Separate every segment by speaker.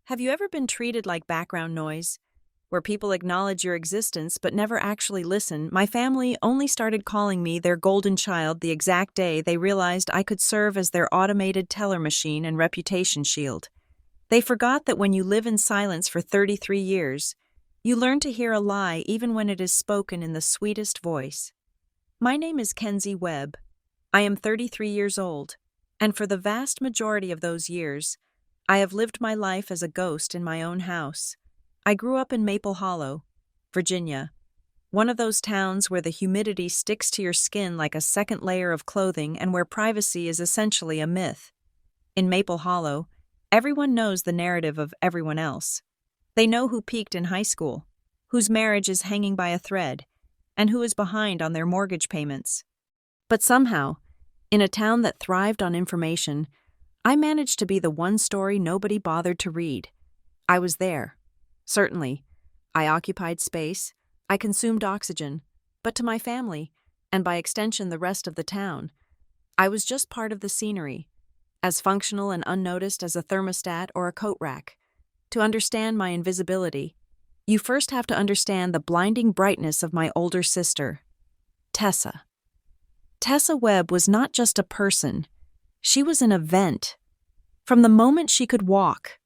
Speaker 1: Have you ever been treated like background noise, where people acknowledge your existence but never actually listen? My family only started calling me their golden child the exact day they realized I could serve as their automated teller machine and reputation shield. They forgot that when you live in silence for 33 years, you learn to hear a lie even when it is spoken in the sweetest voice. My name is Kenzie Webb. I am 33 years old, and for the vast majority of those years, I have lived my life as a ghost in my own house. I grew up in Maple Hollow, Virginia, one of those towns where the humidity sticks to your skin like a second layer of clothing and where privacy is essentially a myth. In Maple Hollow, everyone knows the narrative of everyone else. They know who peaked in high school, whose marriage is hanging by a thread, and who is behind on their mortgage payments. But somehow, in a town that thrived on information, I managed to be the one story nobody bothered to read. I was there. Certainly, I occupied space, I consumed oxygen, but to my family, and by extension the rest of the town, I was just part of the scenery, as functional and unnoticed as a thermostat or a coat rack. To understand my invisibility, you first have to understand the blinding brightness of my older sister, Tessa. Tessa Webb was not just a person, she was an event. From the moment she could walk,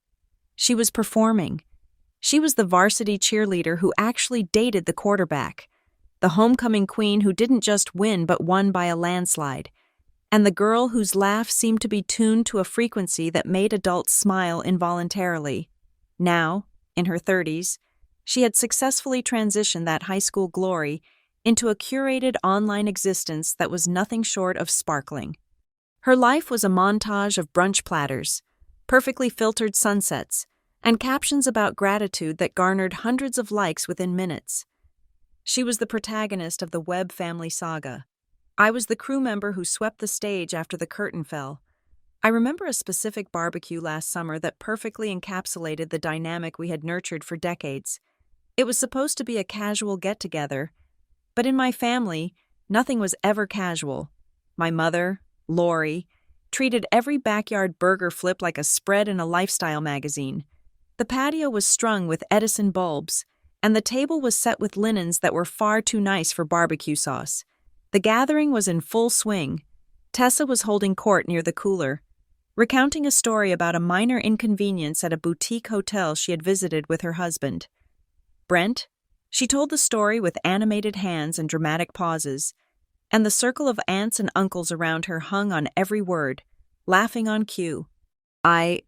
Speaker 1: she was performing. She was the varsity cheerleader who actually dated the quarterback, the homecoming queen who didn't just win but won by a landslide, and the girl whose laugh seemed to be tuned to a frequency that made adults smile involuntarily. Now, in her 30s, she had successfully transitioned that high school glory into a curated online existence that was nothing short of sparkling. Her life was a montage of brunch platters, perfectly filtered sunsets, and captions about gratitude that garnered hundreds of likes within minutes. She was the protagonist of the Webb family saga. I was the crew member who swept the stage after the curtain fell. I remember a specific barbecue last summer that perfectly encapsulated the dynamic we had nurtured for decades. It was supposed to be a casual get-together, but in my family, nothing was ever casual. My mother, Lori, treated every backyard burger flip like a spread in a lifestyle magazine. The patio was strung with Edison bulbs, and the table was set with linens that were far too nice for barbecue sauce. The gathering was in full swing. Tessa was holding court near the cooler, recounting a story about a minor inconvenience at a boutique hotel she had visited with her husband, Brent. She told the story with animated hands and dramatic pauses, and the circle of aunts and uncles around her hung on every word, laughing on cue. I,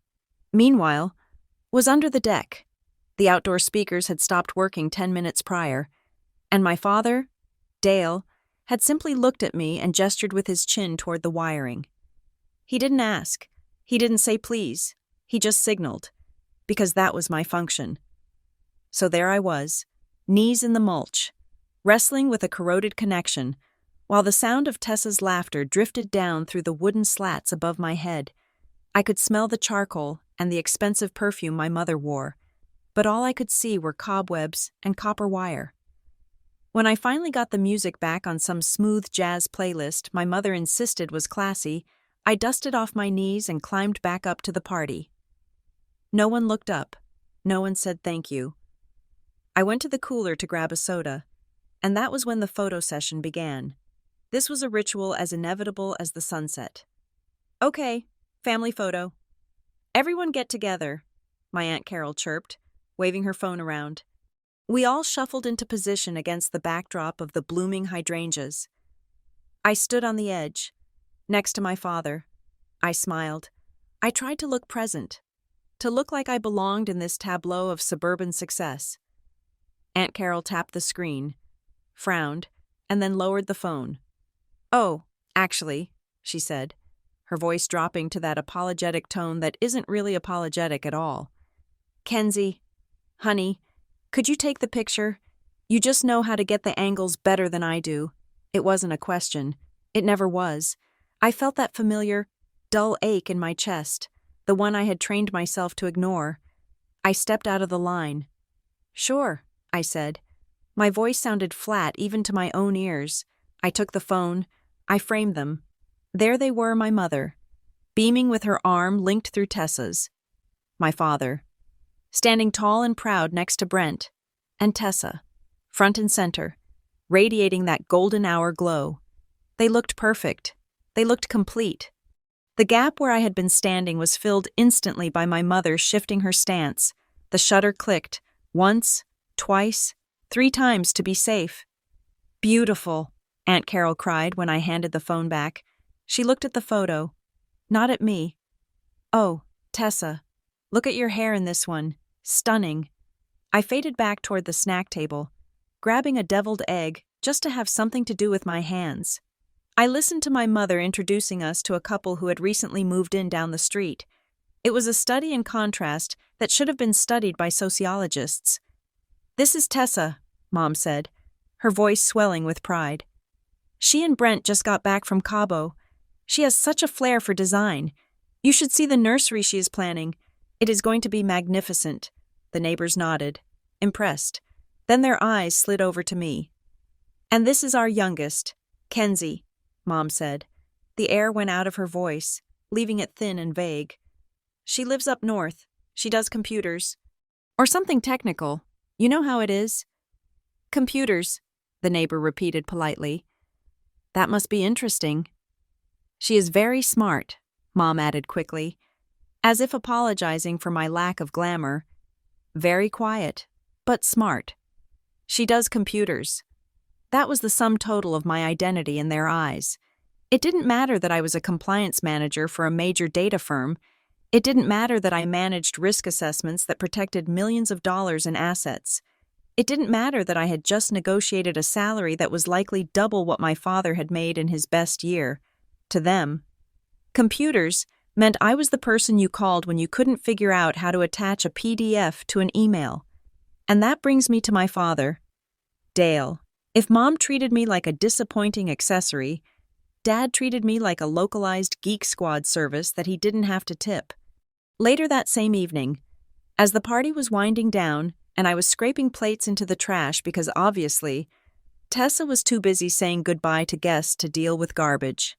Speaker 1: meanwhile, was under the deck. The outdoor speakers had stopped working 10 minutes prior, and my father, Dale, had simply looked at me and gestured with his chin toward the wiring. He didn't ask. He didn't say please. He just signaled, because that was my function. So there I was, knees in the mulch, wrestling with a corroded connection, while the sound of Tessa's laughter drifted down through the wooden slats above my head. I could smell the charcoal and the expensive perfume my mother wore, but all I could see were cobwebs and copper wire. When I finally got the music back on some smooth jazz playlist my mother insisted was classy, I dusted off my knees and climbed back up to the party. No one looked up. No one said thank you. I went to the cooler to grab a soda, and that was when the photo session began. This was a ritual as inevitable as the sunset. Okay, family photo. Everyone get together, my Aunt Carol chirped, waving her phone around. We all shuffled into position against the backdrop of the blooming hydrangeas. I stood on the edge, next to my father. I smiled. I tried to look present, to look like I belonged in this tableau of suburban success. Aunt Carol tapped the screen, frowned, and then lowered the phone. Oh, actually, she said, her voice dropping to that apologetic tone that isn't really apologetic at all. Kenzie, honey, could you take the picture? You just know how to get the angles better than I do. It wasn't a question. It never was. I felt that familiar, dull ache in my chest, the one I had trained myself to ignore. I stepped out of the line. Sure, I said. My voice sounded flat even to my own ears. I took the phone. I framed them. There they were, my mother, beaming with her arm linked through Tessa's. My father, standing tall and proud next to Brent and Tessa, front and center, radiating that golden hour glow. They looked perfect. They looked complete. The gap where I had been standing was filled instantly by my mother shifting her stance. The shutter clicked, once, twice, 3 times to be safe. "Beautiful," Aunt Carol cried when I handed the phone back. She looked at the photo, not at me. "Oh, Tessa, look at your hair in this one. Stunning." I faded back toward the snack table, grabbing a deviled egg just to have something to do with my hands. I listened to my mother introducing us to a couple who had recently moved in down the street. It was a study in contrast that should have been studied by sociologists. "This is Tessa," Mom said, her voice swelling with pride. "She and Brent just got back from Cabo. She has such a flair for design. You should see the nursery she is planning. It is going to be magnificent." The neighbors nodded, impressed. Then their eyes slid over to me. "And this is our youngest, Kenzie," Mom said. The air went out of her voice, leaving it thin and vague. "She lives up north. She does computers. Or something technical. You know how it is?" "Computers," the neighbor repeated politely. "That must be interesting." "She is very smart," Mom added quickly, as if apologizing for my lack of glamour. "Very quiet, but smart. She does computers." That was the sum total of my identity in their eyes. It didn't matter that I was a compliance manager for a major data firm. It didn't matter that I managed risk assessments that protected millions of dollars in assets. It didn't matter that I had just negotiated a salary that was likely double what my father had made in his best year. To them, computers meant I was the person you called when you couldn't figure out how to attach a PDF to an email. And that brings me to my father, Dale. If Mom treated me like a disappointing accessory, Dad treated me like a localized Geek Squad service that he didn't have to tip. Later that same evening, as the party was winding down and I was scraping plates into the trash because obviously, Tessa was too busy saying goodbye to guests to deal with garbage.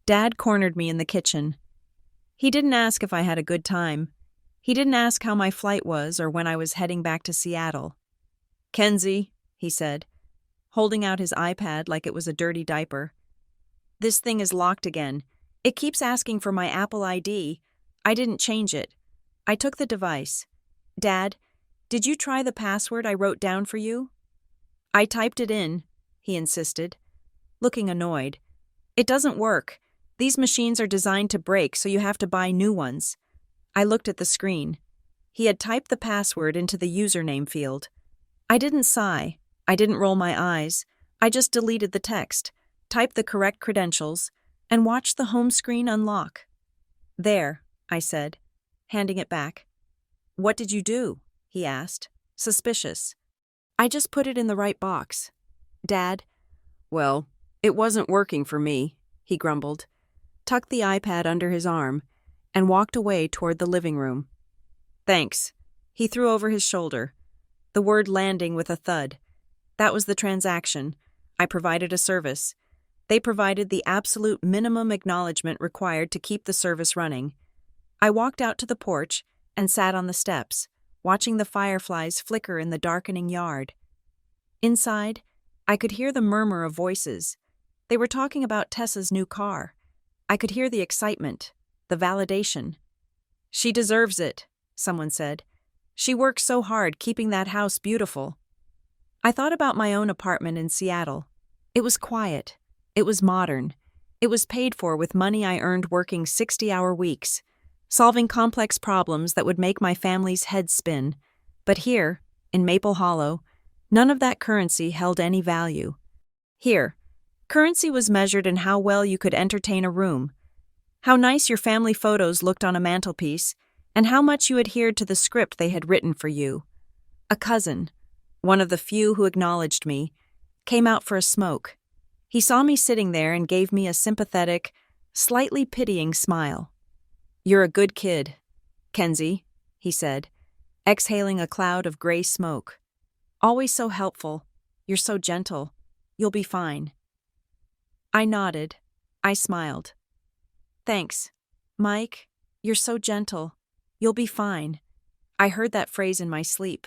Speaker 1: Dad cornered me in the kitchen. He didn't ask if I had a good time. He didn't ask how my flight was or when I was heading back to Seattle. "Kenzie," he said, holding out his iPad like it was a dirty diaper. "This thing is locked again. It keeps asking for my Apple ID. I didn't change it." I took the device. "Dad, did you try the password I wrote down for you?" "I typed it in," he insisted, looking annoyed. "It doesn't work. These machines are designed to break, so you have to buy new ones." I looked at the screen. He had typed the password into the username field. I didn't sigh. I didn't roll my eyes. I just deleted the text, typed the correct credentials, and watched the home screen unlock. "There," I said, handing it back. "What did you do?" he asked, suspicious. "I just put it in the right box." "Dad?" "Well, it wasn't working for me," he grumbled, tucked the iPad under his arm, and walked away toward the living room. "Thanks," he threw over his shoulder, the word landing with a thud. That was the transaction. I provided a service. They provided the absolute minimum acknowledgement required to keep the service running. I walked out to the porch and sat on the steps, watching the fireflies flicker in the darkening yard. Inside, I could hear the murmur of voices. They were talking about Tessa's new car. I could hear the excitement, the validation. "She deserves it," someone said. "She works so hard keeping that house beautiful." I thought about my own apartment in Seattle. It was quiet. It was modern. It was paid for with money I earned working 60-hour weeks, solving complex problems that would make my family's head spin. But here, in Maple Hollow, none of that currency held any value. Here, currency was measured in how well you could entertain a room, how nice your family photos looked on a mantelpiece, and how much you adhered to the script they had written for you. A cousin, one of the few who acknowledged me, came out for a smoke. He saw me sitting there and gave me a sympathetic, slightly pitying smile. "You're a good kid, Kenzie," he said, exhaling a cloud of gray smoke. "Always so helpful. You're so gentle. You'll be fine." I nodded. I smiled. "Thanks, Mike. You're so gentle. You'll be fine." I heard that phrase in my sleep.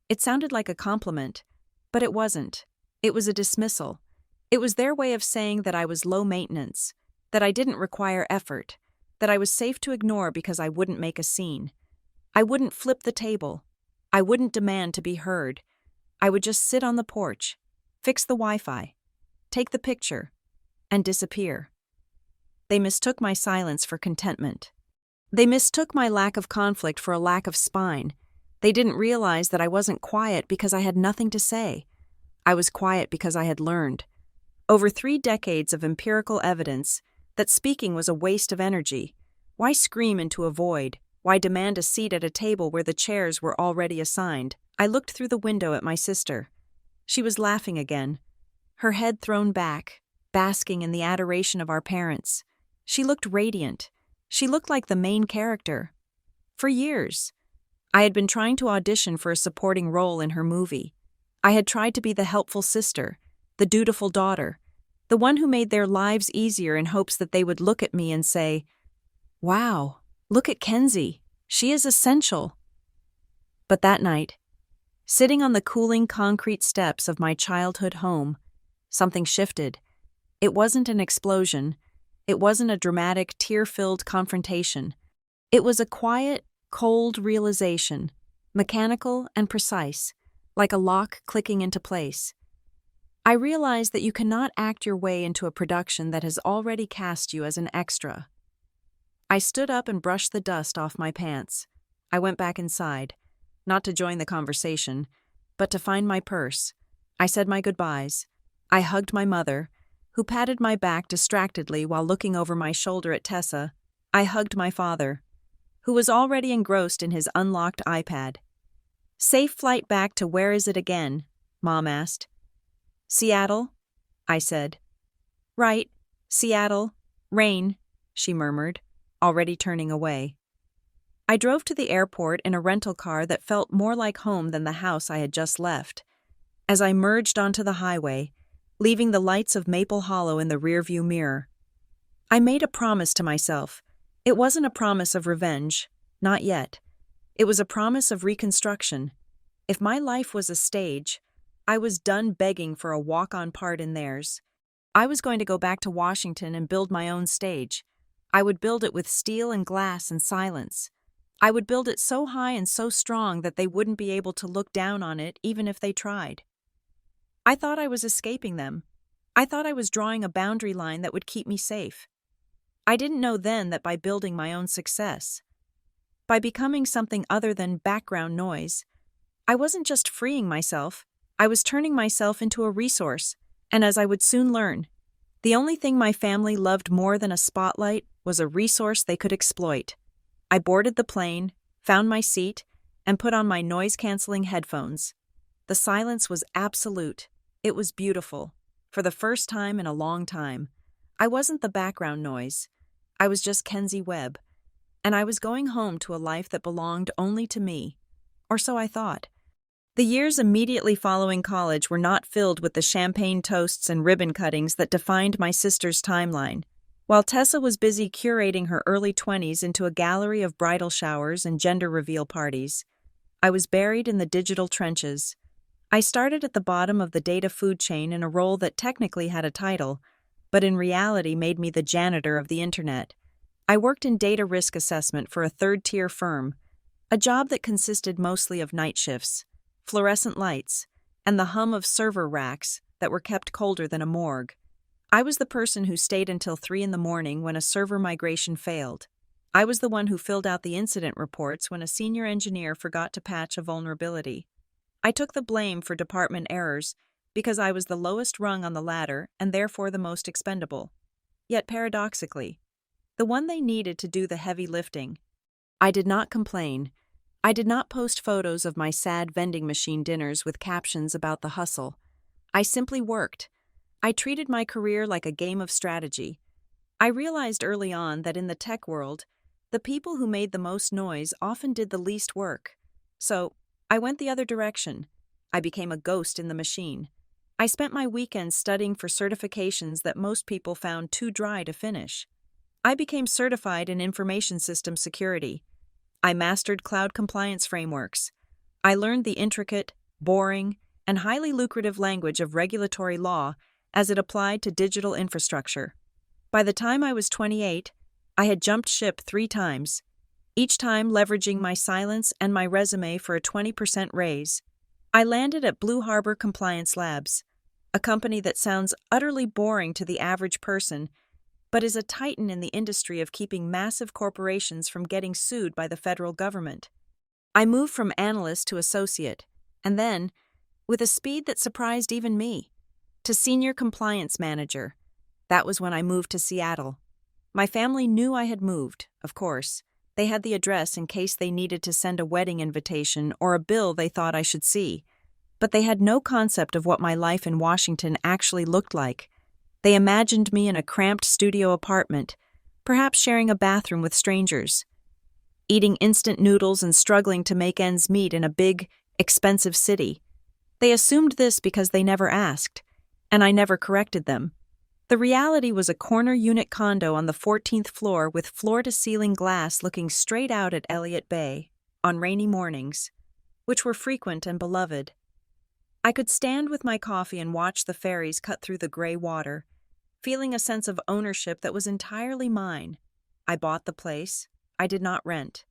Speaker 1: It sounded like a compliment, but it wasn't. It was a dismissal. It was their way of saying that I was low maintenance, that I didn't require effort, that I was safe to ignore because I wouldn't make a scene. I wouldn't flip the table. I wouldn't demand to be heard. I would just sit on the porch, fix the Wi-Fi, take the picture, and disappear. They mistook my silence for contentment. They mistook my lack of conflict for a lack of spine. They didn't realize that I wasn't quiet because I had nothing to say. I was quiet because I had learned, over 3 decades of empirical evidence, that speaking was a waste of energy. Why scream into a void? Why demand a seat at a table where the chairs were already assigned? I looked through the window at my sister. She was laughing again, her head thrown back, basking in the adoration of our parents. She looked radiant. She looked like the main character. For years, I had been trying to audition for a supporting role in her movie. I had tried to be the helpful sister, the dutiful daughter, the one who made their lives easier in hopes that they would look at me and say, "Wow, look at Kenzie. She is essential." But that night, sitting on the cooling concrete steps of my childhood home, something shifted. It wasn't an explosion. It wasn't a dramatic, tear-filled confrontation. It was a quiet, cold realization, mechanical and precise, like a lock clicking into place. I realized that you cannot act your way into a production that has already cast you as an extra. I stood up and brushed the dust off my pants. I went back inside, not to join the conversation, but to find my purse. I said my goodbyes. I hugged my mother, who patted my back distractedly while looking over my shoulder at Tessa. I hugged my father, who was already engrossed in his unlocked iPad. "Safe flight back to where is it again?" Mom asked. "Seattle," I said. "Right, Seattle. Rain," she murmured, already turning away. I drove to the airport in a rental car that felt more like home than the house I had just left. As I merged onto the highway, leaving the lights of Maple Hollow in the rearview mirror, I made a promise to myself. It wasn't a promise of revenge, not yet. It was a promise of reconstruction. If my life was a stage, I was done begging for a walk-on part in theirs. I was going to go back to Washington and build my own stage. I would build it with steel and glass and silence. I would build it so high and so strong that they wouldn't be able to look down on it even if they tried. I thought I was escaping them. I thought I was drawing a boundary line that would keep me safe. I didn't know then that by building my own success, by becoming something other than background noise, I wasn't just freeing myself, I was turning myself into a resource, and as I would soon learn, the only thing my family loved more than a spotlight was a resource they could exploit. I boarded the plane, found my seat, and put on my noise-canceling headphones. The silence was absolute. It was beautiful. For the first time in a long time, I wasn't the background noise. I was just Kenzie Webb, and I was going home to a life that belonged only to me. Or so I thought. The years immediately following college were not filled with the champagne toasts and ribbon cuttings that defined my sister's timeline. While Tessa was busy curating her early 20s into a gallery of bridal showers and gender reveal parties, I was buried in the digital trenches. I started at the bottom of the data food chain in a role that technically had a title, but in reality made me the janitor of the internet. I worked in data risk assessment for a third-tier firm, a job that consisted mostly of night shifts, fluorescent lights, and the hum of server racks that were kept colder than a morgue. I was the person who stayed until 3 a.m. when a server migration failed. I was the one who filled out the incident reports when a senior engineer forgot to patch a vulnerability. I took the blame for department errors because I was the lowest rung on the ladder and therefore the most expendable. Yet paradoxically, the one they needed to do the heavy lifting. I did not complain. I did not post photos of my sad vending machine dinners with captions about the hustle. I simply worked. I treated my career like a game of strategy. I realized early on that in the tech world, the people who made the most noise often did the least work. So, I went the other direction. I became a ghost in the machine. I spent my weekends studying for certifications that most people found too dry to finish. I became certified in information system security. I mastered cloud compliance frameworks. I learned the intricate, boring, and highly lucrative language of regulatory law as it applied to digital infrastructure. By the time I was 28, I had jumped ship 3 times, each time leveraging my silence and my resume for a 20% raise. I landed at Blue Harbor Compliance Labs, a company that sounds utterly boring to the average person, but is a titan in the industry of keeping massive corporations from getting sued by the federal government. I moved from analyst to associate, and then, with a speed that surprised even me, to senior compliance manager. That was when I moved to Seattle. My family knew I had moved, of course. They had the address in case they needed to send a wedding invitation or a bill they thought I should see. But they had no concept of what my life in Washington actually looked like. They imagined me in a cramped studio apartment, perhaps sharing a bathroom with strangers, eating instant noodles and struggling to make ends meet in a big, expensive city. They assumed this because they never asked, and I never corrected them. The reality was a corner unit condo on the 14th floor with floor-to-ceiling glass looking straight out at Elliott Bay on rainy mornings, which were frequent and beloved. I could stand with my coffee and watch the ferries cut through the gray water, feeling a sense of ownership that was entirely mine. I bought the place. I did not rent.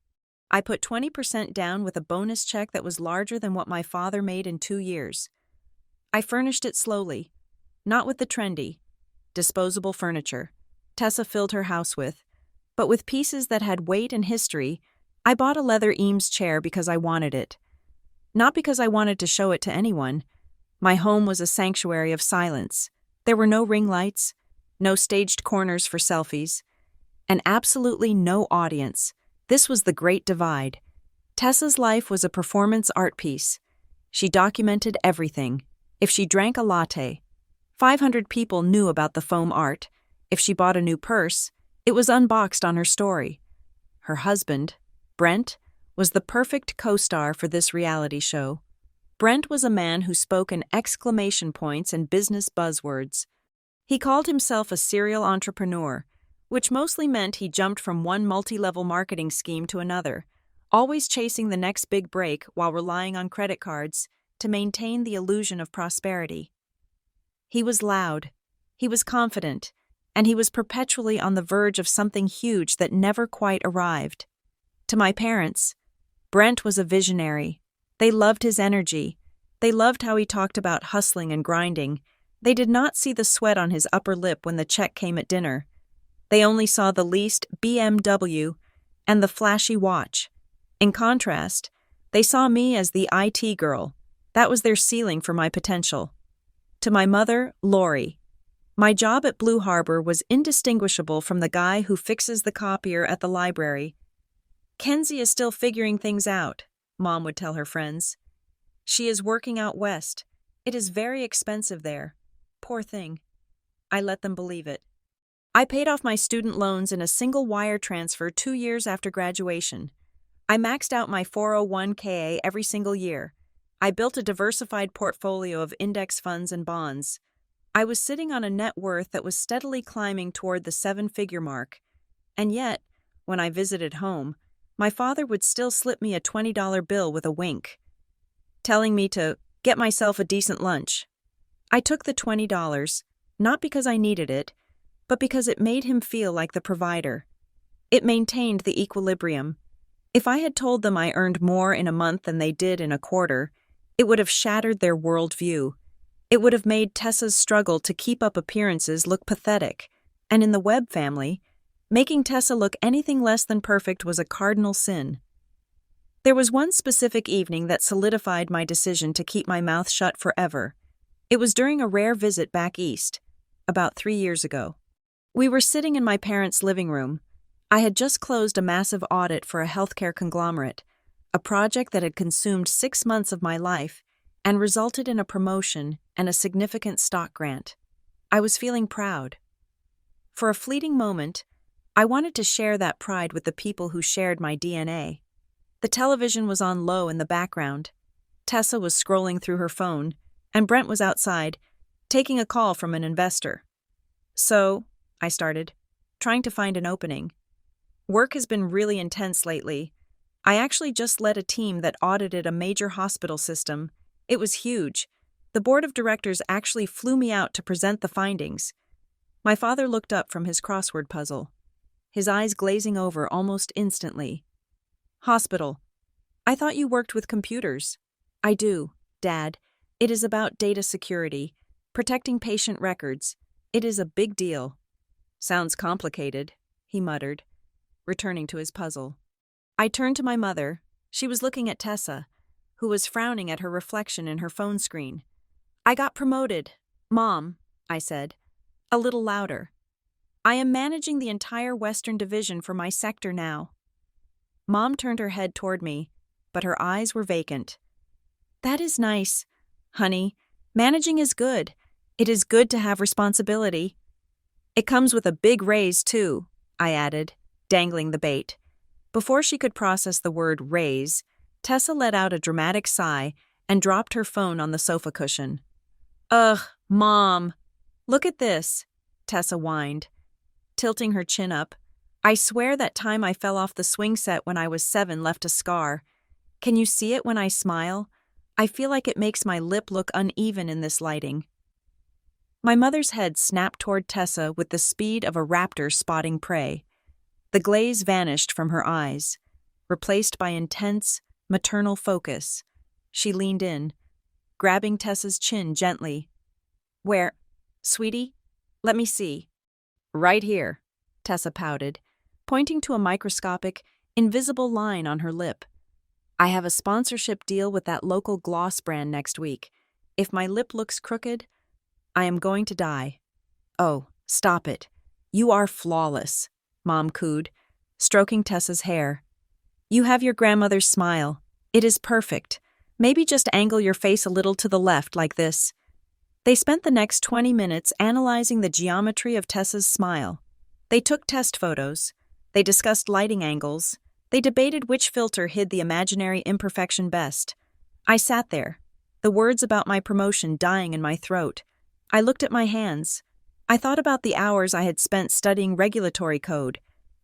Speaker 1: I put 20% down with a bonus check that was larger than what my father made in 2 years. I furnished it slowly, not with the trendy, disposable furniture Tessa filled her house with, but with pieces that had weight and history. I bought a leather Eames chair because I wanted it, not because I wanted to show it to anyone. My home was a sanctuary of silence. There were no ring lights, no staged corners for selfies, and absolutely no audience. This was the great divide. Tessa's life was a performance art piece. She documented everything. If she drank a latte, 500 people knew about the foam art. If she bought a new purse, it was unboxed on her story. Her husband, Brent, was the perfect co-star for this reality show. Brent was a man who spoke in exclamation points and business buzzwords. He called himself a serial entrepreneur, which mostly meant he jumped from one multi-level marketing scheme to another, always chasing the next big break while relying on credit cards to maintain the illusion of prosperity. He was loud, he was confident, and he was perpetually on the verge of something huge that never quite arrived. To my parents, Brent was a visionary. They loved his energy. They loved how he talked about hustling and grinding. They did not see the sweat on his upper lip when the check came at dinner. They only saw the leased BMW and the flashy watch. In contrast, they saw me as the IT girl. That was their ceiling for my potential. To my mother, Lori, my job at Blue Harbor was indistinguishable from the guy who fixes the copier at the library. "Kenzie is still figuring things out," Mom would tell her friends. "She is working out west. It is very expensive there. Poor thing." I let them believe it. I paid off my student loans in a single wire transfer 2 years after graduation. I maxed out my 401k every single year. I built a diversified portfolio of index funds and bonds. I was sitting on a net worth that was steadily climbing toward the 7-figure mark. And yet, when I visited home, my father would still slip me a $20 bill with a wink, telling me to get myself a decent lunch. I took the $20, not because I needed it, but because it made him feel like the provider. It maintained the equilibrium. If I had told them I earned more in a month than they did in a quarter, it would have shattered their worldview. It would have made Tessa's struggle to keep up appearances look pathetic, and in the Webb family, making Tessa look anything less than perfect was a cardinal sin. There was one specific evening that solidified my decision to keep my mouth shut forever. It was during a rare visit back east, about 3 years ago. We were sitting in my parents' living room. I had just closed a massive audit for a healthcare conglomerate, a project that had consumed 6 months of my life and resulted in a promotion and a significant stock grant. I was feeling proud. For a fleeting moment, I wanted to share that pride with the people who shared my DNA. The television was on low in the background. Tessa was scrolling through her phone, and Brent was outside, taking a call from an investor. "So," I started, trying to find an opening. "Work has been really intense lately. I actually just led a team that audited a major hospital system. It was huge. The board of directors actually flew me out to present the findings. My father looked up from his crossword puzzle, his eyes glazing over almost instantly. Hospital. I thought you worked with computers. I do, Dad. It is about data security, protecting patient records. It is a big deal. Sounds complicated, he muttered, returning to his puzzle. I turned to my mother. She was looking at Tessa, who was frowning at her reflection in her phone screen. I got promoted, Mom, I said, a little louder. I am managing the entire Western Division for my sector now. Mom turned her head toward me, but her eyes were vacant. That is nice, honey. Managing is good. It is good to have responsibility. It comes with a big raise, too, I added, dangling the bait. Before she could process the word raise, Tessa let out a dramatic sigh and dropped her phone on the sofa cushion. Ugh, Mom. Look at this, Tessa whined, tilting her chin up. I swear that time I fell off the swing set when I was 7 left a scar. Can you see it when I smile? I feel like it makes my lip look uneven in this lighting. My mother's head snapped toward Tessa with the speed of a raptor spotting prey. The glaze vanished from her eyes, replaced by intense, maternal focus. She leaned in, grabbing Tessa's chin gently. Where? Sweetie? Let me see. Right here, Tessa pouted, pointing to a microscopic, invisible line on her lip. I have a sponsorship deal with that local gloss brand next week. If my lip looks crooked, I am going to die. Oh, stop it. You are flawless, Mom cooed, stroking Tessa's hair. You have your grandmother's smile. It is perfect. Maybe just angle your face a little to the left like this. They spent the next 20 minutes analyzing the geometry of Tessa's smile. They took test photos. They discussed lighting angles. They debated which filter hid the imaginary imperfection best. I sat there, the words about my promotion dying in my throat. I looked at my hands. I thought about the hours I had spent studying regulatory code.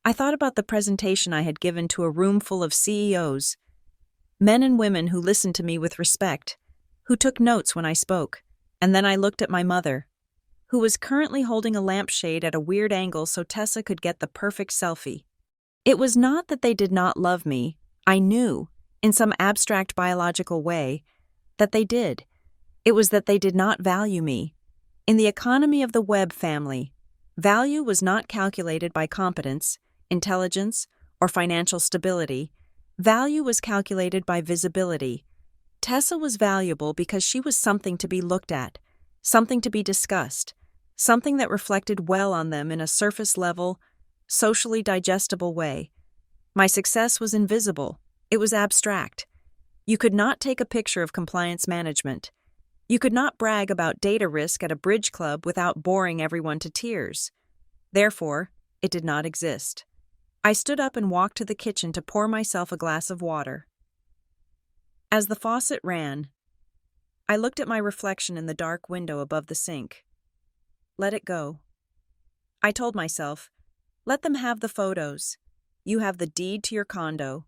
Speaker 1: I thought about the presentation I had given to a room full of CEOs, men and women who listened to me with respect, who took notes when I spoke. And then I looked at my mother, who was currently holding a lampshade at a weird angle so Tessa could get the perfect selfie. It was not that they did not love me. I knew, in some abstract biological way, that they did. It was that they did not value me. In the economy of the Webb family, value was not calculated by competence, intelligence, or financial stability. Value was calculated by visibility. Tessa was valuable because she was something to be looked at, something to be discussed, something that reflected well on them in a surface-level, socially digestible way. My success was invisible. It was abstract. You could not take a picture of compliance management. You could not brag about data risk at a bridge club without boring everyone to tears. Therefore, it did not exist. I stood up and walked to the kitchen to pour myself a glass of water. As the faucet ran, I looked at my reflection in the dark window above the sink. Let it go. I told myself, let them have the photos. You have the deed to your condo.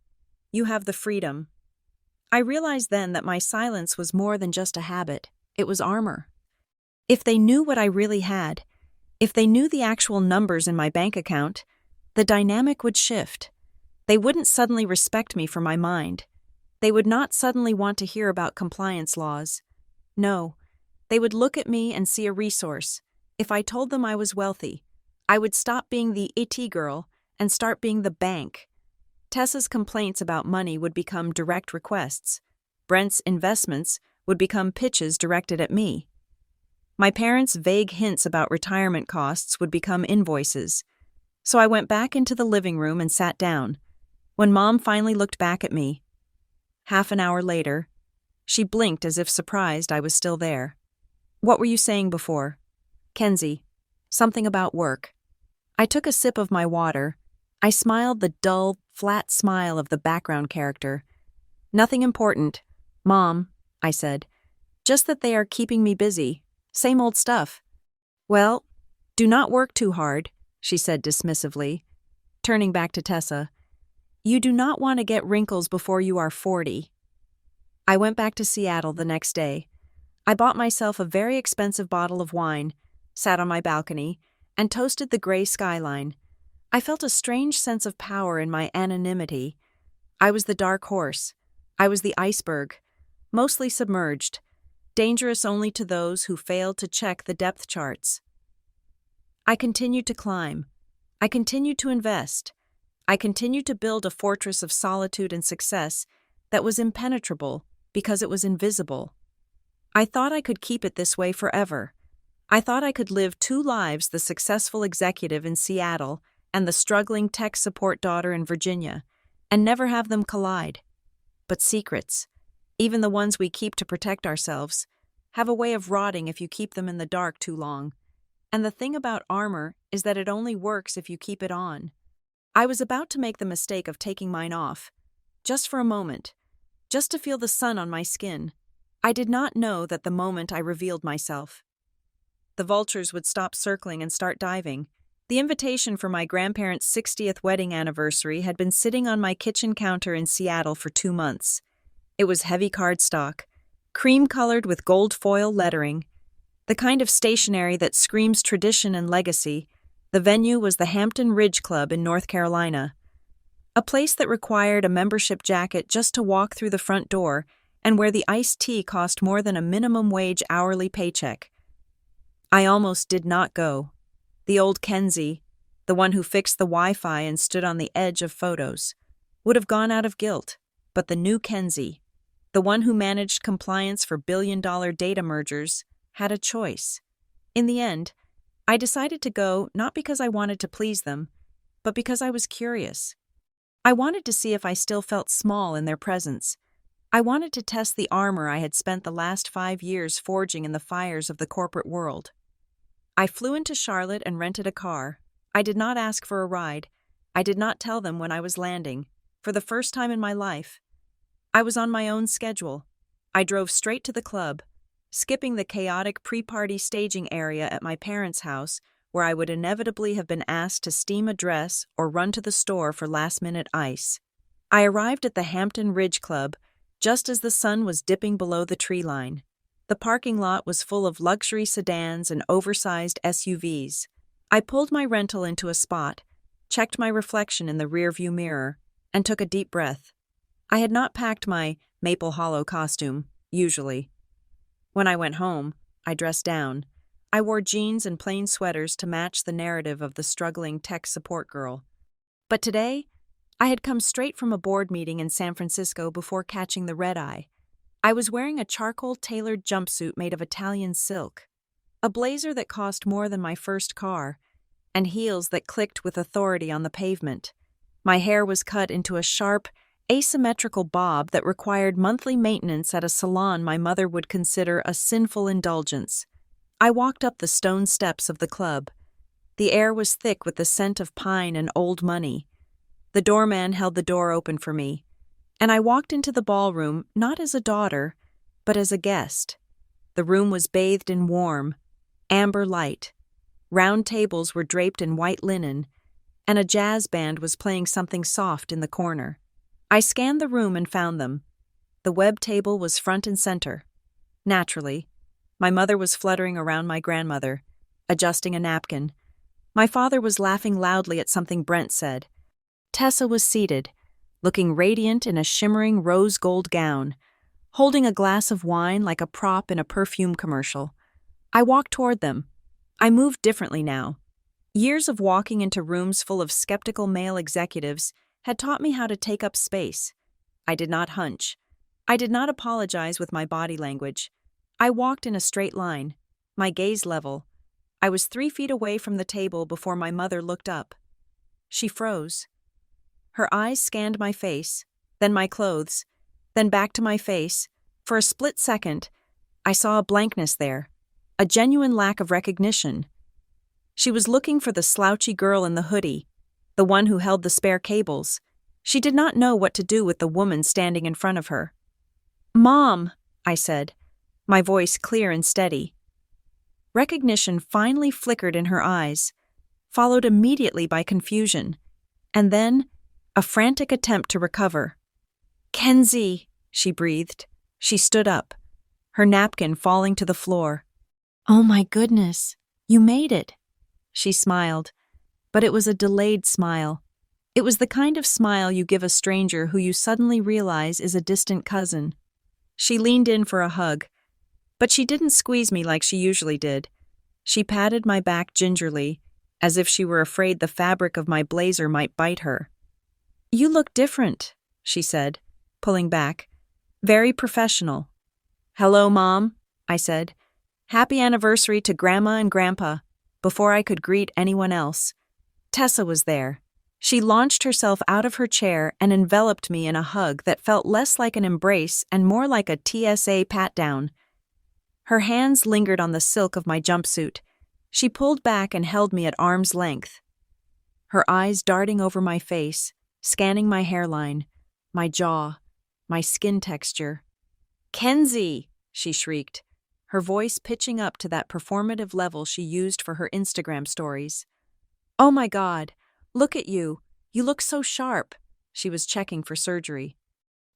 Speaker 1: You have the freedom. I realized then that my silence was more than just a habit. It was armor. If they knew what I really had, if they knew the actual numbers in my bank account, the dynamic would shift. They wouldn't suddenly respect me for my mind. They would not suddenly want to hear about compliance laws. No, they would look at me and see a resource. If I told them I was wealthy, I would stop being the IT girl and start being the bank. Tessa's complaints about money would become direct requests. Brent's investments would become pitches directed at me. My parents' vague hints about retirement costs would become invoices. So I went back into the living room and sat down. When Mom finally looked back at me, half an hour later, she blinked as if surprised I was still there. What were you saying before? Kenzie, something about work. I took a sip of my water. I smiled the dull, flat smile of the background character. Nothing important, Mom, I said. Just that they are keeping me busy. Same old stuff. Well, do not work too hard, she said dismissively. Turning back to Tessa. You do not want to get wrinkles before you are 40. I went back to Seattle the next day. I bought myself a very expensive bottle of wine, sat on my balcony, and toasted the gray skyline. I felt a strange sense of power in my anonymity. I was the dark horse. I was the iceberg, mostly submerged, dangerous only to those who failed to check the depth charts. I continued to climb. I continued to invest. I continued to build a fortress of solitude and success that was impenetrable because it was invisible. I thought I could keep it this way forever. I thought I could live two lives, the successful executive in Seattle and the struggling tech support daughter in Virginia, and never have them collide. But secrets, even the ones we keep to protect ourselves, have a way of rotting if you keep them in the dark too long. And the thing about armor is that it only works if you keep it on. I was about to make the mistake of taking mine off, just for a moment, just to feel the sun on my skin. I did not know that the moment I revealed myself, the vultures would stop circling and start diving. The invitation for my grandparents' 60th wedding anniversary had been sitting on my kitchen counter in Seattle for 2 months. It was heavy cardstock, cream-colored with gold foil lettering, the kind of stationery that screams tradition and legacy. The venue was the Hampton Ridge Club in North Carolina, a place that required a membership jacket just to walk through the front door and where the iced tea cost more than a minimum wage hourly paycheck. I almost did not go. The old Kenzie, the one who fixed the Wi-Fi and stood on the edge of photos, would have gone out of guilt, but the new Kenzie, the one who managed compliance for billion-dollar data mergers, had a choice. In the end, I decided to go not because I wanted to please them, but because I was curious. I wanted to see if I still felt small in their presence. I wanted to test the armor I had spent the last 5 years forging in the fires of the corporate world. I flew into Charlotte and rented a car. I did not ask for a ride. I did not tell them when I was landing. For the first time in my life, I was on my own schedule. I drove straight to the club, skipping the chaotic pre-party staging area at my parents' house, where I would inevitably have been asked to steam a dress or run to the store for last-minute ice. I arrived at the Hampton Ridge Club just as the sun was dipping below the tree line. The parking lot was full of luxury sedans and oversized SUVs. I pulled my rental into a spot, checked my reflection in the rearview mirror, and took a deep breath. I had not packed my Maple Hollow costume, usually. When I went home, I dressed down. I wore jeans and plain sweaters to match the narrative of the struggling tech support girl. But today, I had come straight from a board meeting in San Francisco before catching the red eye. I was wearing a charcoal-tailored jumpsuit made of Italian silk, a blazer that cost more than my first car, and heels that clicked with authority on the pavement. My hair was cut into a sharp, asymmetrical bob that required monthly maintenance at a salon my mother would consider a sinful indulgence. I walked up the stone steps of the club. The air was thick with the scent of pine and old money. The doorman held the door open for me, and I walked into the ballroom not as a daughter, but as a guest. The room was bathed in warm, amber light. Round tables were draped in white linen, and a jazz band was playing something soft in the corner. I scanned the room and found them. The web table was front and center. Naturally, my mother was fluttering around my grandmother, adjusting a napkin. My father was laughing loudly at something Brent said. Tessa was seated, looking radiant in a shimmering rose gold gown, holding a glass of wine like a prop in a perfume commercial. I walked toward them. I moved differently now. Years of walking into rooms full of skeptical male executives had taught me how to take up space. I did not hunch. I did not apologize with my body language. I walked in a straight line, my gaze level. I was 3 feet away from the table before my mother looked up. She froze. Her eyes scanned my face, then my clothes, then back to my face. For a split second, I saw a blankness there, a genuine lack of recognition. She was looking for the slouchy girl in the hoodie, the one who held the spare cables. She did not know what to do with the woman standing in front of her. "Mom," I said, my voice clear and steady. Recognition finally flickered in her eyes, followed immediately by confusion, and then a frantic attempt to recover. "Kenzie," she breathed. She stood up, her napkin falling to the floor. "Oh my goodness, you made it." She smiled, but it was a delayed smile. It was the kind of smile you give a stranger who you suddenly realize is a distant cousin. She leaned in for a hug, but she didn't squeeze me like she usually did. She patted my back gingerly, as if she were afraid the fabric of my blazer might bite her. "You look different," she said, pulling back. "Very professional." "Hello, Mom," I said. "Happy anniversary to Grandma and Grandpa," before I could greet anyone else. Tessa was there. She launched herself out of her chair and enveloped me in a hug that felt less like an embrace and more like a TSA pat-down. Her hands lingered on the silk of my jumpsuit. She pulled back and held me at arm's length, her eyes darting over my face, scanning my hairline, my jaw, my skin texture. "Kenzie!" she shrieked, her voice pitching up to that performative level she used for her Instagram stories. "Oh my God, look at you. You look so sharp." She was checking for surgery.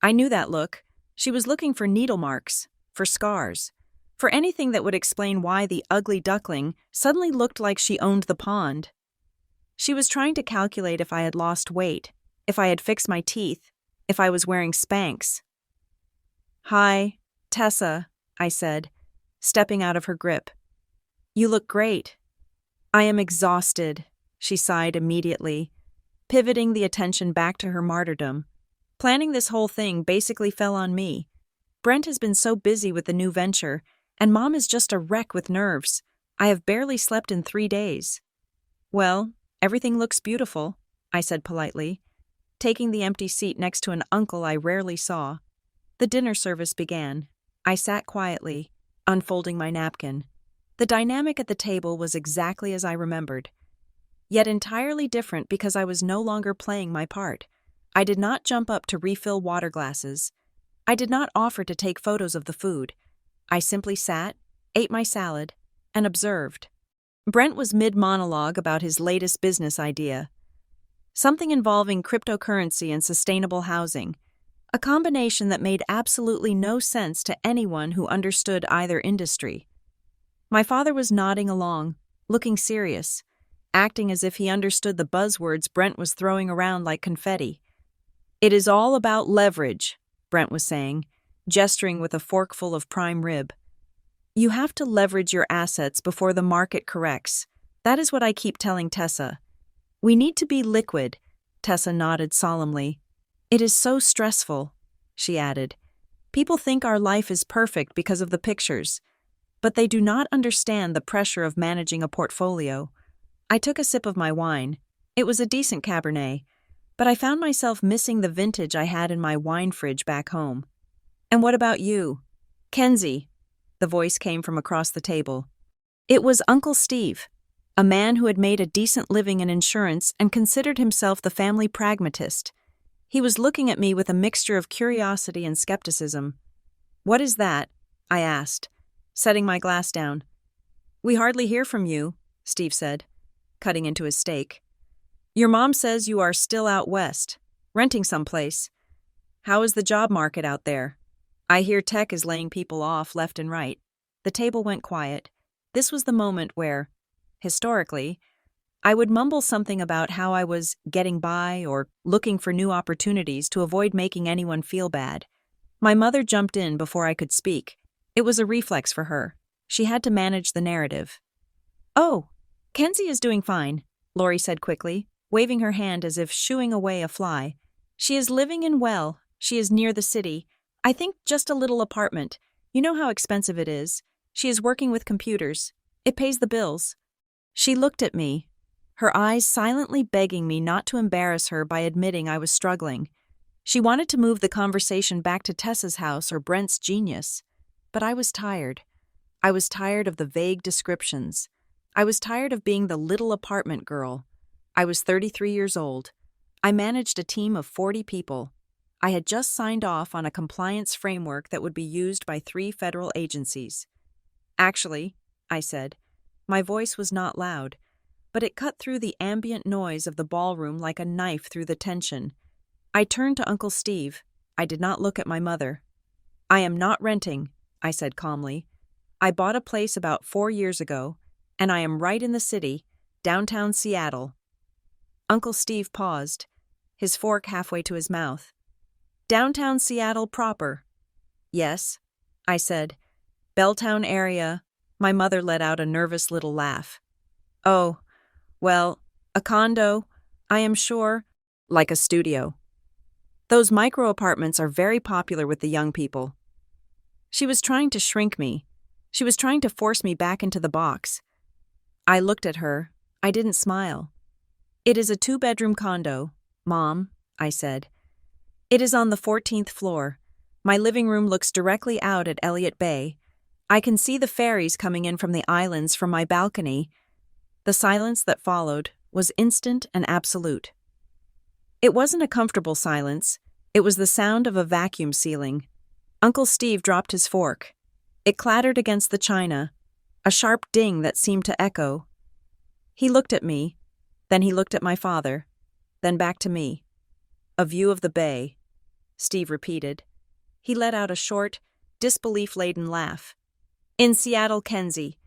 Speaker 1: I knew that look. She was looking for needle marks, for scars, for anything that would explain why the ugly duckling suddenly looked like she owned the pond. She was trying to calculate if I had lost weight, if I had fixed my teeth, if I was wearing Spanx. "Hi, Tessa," I said, stepping out of her grip. "You look great." "I am exhausted," she sighed immediately, pivoting the attention back to her martyrdom. Planning this whole thing basically fell on me. Brent has been so busy with the new venture, and Mom is just a wreck with nerves. I have barely slept in 3 days. "Well, everything looks beautiful," I said politely, taking the empty seat next to an uncle I rarely saw. The dinner service began. I sat quietly, unfolding my napkin. The dynamic at the table was exactly as I remembered, yet entirely different because I was no longer playing my part. I did not jump up to refill water glasses. I did not offer to take photos of the food. I simply sat, ate my salad, and observed. Brent was mid-monologue about his latest business idea. Something involving cryptocurrency and sustainable housing. A combination that made absolutely no sense to anyone who understood either industry. My father was nodding along, looking serious, acting as if he understood the buzzwords Brent was throwing around like confetti. "It is all about leverage," Brent was saying, gesturing with a forkful of prime rib. "You have to leverage your assets before the market corrects. That is what I keep telling Tessa. We need to be liquid," Tessa nodded solemnly. "It is so stressful," she added. "People think our life is perfect because of the pictures, but they do not understand the pressure of managing a portfolio." I took a sip of my wine. It was a decent Cabernet, but I found myself missing the vintage I had in my wine fridge back home. "And what about you?" "Kenzie," the voice came from across the table. It was Uncle Steve, a man who had made a decent living in insurance and considered himself the family pragmatist. He was looking at me with a mixture of curiosity and skepticism. "What is that?" I asked, setting my glass down. "We hardly hear from you," Steve said, cutting into his steak. "Your mom says you are still out west, renting someplace. How is the job market out there? I hear tech is laying people off left and right." The table went quiet. This was the moment where, historically, I would mumble something about how I was getting by or looking for new opportunities to avoid making anyone feel bad. My mother jumped in before I could speak. It was a reflex for her. She had to manage the narrative. "Oh, Kenzie is doing fine," Lori said quickly, waving her hand as if shooing away a fly. "She is living in well. She is near the city. I think just a little apartment. You know how expensive it is. She is working with computers. It pays the bills." She looked at me, her eyes silently begging me not to embarrass her by admitting I was struggling. She wanted to move the conversation back to Tessa's house or Brent's genius. But I was tired. I was tired of the vague descriptions. I was tired of being the little apartment girl. I was 33 years old. I managed a team of 40 people. I had just signed off on a compliance framework that would be used by 3 federal agencies. "Actually," I said. My voice was not loud, but it cut through the ambient noise of the ballroom like a knife through the tension. I turned to Uncle Steve. I did not look at my mother. I am not renting, I said calmly. I bought a place about 4 years ago, and I am right in the city, downtown Seattle. Uncle Steve paused, his fork halfway to his mouth. Downtown Seattle proper. Yes, I said. Belltown area. My mother let out a nervous little laugh. Oh, well, a condo, I am sure, like a studio. Those micro-apartments are very popular with the young people. She was trying to shrink me. She was trying to force me back into the box. I looked at her. I didn't smile. It is a 2-bedroom condo, Mom, I said. It is on the 14th floor. My living room looks directly out at Elliott Bay. I can see the ferries coming in from the islands from my balcony. The silence that followed was instant and absolute. It wasn't a comfortable silence. It was the sound of a vacuum sealing. Uncle Steve dropped his fork. It clattered against the china, a sharp ding that seemed to echo. He looked at me, then he looked at my father, then back to me. A view of the bay, Steve repeated. He let out a short, disbelief-laden laugh. In Seattle, Kenzie,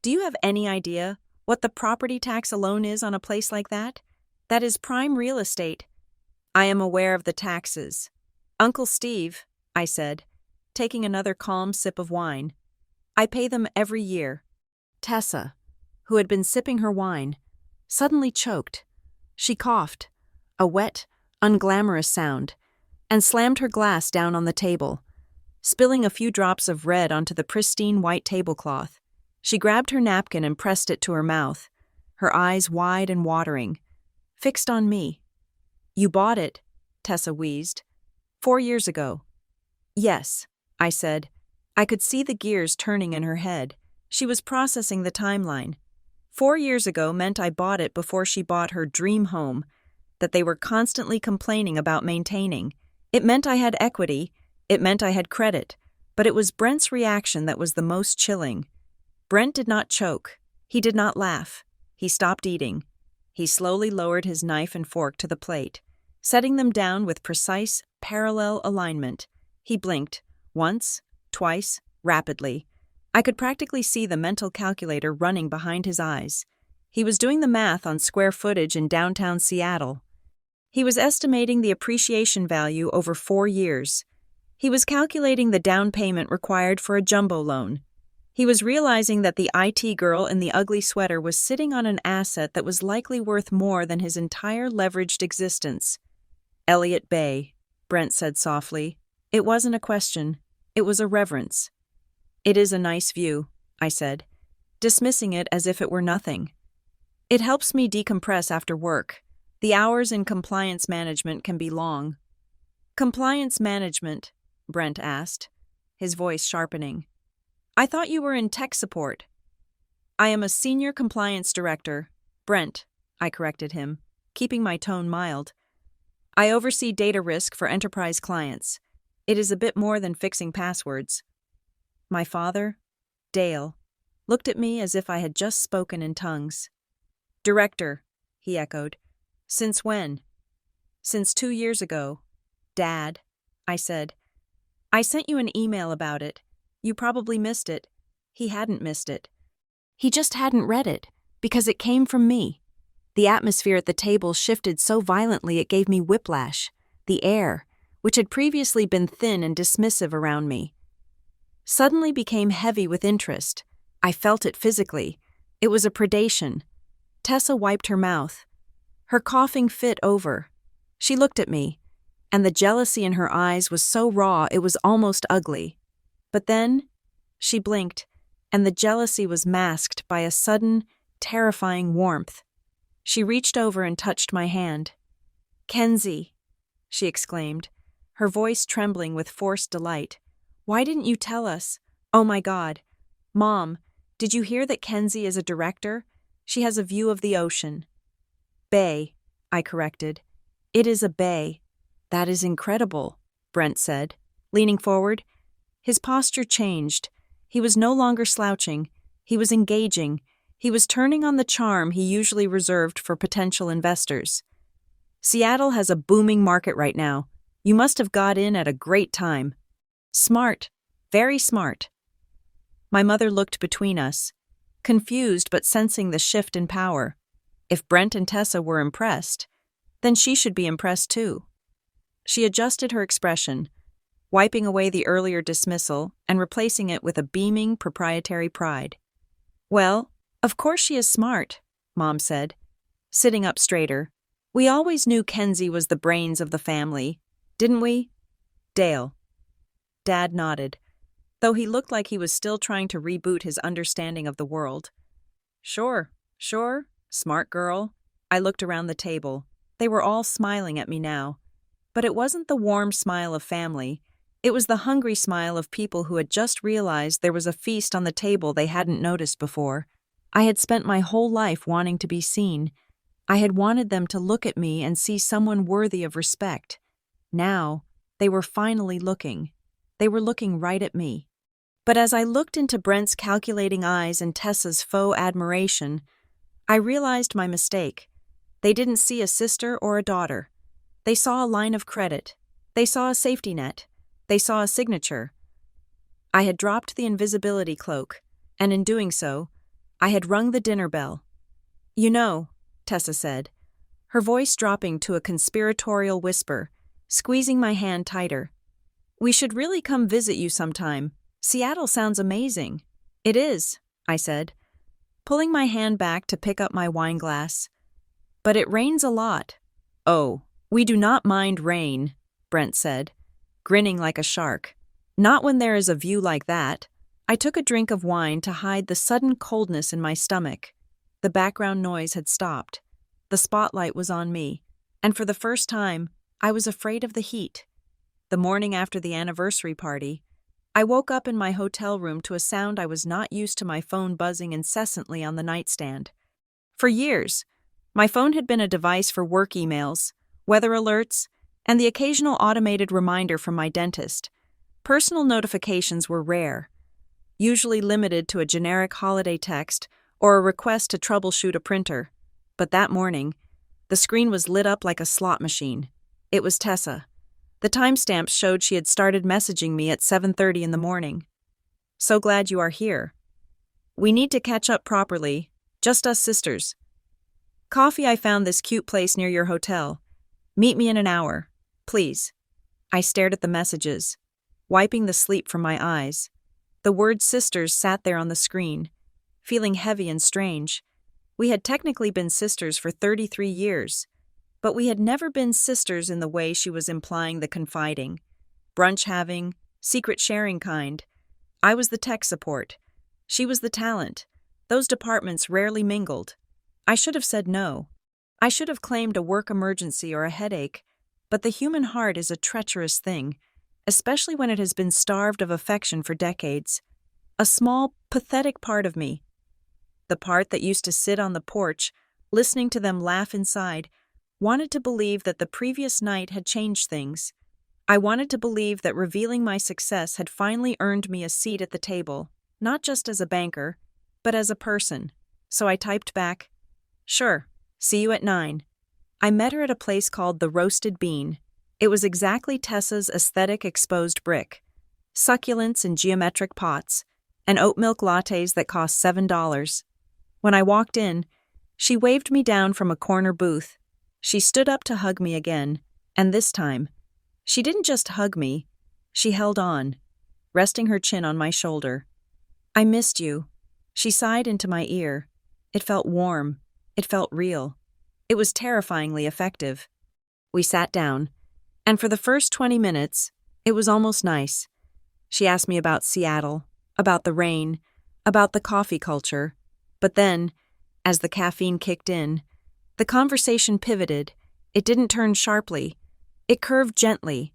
Speaker 1: do you have any idea what the property tax alone is on a place like that? That is prime real estate. I am aware of the taxes. Uncle Steve, I said, taking another calm sip of wine. I pay them every year. Tessa, who had been sipping her wine, suddenly choked. She coughed, a wet, unglamorous sound, and slammed her glass down on the table, spilling a few drops of red onto the pristine white tablecloth. She grabbed her napkin and pressed it to her mouth, her eyes wide and watering, fixed on me. You bought it, Tessa wheezed. 4 years ago. Yes, I said. I could see the gears turning in her head. She was processing the timeline. 4 years ago meant I bought it before she bought her dream home, that they were constantly complaining about maintaining. It meant I had equity, it meant I had credit, but it was Brent's reaction that was the most chilling. Brent did not choke. He did not laugh. He stopped eating. He slowly lowered his knife and fork to the plate, setting them down with precise, parallel alignment. He blinked, once, twice, rapidly. I could practically see the mental calculator running behind his eyes. He was doing the math on square footage in downtown Seattle. He was estimating the appreciation value over 4 years. He was calculating the down payment required for a jumbo loan. He was realizing that the IT girl in the ugly sweater was sitting on an asset that was likely worth more than his entire leveraged existence. Elliott Bay, Brent said softly. It wasn't a question. It was a reverence. It is a nice view, I said, dismissing it as if it were nothing. It helps me decompress after work. The hours in compliance management can be long. Compliance management, Brent asked, his voice sharpening. I thought you were in tech support. I am a senior compliance director. Brent, I corrected him, keeping my tone mild. I oversee data risk for enterprise clients. It is a bit more than fixing passwords. My father, Dale, looked at me as if I had just spoken in tongues. Director, he echoed. Since when? Since 2 years ago. Dad, I said. I sent you an email about it. You probably missed it. He hadn't missed it. He just hadn't read it, because it came from me. The atmosphere at the table shifted so violently it gave me whiplash. The air, which had previously been thin and dismissive around me, suddenly became heavy with interest. I felt it physically. It was a predation. Tessa wiped her mouth. Her coughing fit over. She looked at me, and the jealousy in her eyes was so raw it was almost ugly. But then, she blinked, and the jealousy was masked by a sudden, terrifying warmth. She reached over and touched my hand. Kenzie, she exclaimed, her voice trembling with forced delight. Why didn't you tell us? Oh my God. Mom, did you hear that Kenzie is a director? She has a view of the ocean. Bay, I corrected. It is a bay. That is incredible, Brent said, leaning forward. His posture changed. He was no longer slouching. He was engaging. He was turning on the charm he usually reserved for potential investors. Seattle has a booming market right now. You must have got in at a great time. Smart. Very smart. My mother looked between us, confused but sensing the shift in power. If Brent and Tessa were impressed, then she should be impressed too. She adjusted her expression, wiping away the earlier dismissal and replacing it with a beaming proprietary pride. Well, of course she is smart, Mom said, sitting up straighter. We always knew Kenzie was the brains of the family, didn't we? Dale. Dad nodded, though he looked like he was still trying to reboot his understanding of the world. Sure, smart girl. I looked around the table. They were all smiling at me now. But it wasn't the warm smile of family. It was the hungry smile of people who had just realized there was a feast on the table they hadn't noticed before. I had spent my whole life wanting to be seen. I had wanted them to look at me and see someone worthy of respect. Now, they were finally looking. They were looking right at me. But as I looked into Brent's calculating eyes and Tessa's faux admiration, I realized my mistake. They didn't see a sister or a daughter. They saw a line of credit. They saw a safety net. They saw a signature. I had dropped the invisibility cloak, and in doing so, I had rung the dinner bell. You know, Tessa said, her voice dropping to a conspiratorial whisper, squeezing my hand tighter. We should really come visit you sometime. Seattle sounds amazing. It is, I said, pulling my hand back to pick up my wine glass. But it rains a lot. Oh, we do not mind rain, Brent said, grinning like a shark. Not when there is a view like that. I took a drink of wine to hide the sudden coldness in my stomach. The background noise had stopped. The spotlight was on me, and for the first time, I was afraid of the heat. The morning after the anniversary party, I woke up in my hotel room to a sound I was not used to, my phone buzzing incessantly on the nightstand. For years, my phone had been a device for work emails, weather alerts, and the occasional automated reminder from my dentist. Personal notifications were rare, usually limited to a generic holiday text or a request to troubleshoot a printer. But that morning, the screen was lit up like a slot machine. It was Tessa. The timestamps showed she had started messaging me at 7:30 in the morning. So glad you are here. We need to catch up properly, just us sisters. Coffee, I found this cute place near your hotel. Meet me in an hour, please. I stared at the messages, wiping the sleep from my eyes. The word sisters sat there on the screen, feeling heavy and strange. We had technically been sisters for 33 years, but we had never been sisters in the way she was implying, the confiding, brunch-having, secret-sharing kind. I was the tech support. She was the talent. Those departments rarely mingled. I should have said no. I should have claimed a work emergency or a headache, but the human heart is a treacherous thing, especially when it has been starved of affection for decades. A small, pathetic part of me, the part that used to sit on the porch, listening to them laugh inside, wanted to believe that the previous night had changed things. I wanted to believe that revealing my success had finally earned me a seat at the table, not just as a banker, but as a person. So I typed back, "Sure, see you at 9. I met her at a place called The Roasted Bean. It was exactly Tessa's aesthetic exposed brick. Succulents in geometric pots, and oat milk lattes that cost $7. When I walked in, she waved me down from a corner booth. She stood up to hug me again, and this time, she didn't just hug me, she held on, resting her chin on my shoulder. I missed you. She sighed into my ear. It felt warm. It felt real. It was terrifyingly effective. We sat down, and for the first 20 minutes, it was almost nice. She asked me about Seattle, about the rain, about the coffee culture. But then, as the caffeine kicked in, the conversation pivoted. It didn't turn sharply. It curved gently,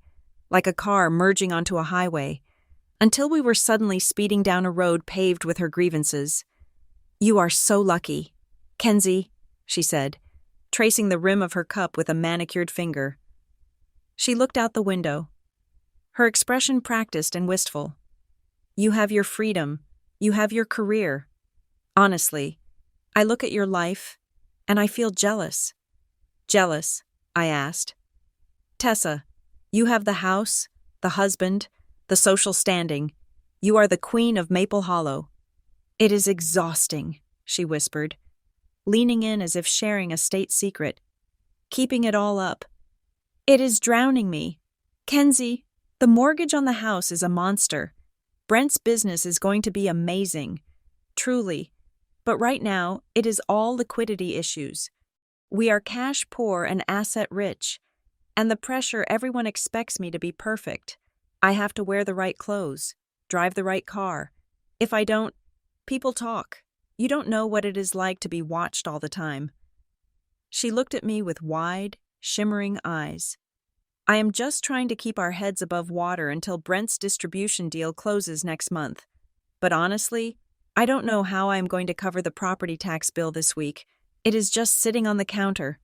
Speaker 1: like a car merging onto a highway, until we were suddenly speeding down a road paved with her grievances. "You are so lucky. Kenzie," she said, tracing the rim of her cup with a manicured finger. She looked out the window, her expression practiced and wistful. "You have your freedom. You have your career. Honestly, I look at your life, and I feel jealous." "Jealous," I asked. Tessa, you have the house, the husband, the social standing. You are the queen of Maple Hollow. It is exhausting, she whispered, leaning in as if sharing a state secret. Keeping it all up. It is drowning me. Kenzie, the mortgage on the house is a monster. Brent's business is going to be amazing. Truly. But right now, it is all liquidity issues. We are cash poor and asset rich. And the pressure everyone expects me to be perfect. I have to wear the right clothes, drive the right car. If I don't, people talk. You don't know what it is like to be watched all the time. She looked at me with wide, shimmering eyes. I am just trying to keep our heads above water until Brent's distribution deal closes next month. But honestly, I don't know how I am going to cover the property tax bill this week. It is just sitting on the counter,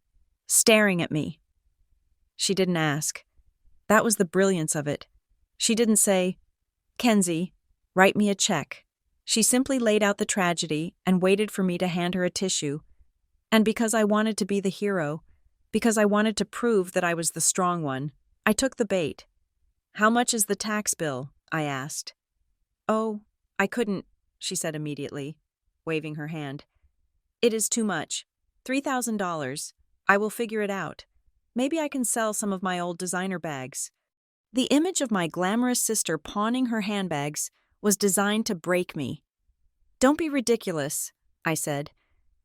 Speaker 1: staring at me. She didn't ask. That was the brilliance of it. She didn't say, Kenzie, write me a check. She simply laid out the tragedy and waited for me to hand her a tissue. And because I wanted to be the hero, because I wanted to prove that I was the strong one, I took the bait. How much is the tax bill? I asked. Oh, I couldn't, she said immediately, waving her hand. It is too much. $3,000. I will figure it out. Maybe I can sell some of my old designer bags. The image of my glamorous sister pawning her handbags was designed to break me. Don't be ridiculous, I said,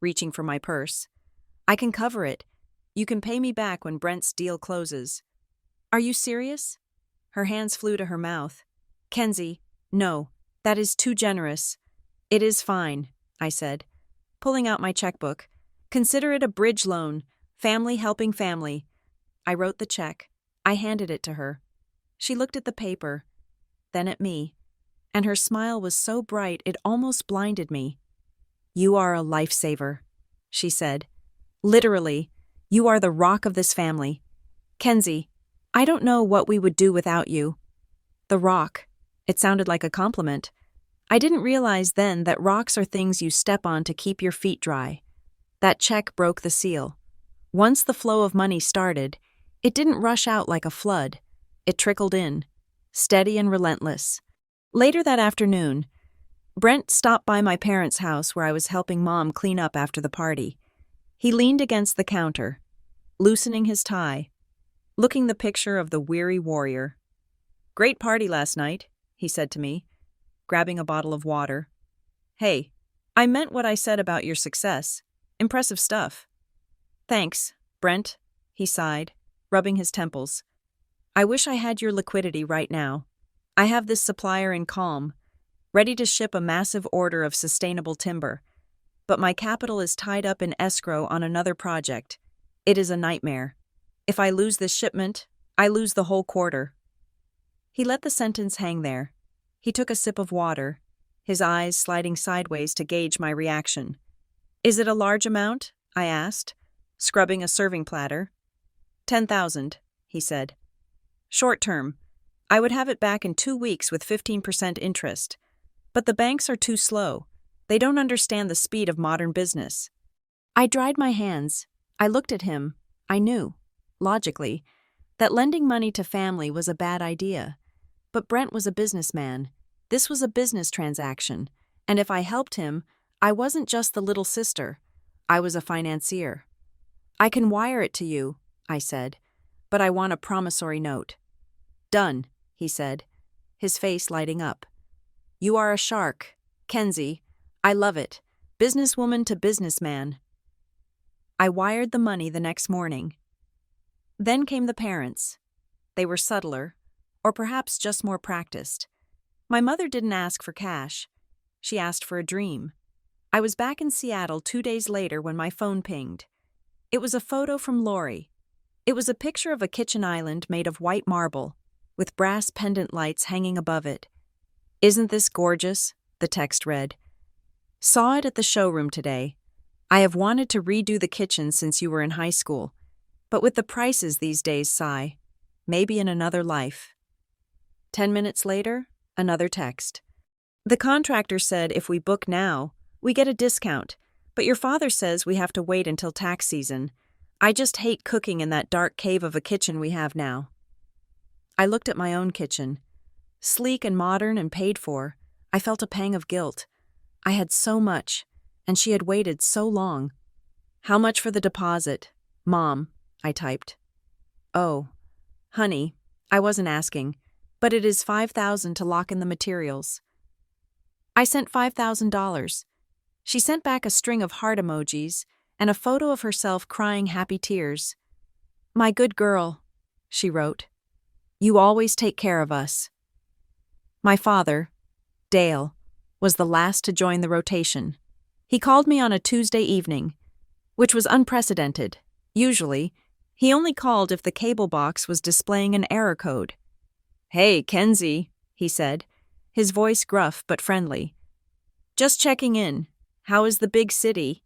Speaker 1: reaching for my purse. I can cover it. You can pay me back when Brent's deal closes. Are you serious? Her hands flew to her mouth. Kenzie, no, that is too generous. It is fine, I said, pulling out my checkbook. Consider it a bridge loan, family helping family. I wrote the check. I handed it to her. She looked at the paper, then at me, and her smile was so bright it almost blinded me. You are a lifesaver, she said. Literally, you are the rock of this family. Kenzie, I don't know what we would do without you. The rock. It sounded like a compliment. I didn't realize then that rocks are things you step on to keep your feet dry. That check broke the seal. Once the flow of money started, it didn't rush out like a flood. It trickled in, steady and relentless. Later that afternoon, Brent stopped by my parents' house where I was helping Mom clean up after the party. He leaned against the counter, loosening his tie, looking the picture of the weary warrior. Great party last night, he said to me, grabbing a bottle of water. Hey, I meant what I said about your success. Impressive stuff. Thanks, Brent, he sighed, rubbing his temples. I wish I had your liquidity right now. I have this supplier in Calm, ready to ship a massive order of sustainable timber. But my capital is tied up in escrow on another project. It is a nightmare. If I lose this shipment, I lose the whole quarter. He let the sentence hang there. He took a sip of water, his eyes sliding sideways to gauge my reaction. Is it a large amount? I asked, scrubbing a serving platter. 10,000, he said. Short term. I would have it back in 2 weeks with 15% interest. But the banks are too slow. They don't understand the speed of modern business. I dried my hands. I looked at him. I knew, logically, that lending money to family was a bad idea. But Brent was a businessman. This was a business transaction. And if I helped him, I wasn't just the little sister. I was a financier. I can wire it to you, I said, but I want a promissory note. Done, he said, his face lighting up. You are a shark, Kenzie. I love it. Businesswoman to businessman. I wired the money the next morning. Then came the parents. They were subtler, or perhaps just more practiced. My mother didn't ask for cash. She asked for a dream. I was back in Seattle 2 days later when my phone pinged. It was a photo from Lori. It was a picture of a kitchen island made of white marble, with brass pendant lights hanging above it. Isn't this gorgeous? The text read. Saw it at the showroom today. I have wanted to redo the kitchen since you were in high school. But with the prices these days, sigh. Maybe in another life. 10 minutes later, another text. The contractor said if we book now, we get a discount, but your father says we have to wait until tax season. I just hate cooking in that dark cave of a kitchen we have now. I looked at my own kitchen. Sleek and modern and paid for, I felt a pang of guilt. I had so much, and she had waited so long. How much for the deposit? Mom, I typed. Oh, honey, I wasn't asking, but it is $5,000 to lock in the materials. I sent $5,000. She sent back a string of heart emojis and a photo of herself crying happy tears. My good girl, she wrote. You always take care of us. My father, Dale, was the last to join the rotation. He called me on a Tuesday evening, which was unprecedented. Usually, he only called if the cable box was displaying an error code. Hey, Kenzie, he said, his voice gruff but friendly. Just checking in. How is the big city?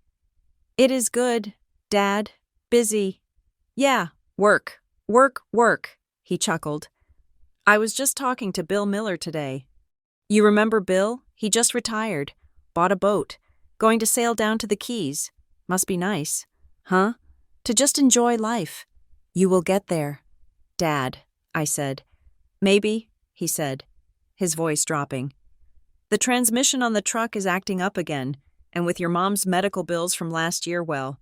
Speaker 1: It is good, Dad. Busy. Yeah, work, he chuckled. I was just talking to Bill Miller today. You remember Bill? He just retired. Bought a boat. Going to sail down to the Keys. Must be nice. Huh? To just enjoy life. You will get there. Dad, I said. Maybe, he said, his voice dropping. The transmission on the truck is acting up again, and with your mom's medical bills from last year, well,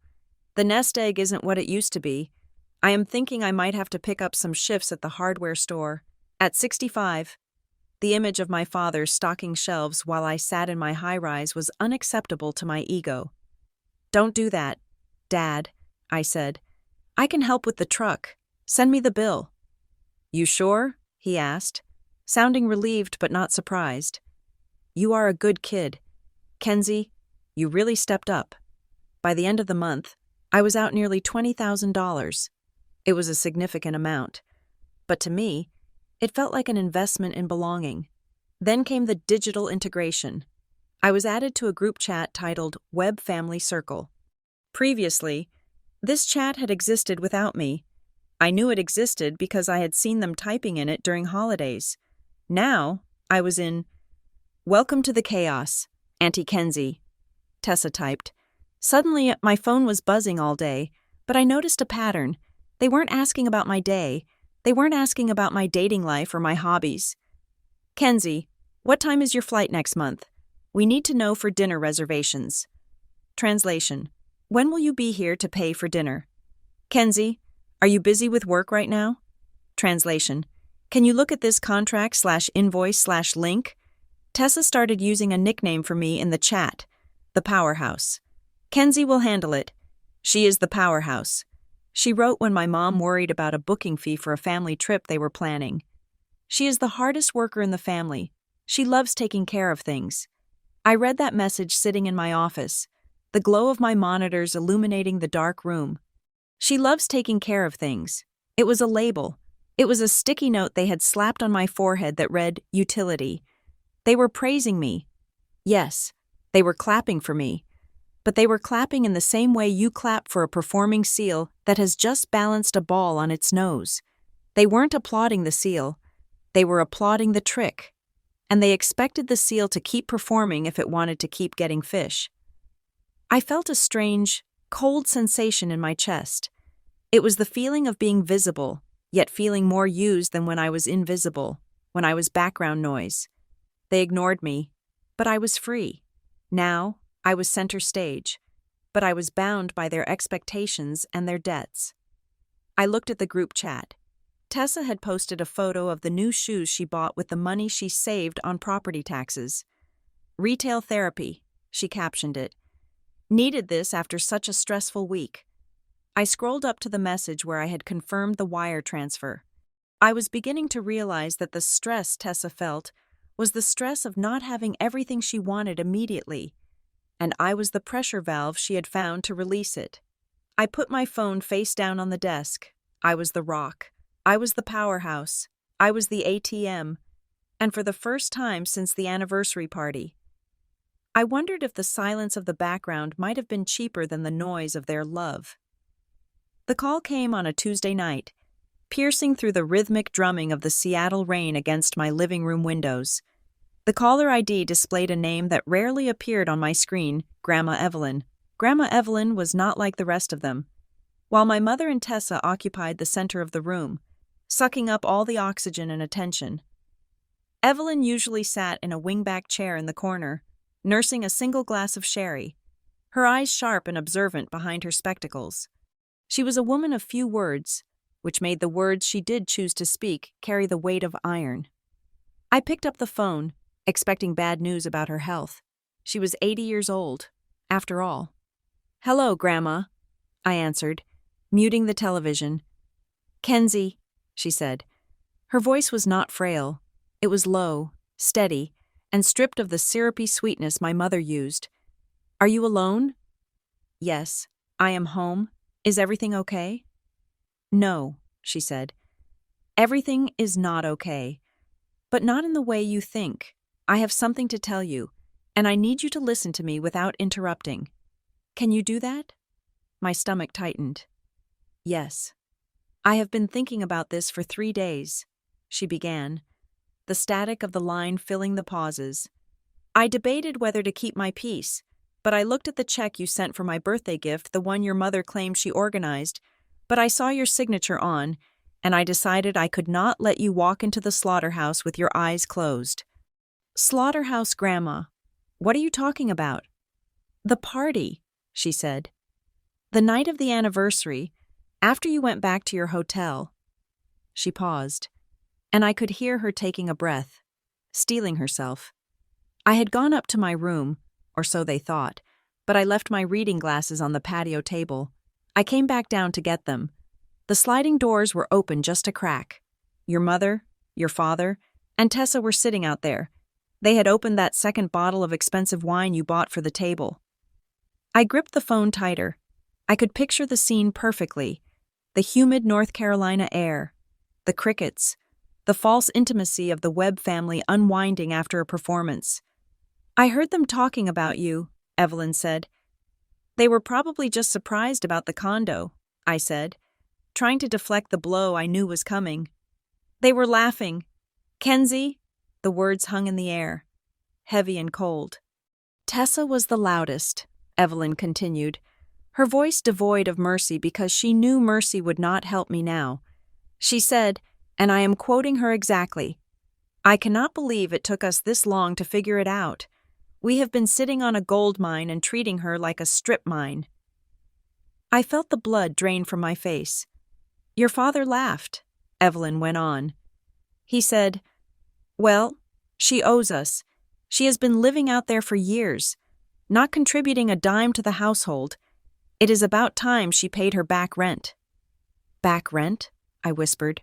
Speaker 1: the nest egg isn't what it used to be. I am thinking I might have to pick up some shifts at the hardware store. At 65, the image of my father stocking shelves while I sat in my high-rise was unacceptable to my ego. Don't do that, Dad, I said. I can help with the truck. Send me the bill. You sure? He asked, sounding relieved but not surprised. You are a good kid. Kenzie, you really stepped up. By the end of the month, I was out nearly $20,000. It was a significant amount. But to me, it felt like an investment in belonging. Then came the digital integration. I was added to a group chat titled Web Family Circle. Previously, this chat had existed without me. I knew it existed because I had seen them typing in it during holidays. Now, I was in Welcome to the Chaos, Auntie Kenzie, Tessa typed. Suddenly, my phone was buzzing all day, but I noticed a pattern. They weren't asking about my day. They weren't asking about my dating life or my hobbies. Kenzie, what time is your flight next month? We need to know for dinner reservations. Translation. When will you be here to pay for dinner? Kenzie, are you busy with work right now? Translation. Can you look at this contract/invoice/link? Tessa started using a nickname for me in the chat, the Powerhouse. Kenzie will handle it. She is the Powerhouse. She wrote when my mom worried about a booking fee for a family trip they were planning. She is the hardest worker in the family. She loves taking care of things. I read that message sitting in my office, the glow of my monitors illuminating the dark room. She loves taking care of things. It was a label. It was a sticky note they had slapped on my forehead that read, Utility. They were praising me. Yes, they were clapping for me. But they were clapping in the same way you clap for a performing seal that has just balanced a ball on its nose. They weren't applauding the seal. They were applauding the trick. And they expected the seal to keep performing if it wanted to keep getting fish. I felt a strange, cold sensation in my chest. It was the feeling of being visible, yet feeling more used than when I was invisible, when I was background noise. They ignored me, but I was free. Now, I was center stage, but I was bound by their expectations and their debts. I looked at the group chat. Tessa had posted a photo of the new shoes she bought with the money she saved on property taxes. Retail therapy, she captioned it. Needed this after such a stressful week. I scrolled up to the message where I had confirmed the wire transfer. I was beginning to realize that the stress Tessa felt was the stress of not having everything she wanted immediately, and I was the pressure valve she had found to release it. I put my phone face down on the desk. I was the rock. I was the powerhouse. I was the ATM. And for the first time since the anniversary party, I wondered if the silence of the background might have been cheaper than the noise of their love. The call came on a Tuesday night, piercing through the rhythmic drumming of the Seattle rain against my living room windows. The caller ID displayed a name that rarely appeared on my screen, Grandma Evelyn. Grandma Evelyn was not like the rest of them. while my mother and Tessa occupied the center of the room, sucking up all the oxygen and attention. Evelyn usually sat in a wingback chair in the corner, nursing a single glass of sherry, her eyes sharp and observant behind her spectacles. She was a woman of few words, which made the words she did choose to speak carry the weight of iron. I picked up the phone, expecting bad news about her health. She was 80 years old, after all. "Hello, Grandma," I answered, muting the television. "Kenzie," she said. Her voice was not frail. It was low, steady, and stripped of the syrupy sweetness my mother used. "Are you alone?" "Yes, I am home. Is everything okay?" "No," she said. "Everything is not okay. But not in the way you think. I have something to tell you, and I need you to listen to me without interrupting. Can you do that?" My stomach tightened. "Yes. I have been thinking about this for 3 days," she began, the static of the line filling the pauses. "I debated whether to keep my peace, but I looked at the check you sent for my birthday gift, the one your mother claimed she organized, but I saw your signature on, and I decided I could not let you walk into the slaughterhouse with your eyes closed." "Slaughterhouse, Grandma? What are you talking about?" "The party," she said. "The night of the anniversary, after you went back to your hotel." She paused, and I could hear her taking a breath, steeling herself. I had gone up to my room, or so they thought, but I left my reading glasses on the patio table. I came back down to get them. The sliding doors were open just a crack. Your mother, your father, and Tessa were sitting out there. They had opened that second bottle of expensive wine you bought for the table. I gripped the phone tighter. I could picture the scene perfectly. The humid North Carolina air, the crickets, the false intimacy of the Webb family unwinding after a performance. "I heard them talking about you," Evelyn said. "They were probably just surprised about the condo," I said, trying to deflect the blow I knew was coming. "They were laughing. Kenzie," the words hung in the air, heavy and cold. "Tessa was the loudest," Evelyn continued, her voice devoid of mercy because she knew mercy would not help me now. She said, and I am quoting her exactly, "I cannot believe it took us this long to figure it out. We have been sitting on a gold mine and treating her like a strip mine." I felt the blood drain from my face. "Your father laughed," Evelyn went on. "He said, 'Well, she owes us. She has been living out there for years, not contributing a dime to the household. It is about time she paid her back rent.'" "Back rent?" I whispered.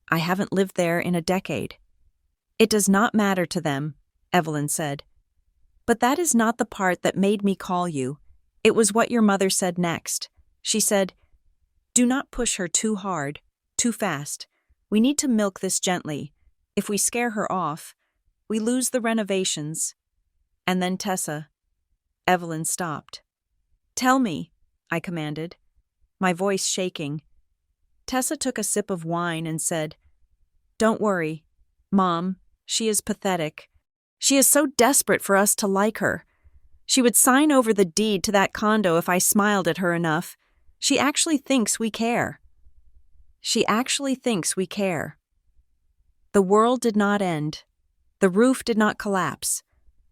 Speaker 1: "I haven't lived there in a decade." "It does not matter to them," Evelyn said. "But that is not the part that made me call you. It was what your mother said next. She said, 'Do not push her too hard, too fast. We need to milk this gently. If we scare her off, we lose the renovations.'" And then Tessa. Evelyn stopped. "Tell me," I commanded, my voice shaking. Tessa took a sip of wine and said, "Don't worry, Mom, she is pathetic. She is so desperate for us to like her. She would sign over the deed to that condo if I smiled at her enough. She actually thinks we care." She actually thinks we care. The world did not end. The roof did not collapse.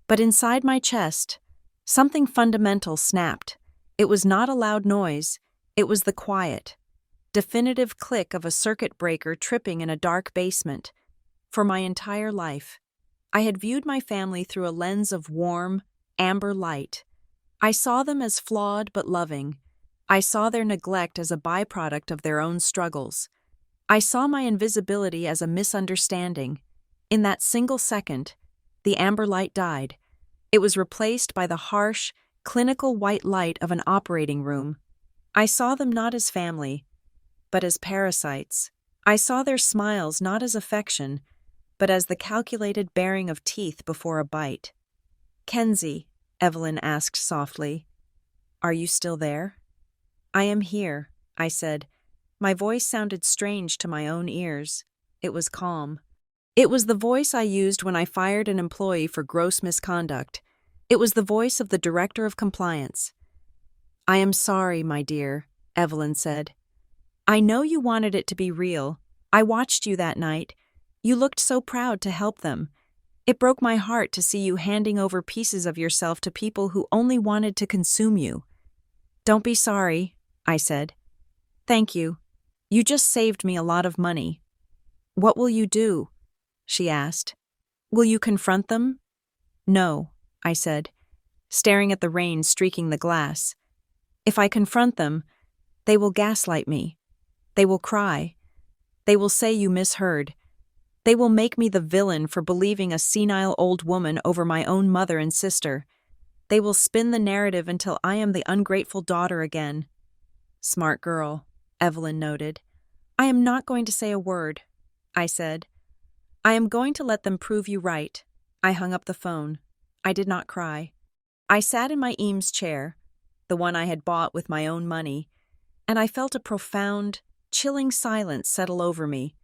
Speaker 1: But inside my chest, something fundamental snapped. It was not a loud noise. It was the quiet, definitive click of a circuit breaker tripping in a dark basement. For my entire life, I had viewed my family through a lens of warm, amber light. I saw them as flawed but loving. I saw their neglect as a byproduct of their own struggles. I saw my invisibility as a misunderstanding. In that single second, the amber light died. It was replaced by the harsh, clinical white light of an operating room. I saw them not as family, but as parasites. I saw their smiles not as affection, but as the calculated baring of teeth before a bite. "Kenzie," Evelyn asked softly, "are you still there?" "I am here," I said. My voice sounded strange to my own ears. It was calm. It was the voice I used when I fired an employee for gross misconduct. It was the voice of the director of compliance. "I am sorry, my dear," Evelyn said. I know you wanted it to be real. I watched you that night. You looked so proud to help them. It broke my heart to see you handing over pieces of yourself to people who only wanted to consume you. Don't be sorry, I said. Thank you. You just saved me a lot of money. What will you do? She asked. Will you confront them? No, I said, staring at the rain streaking the glass. If I confront them, they will gaslight me. They will cry. They will say you misheard. They will make me the villain for believing a senile old woman over my own mother and sister. They will spin the narrative until I am the ungrateful daughter again. Smart girl, Evelyn noted. I am not going to say a word, I said. I am going to let them prove you right. I hung up the phone. I did not cry. I sat in my Eames chair, the one I had bought with my own money, and I felt a profound, chilling silence settle over me.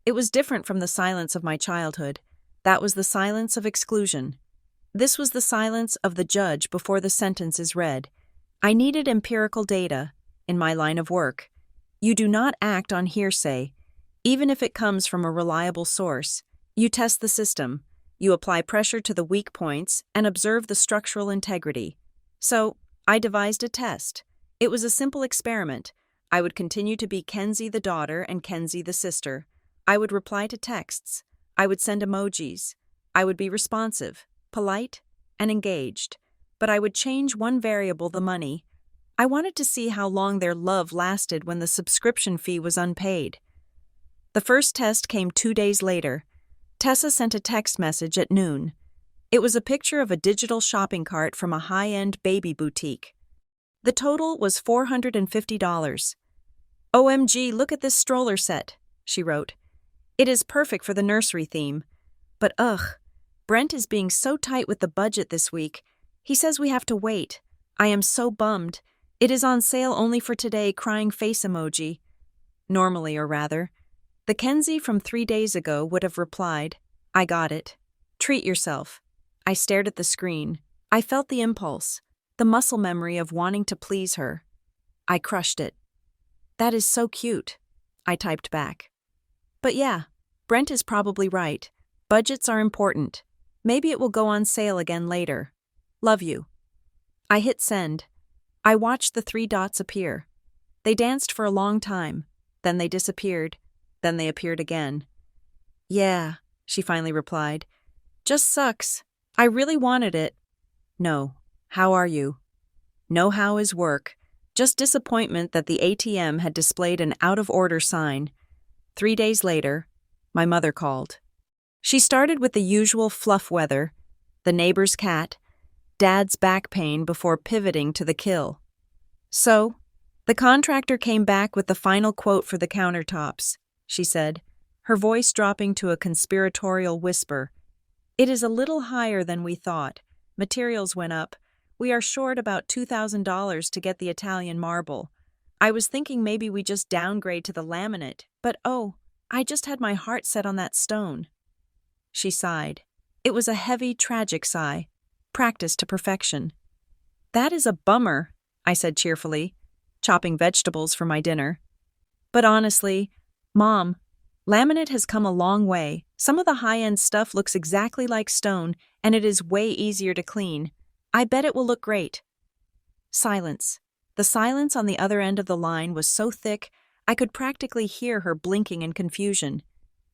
Speaker 1: It was different from the silence of my childhood. That was the silence of exclusion. This was the silence of the judge before the sentence is read. I needed empirical data in my line of work. You do not act on hearsay, even if it comes from a reliable source. You test the system. You apply pressure to the weak points and observe the structural integrity. So, I devised a test. It was a simple experiment. I would continue to be Kenzie the daughter and Kenzie the sister. I would reply to texts. I would send emojis. I would be responsive, polite, and engaged. But I would change one variable, the money. I wanted to see how long their love lasted when the subscription fee was unpaid. The first test came 2 days later. Tessa sent a text message at noon. It was a picture of a digital shopping cart from a high-end baby boutique. The total was $450. OMG, look at this stroller set, she wrote. It is perfect for the nursery theme. But Brent is being so tight with the budget this week. He says we have to wait. I am so bummed. It is on sale only for today, crying face emoji. Normally, or rather, the Kenzie from 3 days ago would have replied, I got it. Treat yourself. I stared at the screen. I felt the impulse, the muscle memory of wanting to please her. I crushed it. That is so cute, I typed back. But yeah, Brent is probably right. Budgets are important. Maybe it will go on sale again later. Love you. I hit send. I watched the 3 dots appear. They danced for a long time. Then they disappeared. Then they appeared again. Yeah, she finally replied. Just sucks. I really wanted it. No. How are you? No how is work. Just disappointment that the ATM had displayed an out-of-order sign. 3 days later, my mother called. She started with the usual fluff weather, the neighbor's cat, Dad's back pain before pivoting to the kill. So, the contractor came back with the final quote for the countertops, she said, her voice dropping to a conspiratorial whisper. It is a little higher than we thought. Materials went up. We are short about $2,000 to get the Italian marble. I was thinking maybe we just downgrade to the laminate, but I just had my heart set on that stone. She sighed. It was a heavy, tragic sigh, practiced to perfection. That is a bummer, I said cheerfully, chopping vegetables for my dinner. But honestly, Mom, laminate has come a long way. Some of the high-end stuff looks exactly like stone, and it is way easier to clean. I bet it will look great. Silence. The silence on the other end of the line was so thick, I could practically hear her blinking in confusion.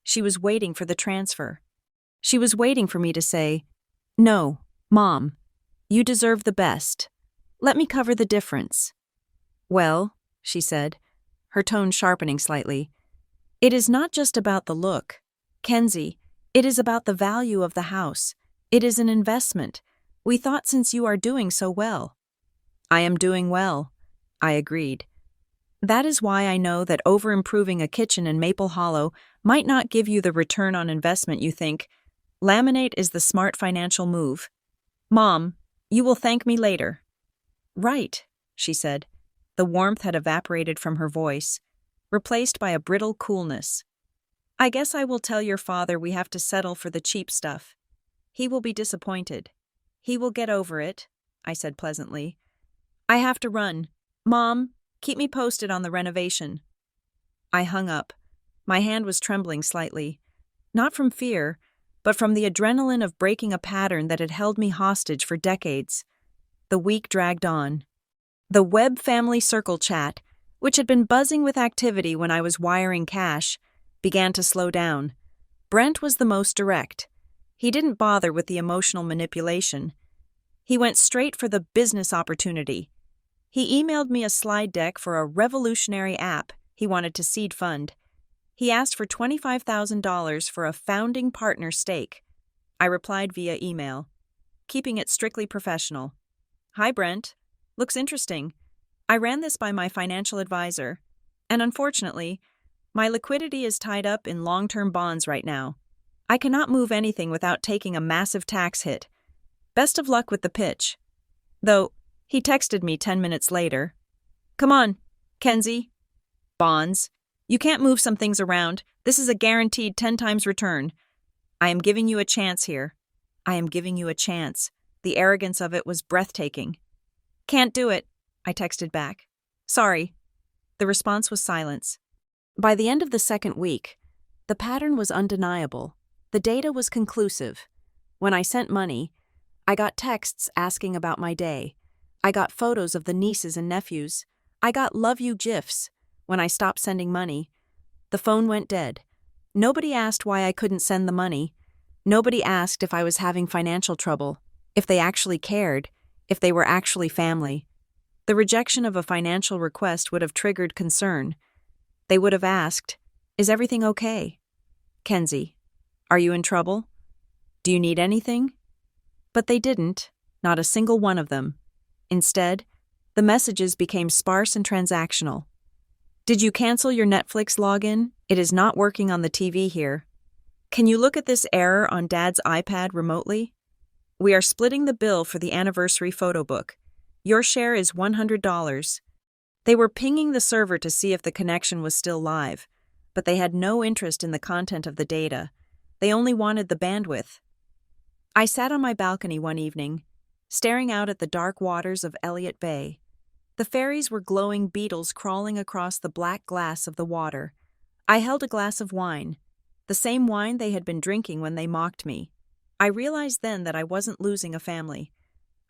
Speaker 1: She was waiting for the transfer. She was waiting for me to say, No, Mom, you deserve the best. Let me cover the difference. Well, she said, her tone sharpening slightly, it is not just about the look. Kenzie, it is about the value of the house. It is an investment. We thought since you are doing so well. I am doing well, I agreed. That is why I know that over-improving a kitchen in Maple Hollow might not give you the return on investment you think. Laminate is the smart financial move. Mom, you will thank me later. Right, she said. The warmth had evaporated from her voice, replaced by a brittle coolness. I guess I will tell your father we have to settle for the cheap stuff. He will be disappointed. He will get over it, I said pleasantly. I have to run. Mom, Keep me posted on the renovation. I hung up. My hand was trembling slightly. Not from fear, but from the adrenaline of breaking a pattern that had held me hostage for decades. The week dragged on. The Webb family circle chat, which had been buzzing with activity when I was wiring cash, began to slow down. Brent was the most direct. He didn't bother with the emotional manipulation. He went straight for the business opportunity. He emailed me a slide deck for a revolutionary app he wanted to seed fund. He asked for $25,000 for a founding partner stake. I replied via email, keeping it strictly professional. Hi, Brent. Looks interesting. I ran this by my financial advisor, and unfortunately, my liquidity is tied up in long-term bonds right now. I cannot move anything without taking a massive tax hit. Best of luck with the pitch. Though, he texted me 10 minutes later. Come on, Kenzie. Bonds. You can't move some things around. This is a guaranteed 10 times return. I am giving you a chance here. I am giving you a chance. The arrogance of it was breathtaking. Can't do it, I texted back. Sorry. The response was silence. By the end of the second week, the pattern was undeniable. The data was conclusive. When I sent money, I got texts asking about my day. I got photos of the nieces and nephews. I got love you gifs. When I stopped sending money, the phone went dead. Nobody asked why I couldn't send the money. Nobody asked if I was having financial trouble, if they actually cared, if they were actually family. The rejection of a financial request would have triggered concern. They would have asked, "Is everything okay? Kenzie, are you in trouble? Do you need anything?" But they didn't, not a single one of them. Instead, the messages became sparse and transactional. Did you cancel your Netflix login? It is not working on the TV here. Can you look at this error on Dad's iPad remotely? We are splitting the bill for the anniversary photo book. Your share is $100. They were pinging the server to see if the connection was still live, but they had no interest in the content of the data. They only wanted the bandwidth. I sat on my balcony one evening, staring out at the dark waters of Elliott Bay. The ferries were glowing beetles crawling across the black glass of the water. I held a glass of wine, the same wine they had been drinking when they mocked me. I realized then that I wasn't losing a family.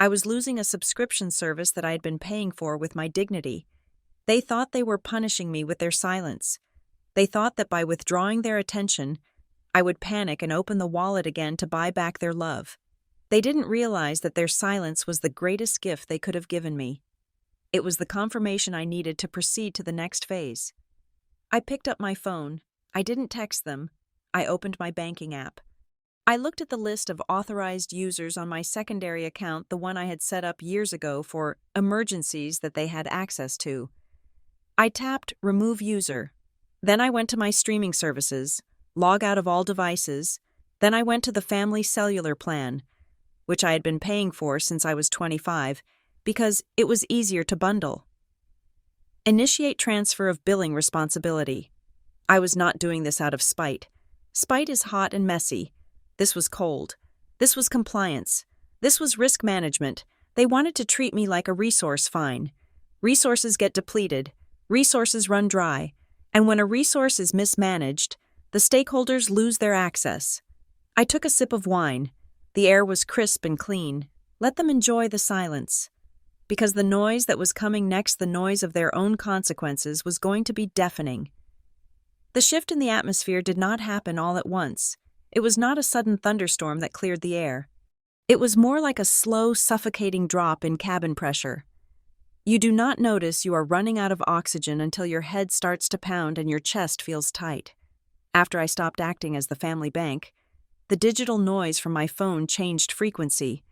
Speaker 1: I was losing a subscription service that I had been paying for with my dignity. They thought they were punishing me with their silence. They thought that by withdrawing their attention, I would panic and open the wallet again to buy back their love. They didn't realize that their silence was the greatest gift they could have given me. It was the confirmation I needed to proceed to the next phase. I picked up my phone. I didn't text them. I opened my banking app. I looked at the list of authorized users on my secondary account, the one I had set up years ago for emergencies that they had access to. I tapped Remove User. Then I went to my streaming services, log out of all devices. Then I went to the family cellular plan, which I had been paying for since I was 25, because it was easier to bundle. Initiate transfer of billing responsibility. I was not doing this out of spite. Spite is hot and messy. This was cold. This was compliance. This was risk management. They wanted to treat me like a resource fine. Resources get depleted. Resources run dry. And when a resource is mismanaged, the stakeholders lose their access. I took a sip of wine. The air was crisp and clean. Let them enjoy the silence. Because the noise that was coming next, the noise of their own consequences, was going to be deafening. The shift in the atmosphere did not happen all at once. It was not a sudden thunderstorm that cleared the air. It was more like a slow, suffocating drop in cabin pressure. You do not notice you are running out of oxygen until your head starts to pound and your chest feels tight. After I stopped acting as the family bank, the digital noise from my phone changed frequency.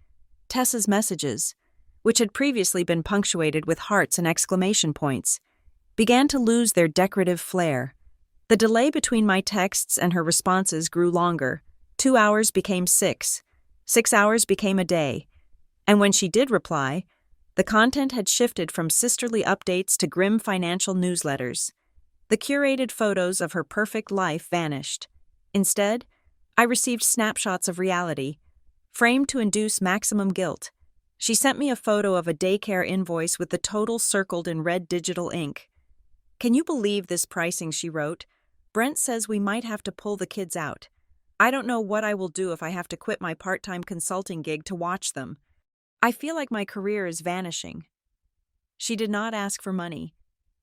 Speaker 1: Tessa's messages, which had previously been punctuated with hearts and exclamation points, began to lose their decorative flair. The delay between my texts and her responses grew longer. 2 hours became 6. 6 hours became a day. And when she did reply, the content had shifted from sisterly updates to grim financial newsletters. The curated photos of her perfect life vanished. Instead, I received snapshots of reality, framed to induce maximum guilt. She sent me a photo of a daycare invoice with the total circled in red digital ink. "Can you believe this pricing?" she wrote. "Brent says we might have to pull the kids out. I don't know what I will do if I have to quit my part-time consulting gig to watch them. I feel like my career is vanishing." She did not ask for money.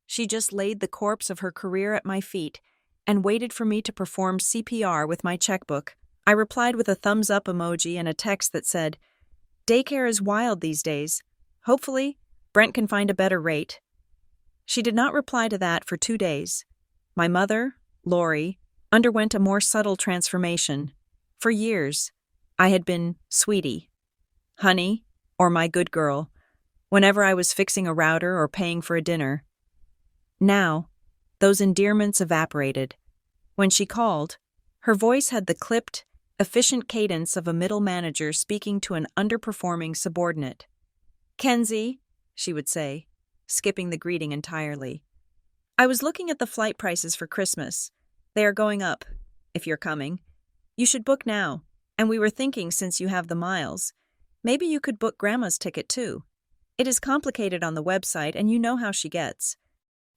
Speaker 1: She just laid the corpse of her career at my feet and waited for me to perform CPR with my checkbook. I replied with a thumbs-up emoji and a text that said, "Daycare is wild these days. Hopefully, Brent can find a better rate." She did not reply to that for 2 days. My mother, Lori, underwent a more subtle transformation. For years, I had been sweetie, honey, or my good girl, whenever I was fixing a router or paying for a dinner. Now, those endearments evaporated. When she called, her voice had the clipped, efficient cadence of a middle manager speaking to an underperforming subordinate. "Kenzie," she would say, skipping the greeting entirely. "I was looking at the flight prices for Christmas. They are going up, if you're coming. You should book now, and we were thinking since you have the miles, maybe you could book Grandma's ticket too. It is complicated on the website, and you know how she gets."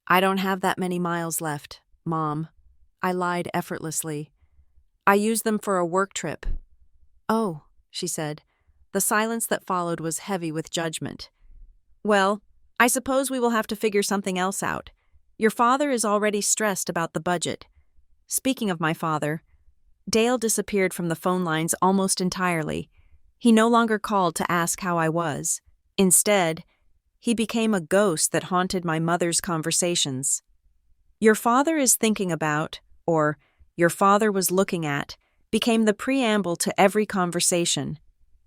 Speaker 1: "I don't have that many miles left, Mom," I lied effortlessly. "I used them for a work trip." "Oh," she said. The silence that followed was heavy with judgment. "Well, I suppose we will have to figure something else out. Your father is already stressed about the budget." Speaking of my father, Dale disappeared from the phone lines almost entirely. He no longer called to ask how I was. Instead, he became a ghost that haunted my mother's conversations. "Your father is thinking about," or "your father was looking at," became the preamble to every conversation.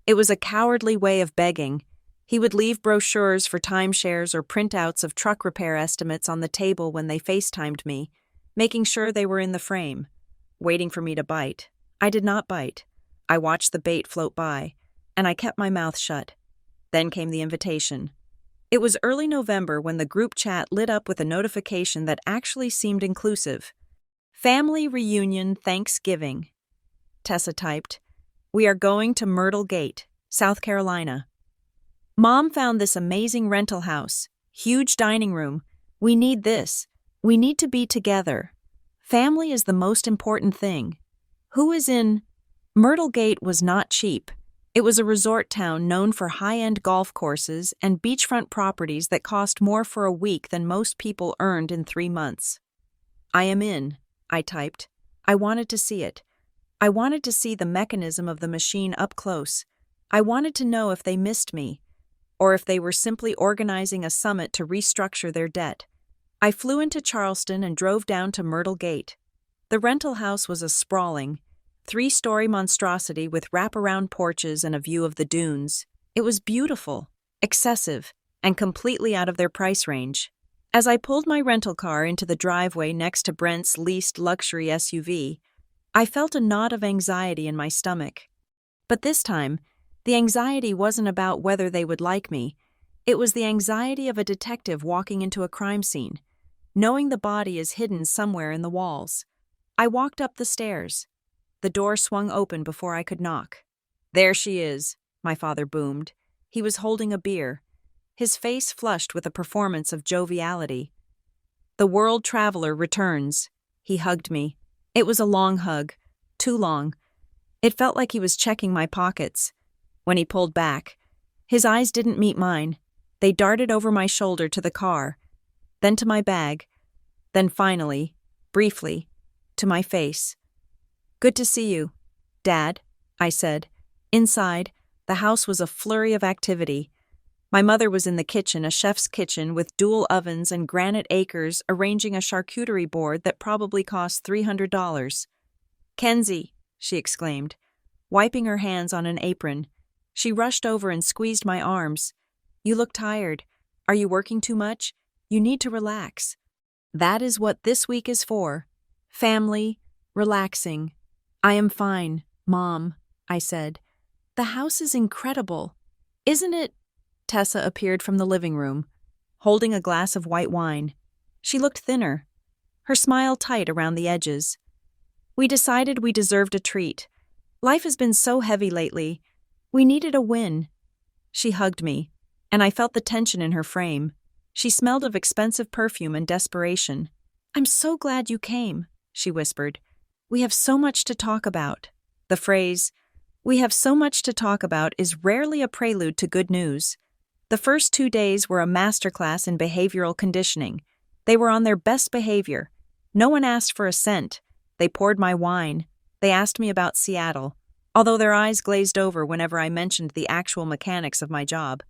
Speaker 1: It was a cowardly way of begging. He would leave brochures for timeshares or printouts of truck repair estimates on the table when they FaceTimed me, making sure they were in the frame, waiting for me to bite. I did not bite. I watched the bait float by, and I kept my mouth shut. Then came the invitation. It was early November when the group chat lit up with a notification that actually seemed inclusive. "Family Reunion Thanksgiving." Tessa typed, "We are going to Myrtle Gate, South Carolina. Mom found this amazing rental house, huge dining room. We need this. We need to be together. Family is the most important thing. Who is in?" Myrtle Gate was not cheap. It was a resort town known for high-end golf courses and beachfront properties that cost more for a week than most people earned in 3 months. "I am in," I typed. I wanted to see it. I wanted to see the mechanism of the machine up close. I wanted to know if they missed me, or if they were simply organizing a summit to restructure their debt. I flew into Charleston and drove down to Myrtle Gate. The rental house was a sprawling, 3-story monstrosity with wraparound porches and a view of the dunes. It was beautiful, excessive, and completely out of their price range. As I pulled my rental car into the driveway next to Brent's leased luxury SUV, I felt a knot of anxiety in my stomach. But this time, the anxiety wasn't about whether they would like me. It was the anxiety of a detective walking into a crime scene, knowing the body is hidden somewhere in the walls. I walked up the stairs. The door swung open before I could knock. "There she is," my father boomed. He was holding a beer, his face flushed with a performance of joviality. "The world traveler returns." He hugged me. It was a long hug, too long. It felt like he was checking my pockets. When he pulled back, his eyes didn't meet mine. They darted over my shoulder to the car, then to my bag, then finally, briefly, to my face. "Good to see you, Dad," I said. Inside, the house was a flurry of activity. My mother was in the kitchen, a chef's kitchen with dual ovens and granite acres, arranging a charcuterie board that probably cost $300. "Kenzie," she exclaimed, wiping her hands on an apron. She rushed over and squeezed my arms. "You look tired. Are you working too much? You need to relax." That is what this week is for. Family, relaxing. "I am fine, Mom," I said. "The house is incredible. Isn't it?" Tessa appeared from the living room, holding a glass of white wine. She looked thinner, her smile tight around the edges. "We decided we deserved a treat. Life has been so heavy lately. We needed a win." She hugged me, and I felt the tension in her frame. She smelled of expensive perfume and desperation. "I'm so glad you came," she whispered. "We have so much to talk about." The phrase, "we have so much to talk about," is rarely a prelude to good news. The first 2 days were a masterclass in behavioral conditioning. They were on their best behavior. No one asked for a cent. They poured my wine. They asked me about Seattle, although their eyes glazed over whenever I mentioned the actual mechanics of my job.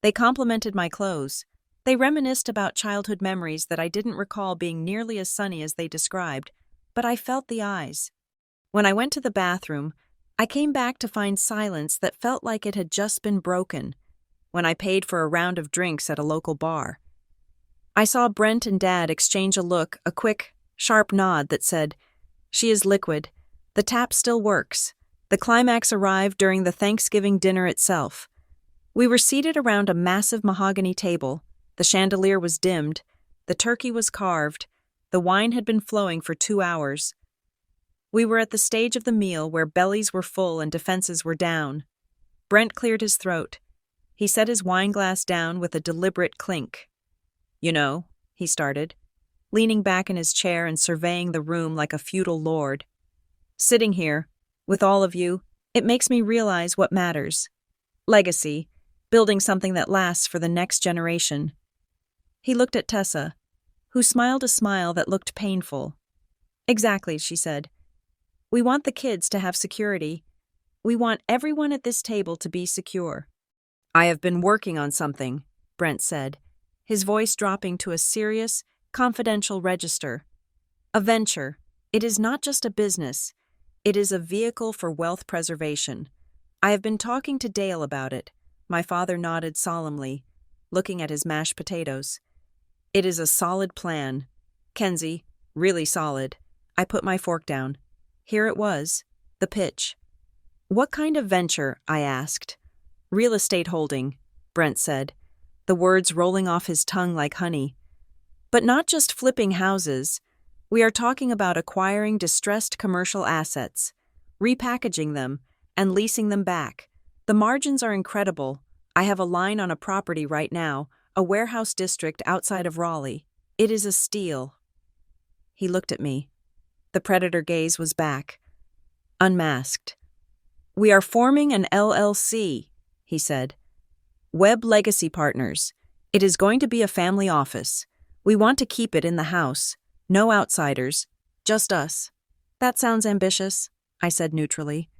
Speaker 1: They complimented my clothes. They reminisced about childhood memories that I didn't recall being nearly as sunny as they described, but I felt the eyes. When I went to the bathroom, I came back to find silence that felt like it had just been broken. When I paid for a round of drinks at a local bar, I saw Brent and Dad exchange a look, a quick, sharp nod that said, "She is liquid. The tap still works." The climax arrived during the Thanksgiving dinner itself. We were seated around a massive mahogany table. The chandelier was dimmed. The turkey was carved. The wine had been flowing for 2 hours. We were at the stage of the meal where bellies were full and defenses were down. Brent cleared his throat. He set his wineglass down with a deliberate clink. "You know," he started, leaning back in his chair and surveying the room like a feudal lord. "Sitting here, with all of you, it makes me realize what matters. Legacy, building something that lasts for the next generation." He looked at Tessa, who smiled a smile that looked painful. "Exactly," she said. "We want the kids to have security. We want everyone at this table to be secure." "I have been working on something," Brent said, his voice dropping to a serious, confidential register. "A venture. It is not just a business. It is a vehicle for wealth preservation. I have been talking to Dale about it." My father nodded solemnly, looking at his mashed potatoes. "It is a solid plan. Kenzie, really solid." I put my fork down. Here it was, the pitch. "What kind of venture?" I asked. "Real estate holding," Brent said, the words rolling off his tongue like honey. "But not just flipping houses. We are talking about acquiring distressed commercial assets, repackaging them, and leasing them back. The margins are incredible. I have a line on a property right now, a warehouse district outside of Raleigh. It is a steal." He looked at me. The predator gaze was back, unmasked. "We are forming an LLC," he said. "Webb Legacy Partners. It is going to be a family office. We want to keep it in the house. No outsiders. Just us." "That sounds ambitious," I said neutrally.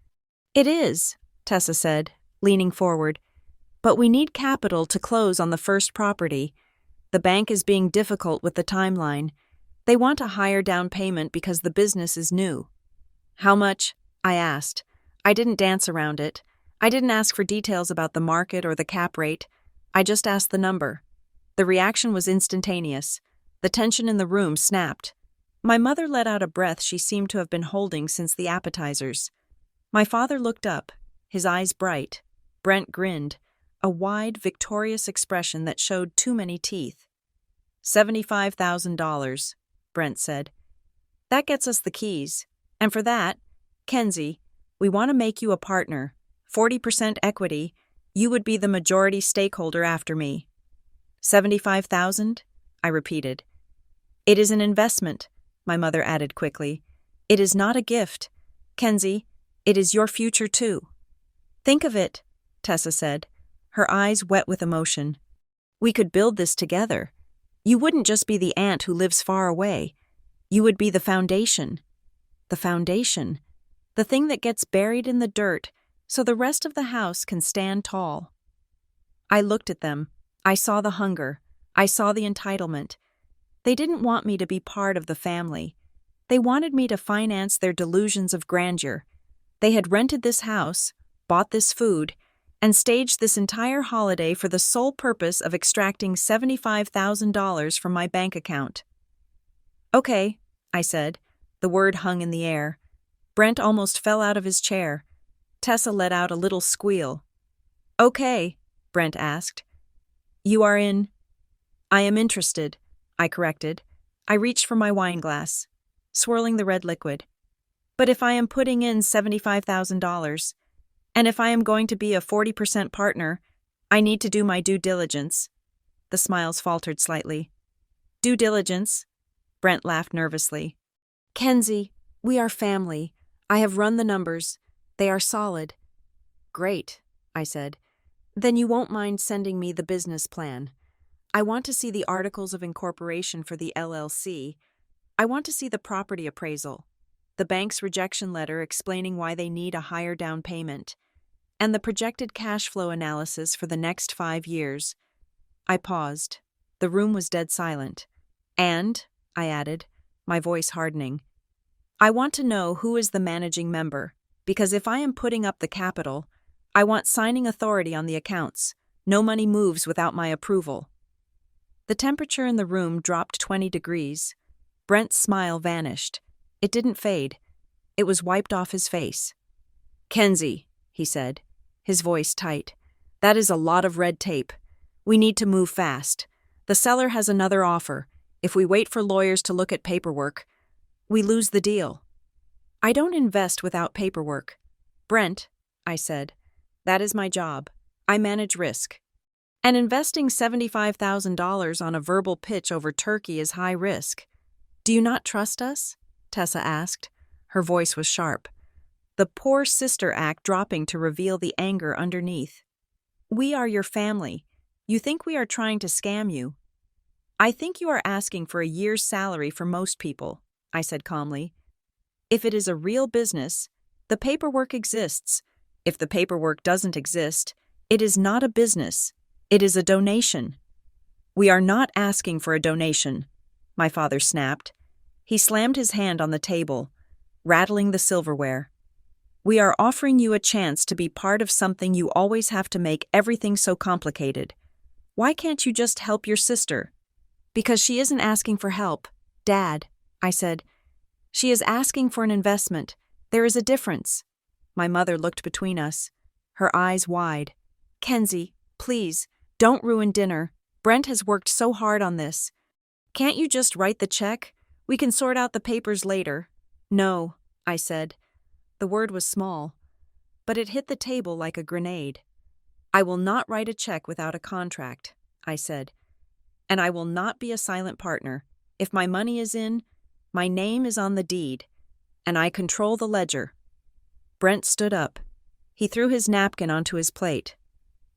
Speaker 1: "It is," Tessa said, leaning forward. "But we need capital to close on the first property. The bank is being difficult with the timeline. They want a higher down payment because the business is new." "How much?" I asked. I didn't dance around it. I didn't ask for details about the market or the cap rate. I just asked the number. The reaction was instantaneous. The tension in the room snapped. My mother let out a breath she seemed to have been holding since the appetizers. My father looked up, his eyes bright. Brent grinned, a wide, victorious expression that showed too many teeth. $75,000, Brent said. "That gets us the keys. And for that, Kenzie, we want to make you a partner. 40% equity. You would be the majority stakeholder after me." "75,000? I repeated. "It is an investment," my mother added quickly. "It is not a gift. Kenzie, it is your future too." "Think of it," Tessa said, her eyes wet with emotion. "We could build this together. You wouldn't just be the aunt who lives far away. You would be the foundation. The foundation. The thing that gets buried in the dirt so the rest of the house can stand tall." I looked at them. I saw the hunger. I saw the entitlement. They didn't want me to be part of the family. They wanted me to finance their delusions of grandeur. They had rented this house, bought this food, and staged this entire holiday for the sole purpose of extracting $75,000 from my bank account. "Okay," I said. The word hung in the air. Brent almost fell out of his chair. Tessa let out a little squeal. "Okay," Brent asked. "You are in?" "I am interested," I corrected. I reached for my wine glass, swirling the red liquid. "But if I am putting in $75,000, and if I am going to be a 40% partner, I need to do my due diligence. The smiles faltered slightly. Due diligence? Brent laughed nervously. Kenzie, we are family. I have run the numbers. They are solid. Great, I said. Then you won't mind sending me the business plan. I want to see the articles of incorporation for the LLC. I want to see the property appraisal, the bank's rejection letter explaining why they need a higher down payment, and the projected cash flow analysis for the next 5 years. I paused. The room was dead silent. And, I added, my voice hardening, I want to know who is the managing member, because if I am putting up the capital, I want signing authority on the accounts. No money moves without my approval. The temperature in the room dropped 20 degrees. Brent's smile vanished. It didn't fade. It was wiped off his face. Kenzie, he said, his voice tight, that is a lot of red tape. We need to move fast. The seller has another offer. If we wait for lawyers to look at paperwork, we lose the deal. I don't invest without paperwork. Brent, I said, that is my job. I manage risk. And investing $75,000 on a verbal pitch over turkey is high risk. Do you not trust us? Tessa asked. Her voice was sharp. The poor sister act dropping to reveal the anger underneath. We are your family. You think we are trying to scam you. I think you are asking for a year's salary for most people, I said calmly. If it is a real business, the paperwork exists. If the paperwork doesn't exist, it is not a business. It is a donation. We are not asking for a donation, my father snapped. He slammed his hand on the table, rattling the silverware. We are offering you a chance to be part of something you always have to make everything so complicated. Why can't you just help your sister? Because she isn't asking for help, Dad, I said. She is asking for an investment. There is a difference. My mother looked between us, her eyes wide. Kenzie, please, don't ruin dinner. Brent has worked so hard on this. Can't you just write the check? We can sort out the papers later. No, I said. The word was small, but it hit the table like a grenade. I will not write a check without a contract, I said. And I will not be a silent partner. If my money is in, my name is on the deed, and I control the ledger. Brent stood up. He threw his napkin onto his plate.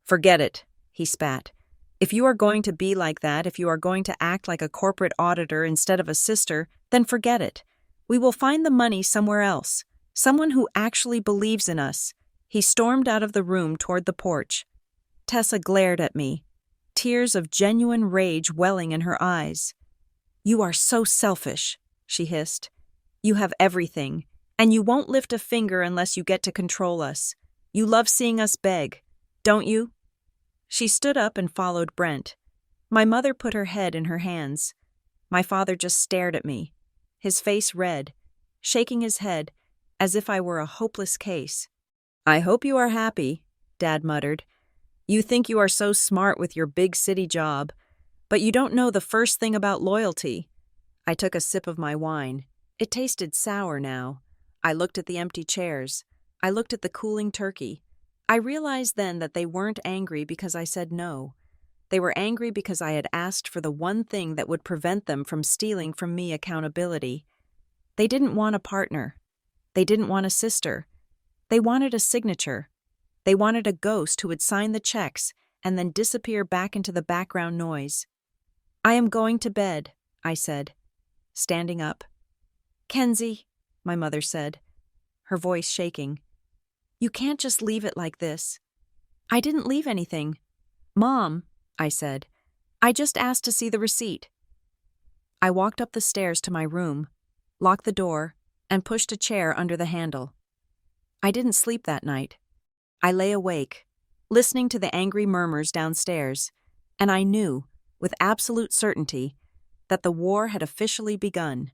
Speaker 1: Forget it, he spat. If you are going to be like that, if you are going to act like a corporate auditor instead of a sister, then forget it. We will find the money somewhere else. Someone who actually believes in us. He stormed out of the room toward the porch. Tessa glared at me, tears of genuine rage welling in her eyes. You are so selfish, she hissed. You have everything, and you won't lift a finger unless you get to control us. You love seeing us beg, don't you? She stood up and followed Brent. My mother put her head in her hands. My father just stared at me, his face red, shaking his head as if I were a hopeless case. I hope you are happy, Dad muttered. You think you are so smart with your big city job, but you don't know the first thing about loyalty. I took a sip of my wine. It tasted sour now. I looked at the empty chairs. I looked at the cooling turkey. I realized then that they weren't angry because I said no. They were angry because I had asked for the one thing that would prevent them from stealing from me accountability. They didn't want a partner. They didn't want a sister. They wanted a signature. They wanted a ghost who would sign the checks and then disappear back into the background noise. I am going to bed, I said, standing up. Kenzie, my mother said, her voice shaking. You can't just leave it like this. I didn't leave anything. Mom, I said, I just asked to see the receipt. I walked up the stairs to my room, locked the door, and pushed a chair under the handle. I didn't sleep that night. I lay awake, listening to the angry murmurs downstairs, and I knew, with absolute certainty, that the war had officially begun.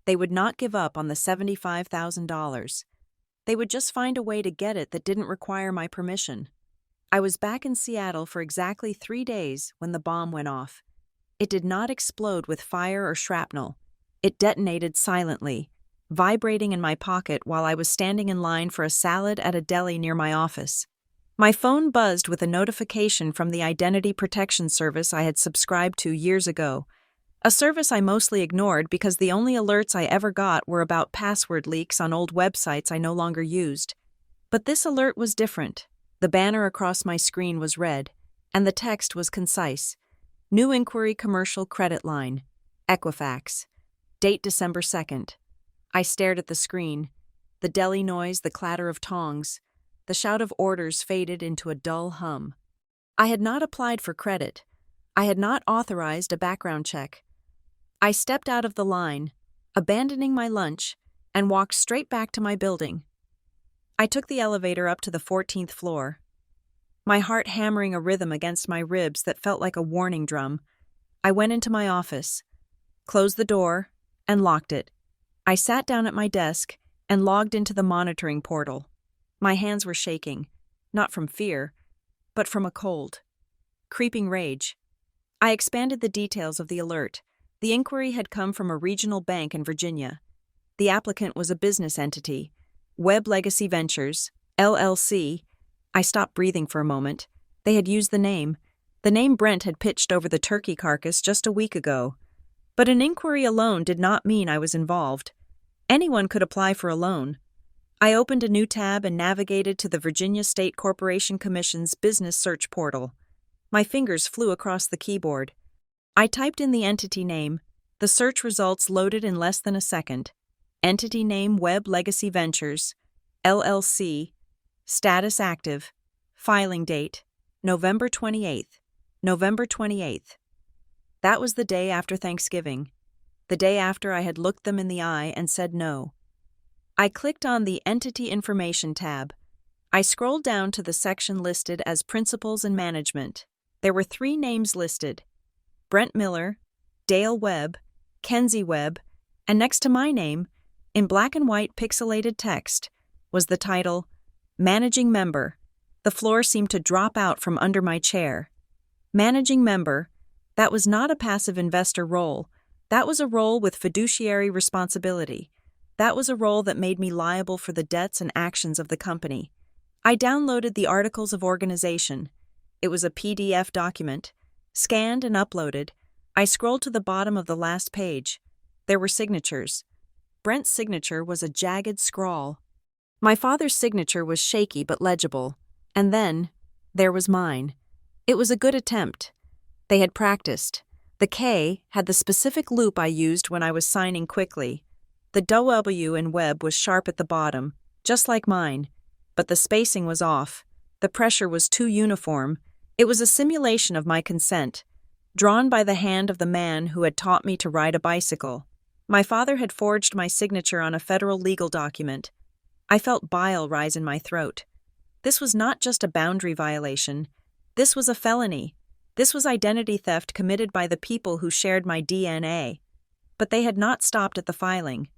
Speaker 1: They would not give up on the $75,000. They would just find a way to get it that didn't require my permission. I was back in Seattle for exactly 3 days when the bomb went off. It did not explode with fire or shrapnel. It detonated silently, vibrating in my pocket while I was standing in line for a salad at a deli near my office. My phone buzzed with a notification from the identity protection service I had subscribed to years ago, a service I mostly ignored because the only alerts I ever got were about password leaks on old websites I no longer used. But this alert was different. The banner across my screen was red, and the text was concise. New inquiry commercial credit line. Equifax. Date December 2nd. I stared at the screen. The deli noise, the clatter of tongs. The shout of orders faded into a dull hum. I had not applied for credit. I had not authorized a background check. I stepped out of the line, abandoning my lunch, and walked straight back to my building. I took the elevator up to the 14th floor, my heart hammering a rhythm against my ribs that felt like a warning drum. I went into my office, closed the door, and locked it. I sat down at my desk and logged into the monitoring portal. My hands were shaking, not from fear, but from a cold, creeping rage. I expanded the details of the alert. The inquiry had come from a regional bank in Virginia. The applicant was a business entity, Web Legacy Ventures, LLC. I stopped breathing for a moment. They had used the name Brent had pitched over the turkey carcass just a week ago. But an inquiry alone did not mean I was involved. Anyone could apply for a loan. I opened a new tab and navigated to the Virginia State Corporation Commission's business search portal. My fingers flew across the keyboard. I typed in the entity name. The search results loaded in less than a second. Entity name Web Legacy Ventures, LLC. Status active. Filing date, November 28th. November 28th. That was the day after Thanksgiving. The day after I had looked them in the eye and said no. I clicked on the Entity Information tab. I scrolled down to the section listed as Principals and Management. There were 3 names listed: Brent Miller, Dale Webb, Kenzie Webb, and next to my name, in black and white pixelated text, was the title, Managing Member. The floor seemed to drop out from under my chair. Managing Member, that was not a passive investor role. That was a role with fiduciary responsibility. That was a role that made me liable for the debts and actions of the company. I downloaded the Articles of Organization. It was a PDF document. Scanned and uploaded, I scrolled to the bottom of the last page. There were signatures. Brent's signature was a jagged scrawl. My father's signature was shaky but legible. And then, there was mine. It was a good attempt. They had practiced. The K had the specific loop I used when I was signing quickly. The W in Webb was sharp at the bottom, just like mine. But the spacing was off. The pressure was too uniform. It was a simulation of my consent, drawn by the hand of the man who had taught me to ride a bicycle. My father had forged my signature on a federal legal document. I felt bile rise in my throat. This was not just a boundary violation. This was a felony. This was identity theft committed by the people who shared my DNA. But they had not stopped at the filing.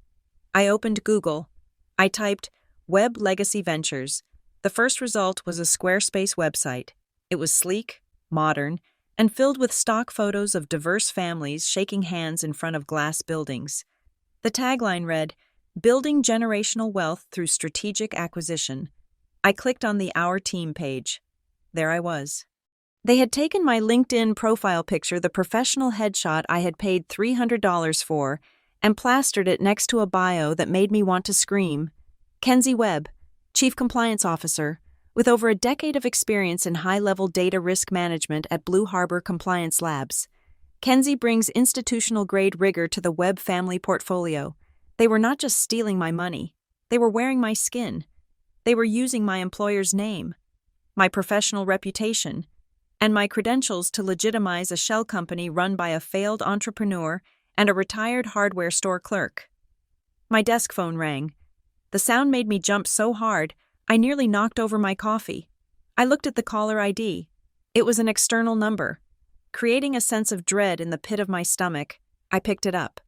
Speaker 1: I opened Google. I typed Web Legacy Ventures. The first result was a Squarespace website. It was sleek, modern, and filled with stock photos of diverse families shaking hands in front of glass buildings. The tagline read, Building Generational Wealth Through Strategic Acquisition. I clicked on the Our Team page. There I was. They had taken my LinkedIn profile picture, the professional headshot I had paid $300 for, and plastered it next to a bio that made me want to scream. Kenzie Webb, Chief Compliance Officer, with over a decade of experience in high-level data risk management at Blue Harbor Compliance Labs. Kenzie brings institutional-grade rigor to the Webb family portfolio. They were not just stealing my money. They were wearing my skin. They were using my employer's name, my professional reputation, and my credentials to legitimize a shell company run by a failed entrepreneur and a retired hardware store clerk. My desk phone rang. The sound made me jump so hard, I nearly knocked over my coffee. I looked at the caller ID. It was an external number. Creating a sense of dread in the pit of my stomach, I picked it up.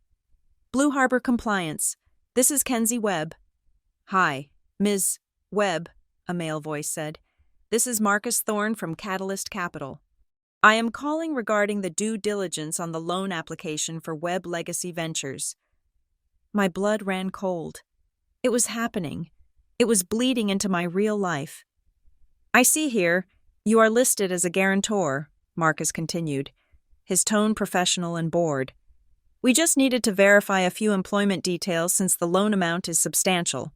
Speaker 1: Blue Harbor Compliance. This is Kenzie Webb. Hi, Ms. Webb, a male voice said. This is Marcus Thorne from Catalyst Capital. I am calling regarding the due diligence on the loan application for Webb Legacy Ventures. My blood ran cold. It was happening. It was bleeding into my real life. I see here, you are listed as a guarantor, Marcus continued, his tone professional and bored. We just needed to verify a few employment details since the loan amount is substantial.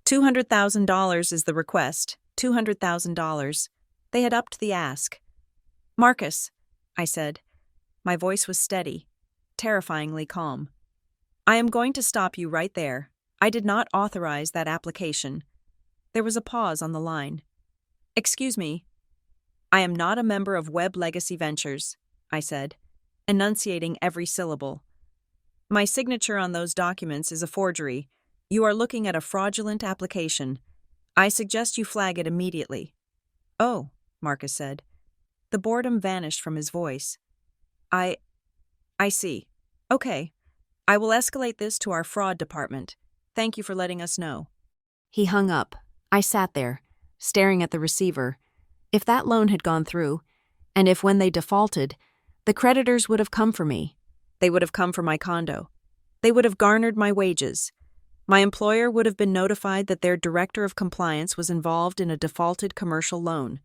Speaker 1: $200,000 is the request, $200,000. They had upped the ask. Marcus, I said. My voice was steady, terrifyingly calm. I am going to stop you right there. I did not authorize that application. There was a pause on the line. Excuse me. I am not a member of Web Legacy Ventures, I said, enunciating every syllable. My signature on those documents is a forgery. You are looking at a fraudulent application. I suggest you flag it immediately. Oh, Marcus said. The boredom vanished from his voice. I see. Okay. I will escalate this to our fraud department. Thank you for letting us know. He hung up. I sat there, staring at the receiver. If that loan had gone through, and if when they defaulted, the creditors would have come for me. They would have come for my condo. They would have garnered my wages. My employer would have been notified that their director of compliance was involved in a defaulted commercial loan,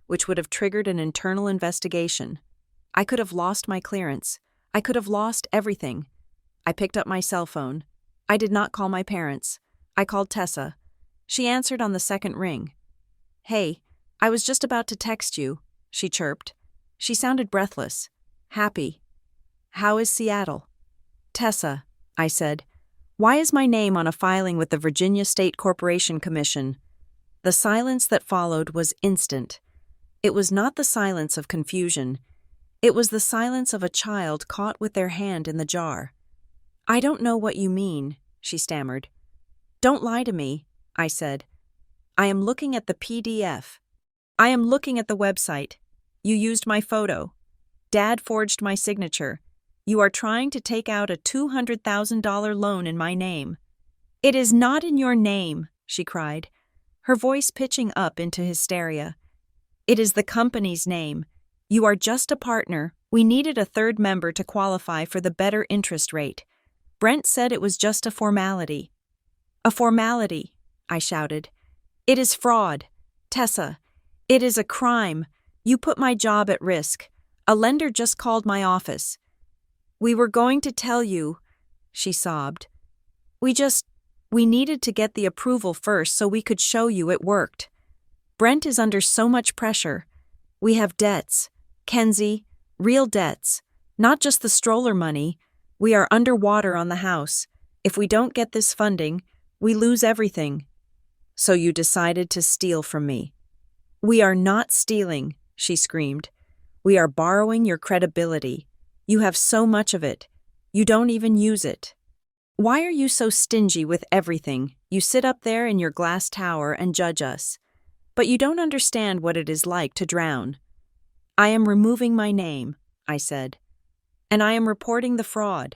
Speaker 1: which would have triggered an internal investigation. I could have lost my clearance. I could have lost everything. I picked up my cell phone. I did not call my parents. I called Tessa. She answered on the second ring. Hey, I was just about to text you, she chirped. She sounded breathless, happy. How is Seattle? Tessa, I said. Why is my name on a filing with the Virginia State Corporation Commission? The silence that followed was instant. It was not the silence of confusion. It was the silence of a child caught with their hand in the jar. I don't know what you mean, she stammered. Don't lie to me, I said. I am looking at the PDF. I am looking at the website. You used my photo. Dad forged my signature. You are trying to take out a $200,000 loan in my name. It is not in your name, she cried, her voice pitching up into hysteria. It is the company's name. You are just a partner. We needed a third member to qualify for the better interest rate. Brent said it was just a formality. A formality, I shouted. It is fraud. Tessa, it is a crime. You put my job at risk. A lender just called my office. We were going to tell you, she sobbed. We needed to get the approval first so we could show you it worked. Brent is under so much pressure. We have debts. Kenzie, real debts. Not just the stroller money. We are underwater on the house. If we don't get this funding, we lose everything. So you decided to steal from me. We are not stealing, she screamed. We are borrowing your credibility. You have so much of it. You don't even use it. Why are you so stingy with everything? You sit up there in your glass tower and judge us. But you don't understand what it is like to drown. I am removing my name, I said. And I am reporting the fraud.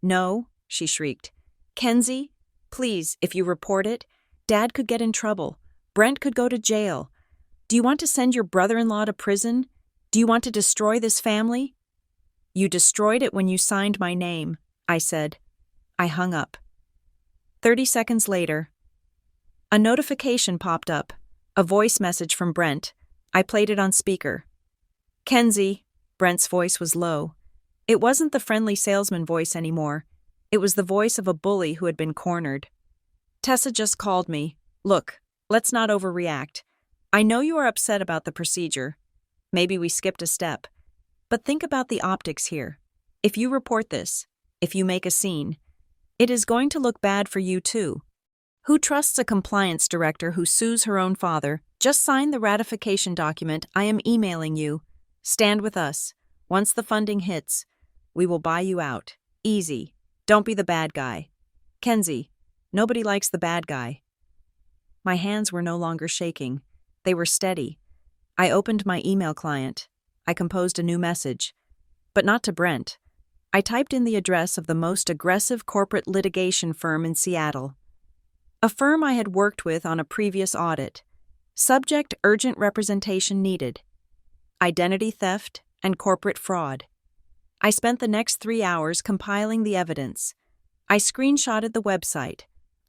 Speaker 1: No, she shrieked. Kenzie, please, if you report it, Dad could get in trouble. Brent could go to jail. Do you want to send your brother-in-law to prison? Do you want to destroy this family? You destroyed it when you signed my name, I said. I hung up. 30 seconds later, a notification popped up, a voice message from Brent. I played it on speaker. Kenzie, Brent's voice was low. It wasn't the friendly salesman voice anymore. It was the voice of a bully who had been cornered. Tessa just called me. Look, let's not overreact. I know you are upset about the procedure. Maybe we skipped a step. But think about the optics here. If you report this, if you make a scene, it is going to look bad for you too. Who trusts a compliance director who sues her own father? Just sign the ratification document I am emailing you. Stand with us. Once the funding hits, we will buy you out. Easy. Don't be the bad guy. Kenzie, nobody likes the bad guy. My hands were no longer shaking. They were steady. I opened my email client. I composed a new message. But not to Brent. I typed in the address of the most aggressive corporate litigation firm in Seattle. A firm I had worked with on a previous audit. Subject: urgent representation needed. Identity theft and corporate fraud. I spent the next 3 hours compiling the evidence. I screenshotted the website.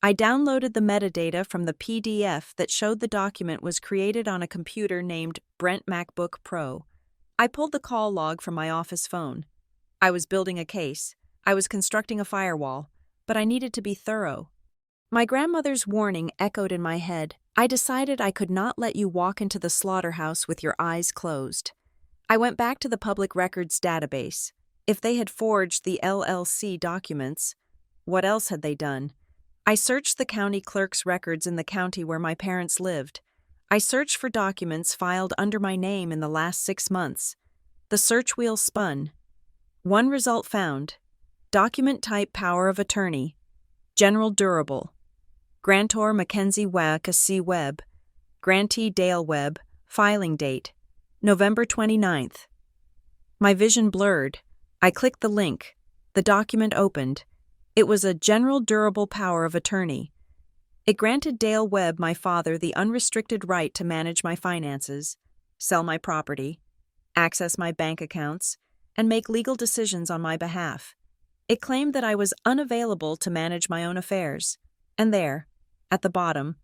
Speaker 1: I downloaded the metadata from the PDF that showed the document was created on a computer named Brent MacBook Pro. I pulled the call log from my office phone. I was building a case. I was constructing a firewall, but I needed to be thorough. My grandmother's warning echoed in my head. I decided I could not let you walk into the slaughterhouse with your eyes closed. I went back to the public records database. If they had forged the LLC documents, what else had they done? I searched the county clerk's records in the county where my parents lived. I searched for documents filed under my name in the last 6 months. The search wheel spun. One result found: document type power of attorney, General Durable, grantor Mackenzie Wack C. Webb, grantee Dale Webb, filing date, November 29th. My vision blurred. I clicked the link. The document opened. It was a general durable power of attorney. It granted Dale Webb, my father, the unrestricted right to manage my finances, sell my property, access my bank accounts, and make legal decisions on my behalf. It claimed that I was unavailable to manage my own affairs. And there, at the bottom,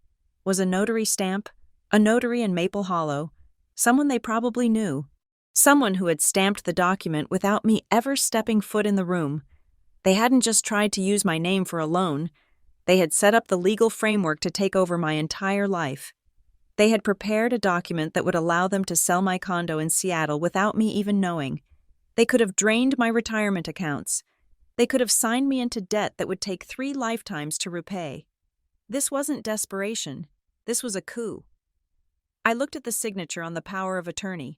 Speaker 1: was a notary stamp, a notary in Maple Hollow, someone they probably knew, someone who had stamped the document without me ever stepping foot in the room. They hadn't just tried to use my name for a loan. They had set up the legal framework to take over my entire life. They had prepared a document that would allow them to sell my condo in Seattle without me even knowing. They could have drained my retirement accounts. They could have signed me into debt that would take 3 lifetimes to repay. This wasn't desperation. This was a coup. I looked at the signature on the power of attorney.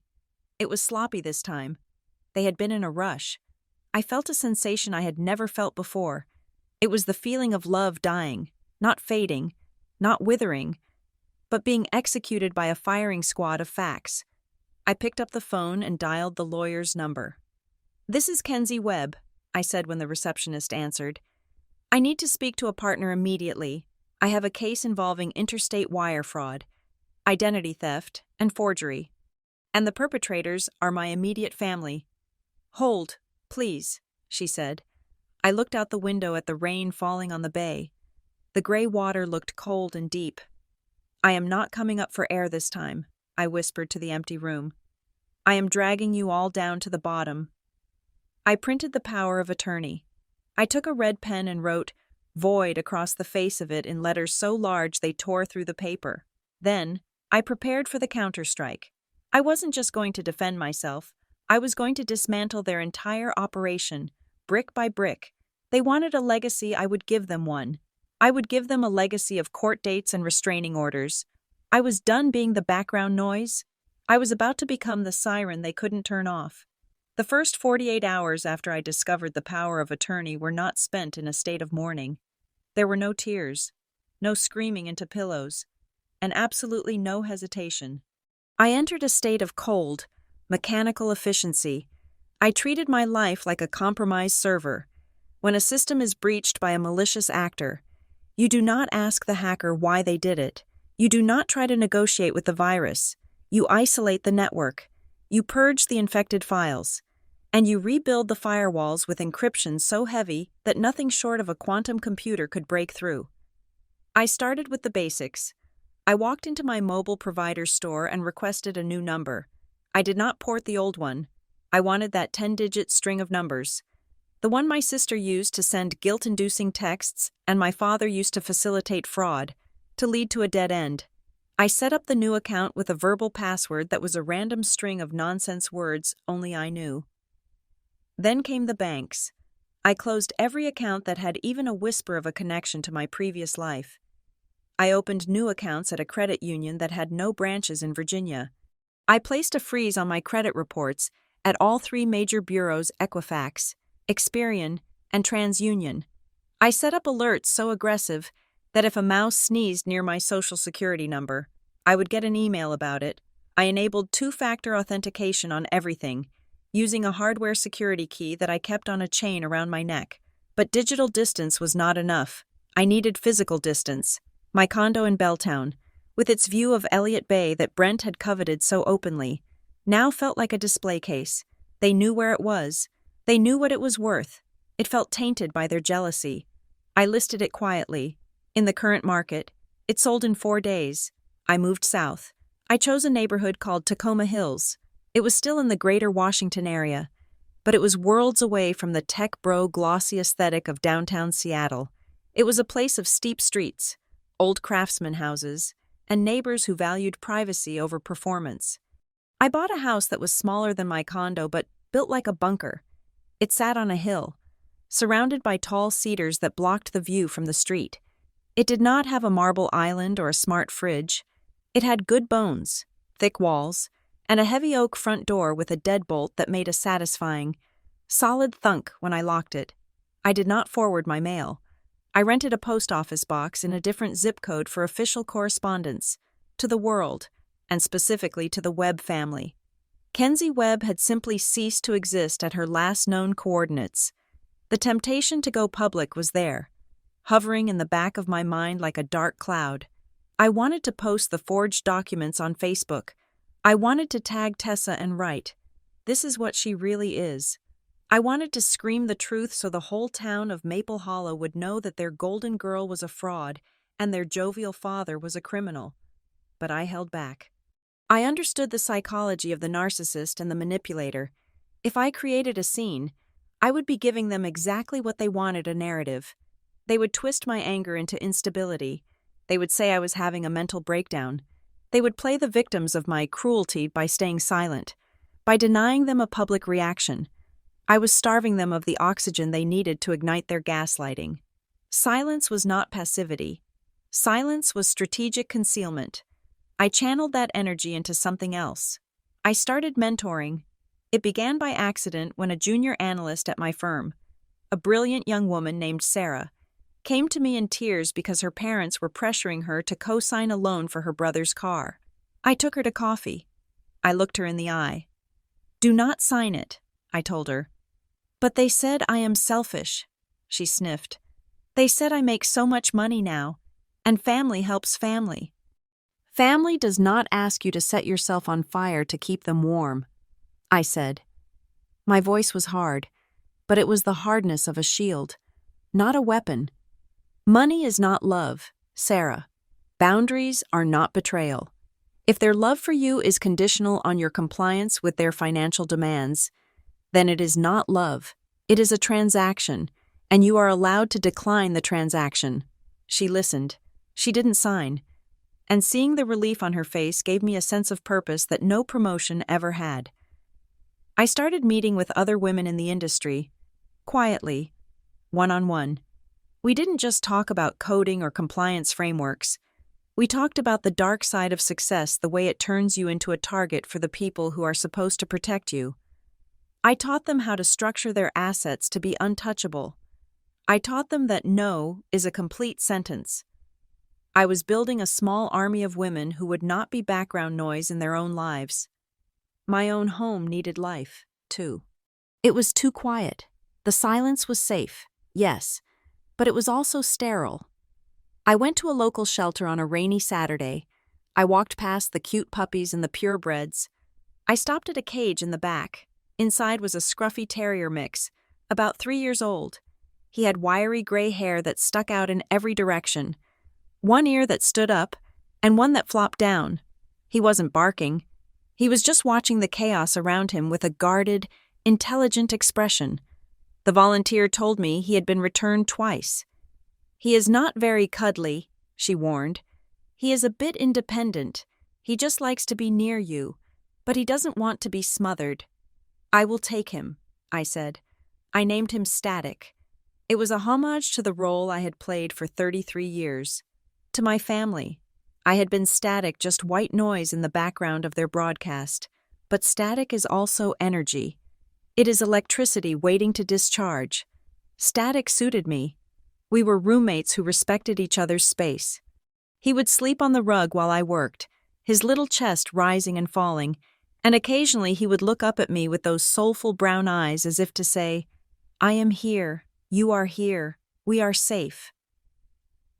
Speaker 1: It was sloppy this time. They had been in a rush. I felt a sensation I had never felt before. It was the feeling of love dying, not fading, not withering, but being executed by a firing squad of facts. I picked up the phone and dialed the lawyer's number. "This is Kenzie Webb," I said when the receptionist answered. "I need to speak to a partner immediately. I have a case involving interstate wire fraud, identity theft, and forgery. And the perpetrators are my immediate family." "Hold, please," she said. I looked out the window at the rain falling on the bay. The gray water looked cold and deep. "I am not coming up for air this time," I whispered to the empty room. "I am dragging you all down to the bottom." I printed the power of attorney. I took a red pen and wrote "void" across the face of it in letters so large they tore through the paper. Then, I prepared for the counterstrike. I wasn't just going to defend myself. I was going to dismantle their entire operation, brick by brick. They wanted a legacy. I would give them one. I would give them a legacy of court dates and restraining orders. I was done being the background noise. I was about to become the siren they couldn't turn off. The first 48 hours after I discovered the power of attorney were not spent in a state of mourning. There were no tears, no screaming into pillows, and absolutely no hesitation. I entered a state of cold, mechanical efficiency. I treated my life like a compromised server. When a system is breached by a malicious actor, you do not ask the hacker why they did it. You do not try to negotiate with the virus. You isolate the network. You purge the infected files. And you rebuild the firewalls with encryption so heavy that nothing short of a quantum computer could break through. I started with the basics. I walked into my mobile provider store and requested a new number. I did not port the old one. I wanted that 10-digit string of numbers. The one my sister used to send guilt-inducing texts and my father used to facilitate fraud, to lead to a dead end. I set up the new account with a verbal password that was a random string of nonsense words only I knew. Then came the banks. I closed every account that had even a whisper of a connection to my previous life. I opened new accounts at a credit union that had no branches in Virginia. I placed a freeze on my credit reports at all 3 major bureaus: Equifax, Experian, and TransUnion. I set up alerts so aggressive that if a mouse sneezed near my social security number, I would get an email about it. I enabled 2-factor authentication on everything, using a hardware security key that I kept on a chain around my neck. But digital distance was not enough. I needed physical distance. My condo in Belltown, with its view of Elliott Bay that Brent had coveted so openly, now felt like a display case. They knew where it was. They knew what it was worth. It felt tainted by their jealousy. I listed it quietly. In the current market, it sold in 4 days. I moved south. I chose a neighborhood called Tacoma Hills. It was still in the greater Washington area, but it was worlds away from the tech bro glossy aesthetic of downtown Seattle. It was a place of steep streets, old craftsman houses, and neighbors who valued privacy over performance. I bought a house that was smaller than my condo but built like a bunker. It sat on a hill, surrounded by tall cedars that blocked the view from the street. It did not have a marble island or a smart fridge. It had good bones, thick walls, and a heavy oak front door with a deadbolt that made a satisfying, solid thunk when I locked it. I did not forward my mail. I rented a post office box in a different zip code for official correspondence, to the world, and specifically to the Webb family. Kenzie Webb had simply ceased to exist at her last known coordinates. The temptation to go public was there, hovering in the back of my mind like a dark cloud. I wanted to post the forged documents on Facebook. I wanted to tag Tessa and write, "This is what she really is." I wanted to scream the truth so the whole town of Maple Hollow would know that their golden girl was a fraud and their jovial father was a criminal. But I held back. I understood the psychology of the narcissist and the manipulator. If I created a scene, I would be giving them exactly what they wanted, a narrative. They would twist my anger into instability. They would say I was having a mental breakdown. They would play the victims of my cruelty by staying silent, by denying them a public reaction. I was starving them of the oxygen they needed to ignite their gaslighting. Silence was not passivity. Silence was strategic concealment. I channeled that energy into something else. I started mentoring. It began by accident when a junior analyst at my firm, a brilliant young woman named Sarah, came to me in tears because her parents were pressuring her to co-sign a loan for her brother's car. I took her to coffee. I looked her in the eye. "Do not sign it," I told her. "But they said I am selfish," she sniffed. "They said I make so much money now, and family helps family." "Family does not ask you to set yourself on fire to keep them warm," I said. My voice was hard, but it was the hardness of a shield, not a weapon. Money is not love, Sarah. Boundaries are not betrayal. If their love for you is conditional on your compliance with their financial demands, then it is not love. It is a transaction, and you are allowed to decline the transaction. She listened. She didn't sign. And seeing the relief on her face gave me a sense of purpose that no promotion ever had. I started meeting with other women in the industry, quietly, one-on-one. We didn't just talk about coding or compliance frameworks. We talked about the dark side of success, the way it turns you into a target for the people who are supposed to protect you. I taught them how to structure their assets to be untouchable. I taught them that no is a complete sentence. I was building a small army of women who would not be background noise in their own lives. My own home needed life, too. It was too quiet. The silence was safe, yes, but it was also sterile. I went to a local shelter on a rainy Saturday. I walked past the cute puppies and the purebreds. I stopped at a cage in the back. Inside was a scruffy terrier mix, about 3 years old. He had wiry gray hair that stuck out in every direction, one ear that stood up, and one that flopped down. He wasn't barking. He was just watching the chaos around him with a guarded, intelligent expression. The volunteer told me he had been returned twice. "He is not very cuddly," she warned. "He is a bit independent. He just likes to be near you, but he doesn't want to be smothered." "I will take him," I said. I named him Static. It was a homage to the role I had played for 33 years. To my family. I had been static, just white noise in the background of their broadcast. But static is also energy. It is electricity waiting to discharge. Static suited me. We were roommates who respected each other's space. He would sleep on the rug while I worked, his little chest rising and falling, and occasionally he would look up at me with those soulful brown eyes as if to say, "I am here, you are here, we are safe."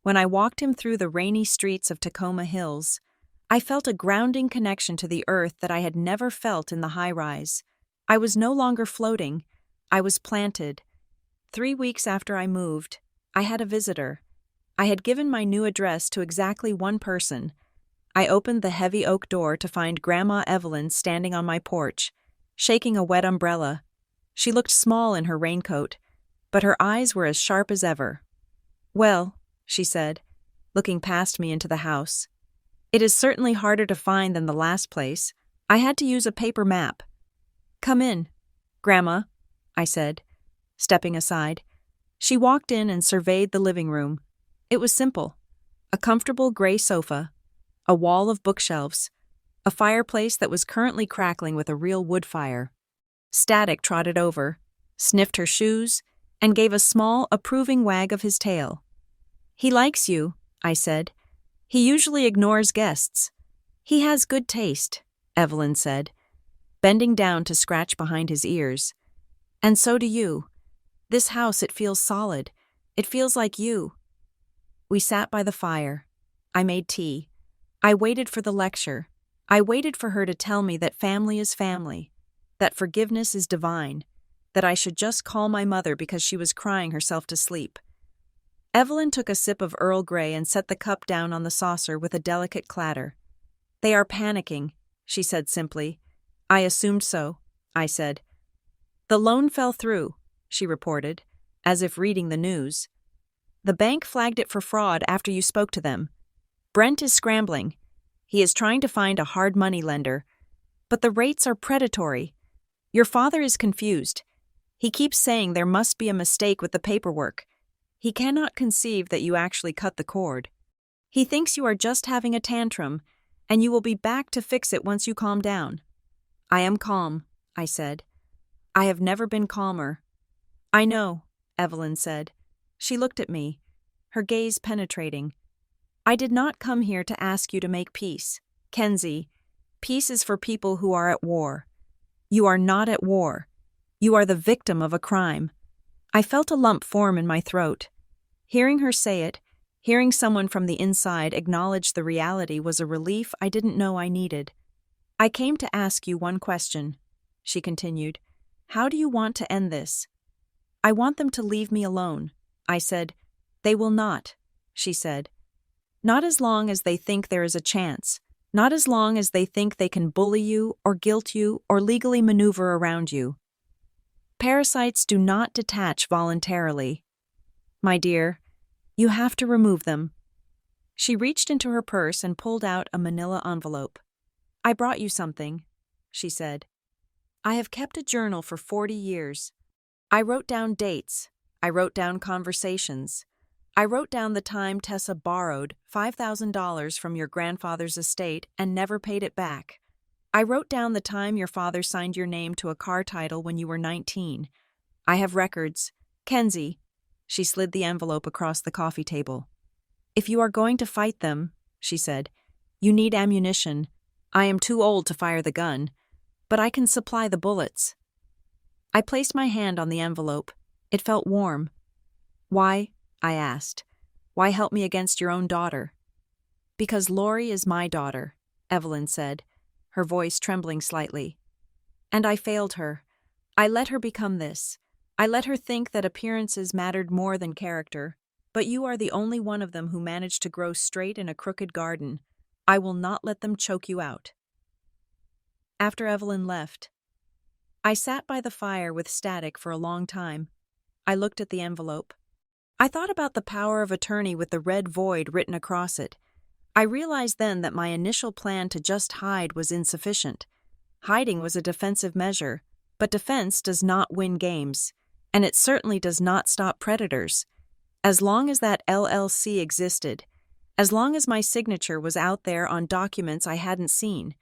Speaker 1: When I walked him through the rainy streets of Tacoma Hills, I felt a grounding connection to the earth that I had never felt in the high-rise. I was no longer floating. I was planted. 3 weeks after I moved, I had a visitor. I had given my new address to exactly one person. I opened the heavy oak door to find Grandma Evelyn standing on my porch, shaking a wet umbrella. She looked small in her raincoat, but her eyes were as sharp as ever. "Well," she said, looking past me into the house, "it is certainly harder to find than the last place. I had to use a paper map." "Come in, Grandma," I said, stepping aside. She walked in and surveyed the living room. It was simple. A comfortable gray sofa, a wall of bookshelves, a fireplace that was currently crackling with a real wood fire. Static trotted over, sniffed her shoes, and gave a small, approving wag of his tail. "He likes you," I said. "He usually ignores guests." "He has good taste," Evelyn said, bending down to scratch behind his ears. "And so do you. This house, it feels solid. It feels like you." We sat by the fire. I made tea. I waited for the lecture. I waited for her to tell me that family is family, that forgiveness is divine, that I should just call my mother because she was crying herself to sleep. Evelyn took a sip of Earl Grey and set the cup down on the saucer with a delicate clatter. "They are panicking," she said simply. "I assumed so," I said. "The loan fell through," she reported, as if reading the news. "The bank flagged it for fraud after you spoke to them. Brent is scrambling. He is trying to find a hard money lender. But the rates are predatory. Your father is confused. He keeps saying there must be a mistake with the paperwork. He cannot conceive that you actually cut the cord. He thinks you are just having a tantrum, and you will be back to fix it once you calm down." "I am calm," I said. "I have never been calmer." "I know," Evelyn said. She looked at me, her gaze penetrating. "I did not come here to ask you to make peace. Kenzie, peace is for people who are at war. You are not at war. You are the victim of a crime." I felt a lump form in my throat. Hearing her say it, hearing someone from the inside acknowledge the reality was a relief I didn't know I needed. "I came to ask you one question," she continued. "How do you want to end this?" "I want them to leave me alone," I said. "They will not," she said. "Not as long as they think there is a chance. Not as long as they think they can bully you or guilt you or legally maneuver around you. Parasites do not detach voluntarily. My dear, you have to remove them." She reached into her purse and pulled out a manila envelope. "I brought you something," she said. "I have kept a journal for 40 years. I wrote down dates. I wrote down conversations. I wrote down the time Tessa borrowed $5,000 from your grandfather's estate and never paid it back. I wrote down the time your father signed your name to a car title when you were 19. I have records. Kenzie," she slid the envelope across the coffee table. "If you are going to fight them," she said, "you need ammunition. I am too old to fire the gun, but I can supply the bullets." I placed my hand on the envelope. It felt warm. "Why?" I asked. "Why help me against your own daughter?" "Because Lori is my daughter," Evelyn said, her voice trembling slightly. "And I failed her. I let her become this. I let her think that appearances mattered more than character. But you are the only one of them who managed to grow straight in a crooked garden. I will not let them choke you out." After Evelyn left, I sat by the fire with Static for a long time. I looked at the envelope. I thought about the power of attorney with the red void written across it. I realized then that my initial plan to just hide was insufficient. Hiding was a defensive measure, but defense does not win games, and it certainly does not stop predators. As long as that LLC existed, as long as my signature was out there on documents I hadn't seen,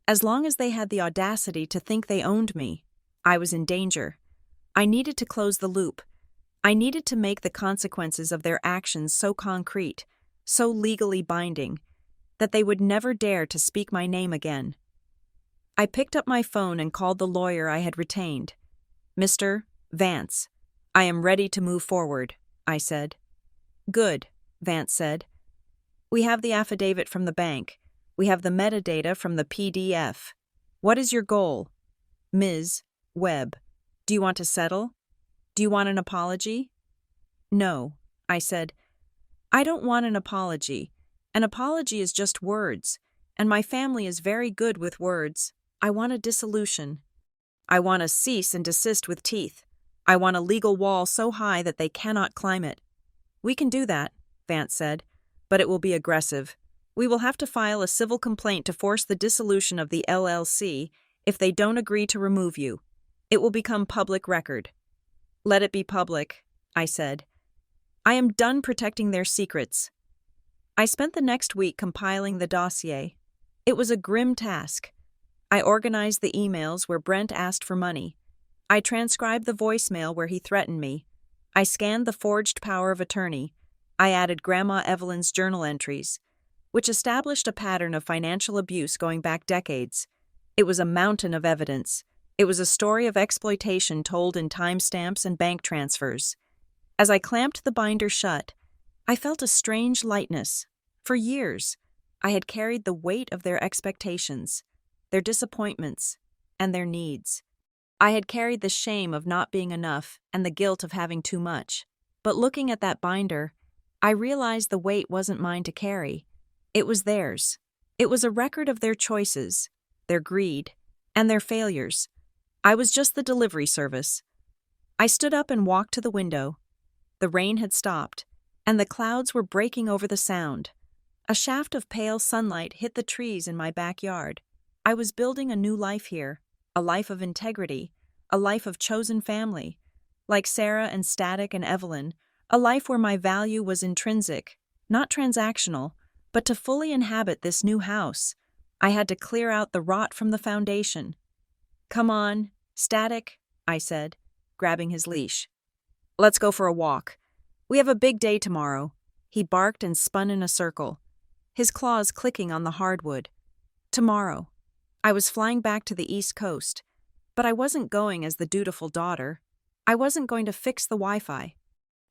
Speaker 1: as long as they had the audacity to think they owned me, I was in danger. I needed to close the loop. I needed to make the consequences of their actions so concrete, so legally binding, that they would never dare to speak my name again. I picked up my phone and called the lawyer I had retained. "Mr. Vance, I am ready to move forward," I said. "Good," Vance said. "We have the affidavit from the bank. We have the metadata from the PDF. What is your goal? Ms. Webb, do you want to settle? Do you want an apology?" "No," I said. I don't want an apology. An apology is just words, and my family is very good with words. I want a dissolution. I want a cease and desist with teeth. I want a legal wall so high that they cannot climb it. We can do that, Vance said, but it will be aggressive. We will have to file a civil complaint to force the dissolution of the LLC if they don't agree to remove you. It will become public record. Let it be public, I said. I am done protecting their secrets. I spent the next week compiling the dossier. It was a grim task. I organized the emails where Brent asked for money. I transcribed the voicemail where he threatened me. I scanned the forged power of attorney. I added Grandma Evelyn's journal entries, which established a pattern of financial abuse going back decades. It was a mountain of evidence. It was a story of exploitation told in timestamps and bank transfers. As I clamped the binder shut, I felt a strange lightness. For years, I had carried the weight of their expectations, their disappointments, and their needs. I had carried the shame of not being enough and the guilt of having too much. But looking at that binder, I realized the weight wasn't mine to carry. It was theirs. It was a record of their choices, their greed, and their failures. I was just the delivery service. I stood up and walked to the window. The rain had stopped, and the clouds were breaking over the sound. A shaft of pale sunlight hit the trees in my backyard. I was building a new life here, a life of integrity, a life of chosen family. Like Sarah and Static and Evelyn, a life where my value was intrinsic, not transactional, but to fully inhabit this new house, I had to clear out the rot from the foundation. Come on, Static, I said, grabbing his leash. Let's go for a walk. We have a big day tomorrow. He barked and spun in a circle, his claws clicking on the hardwood. Tomorrow. I was flying back to the East Coast, but I wasn't going as the dutiful daughter. I wasn't going to fix the Wi-Fi.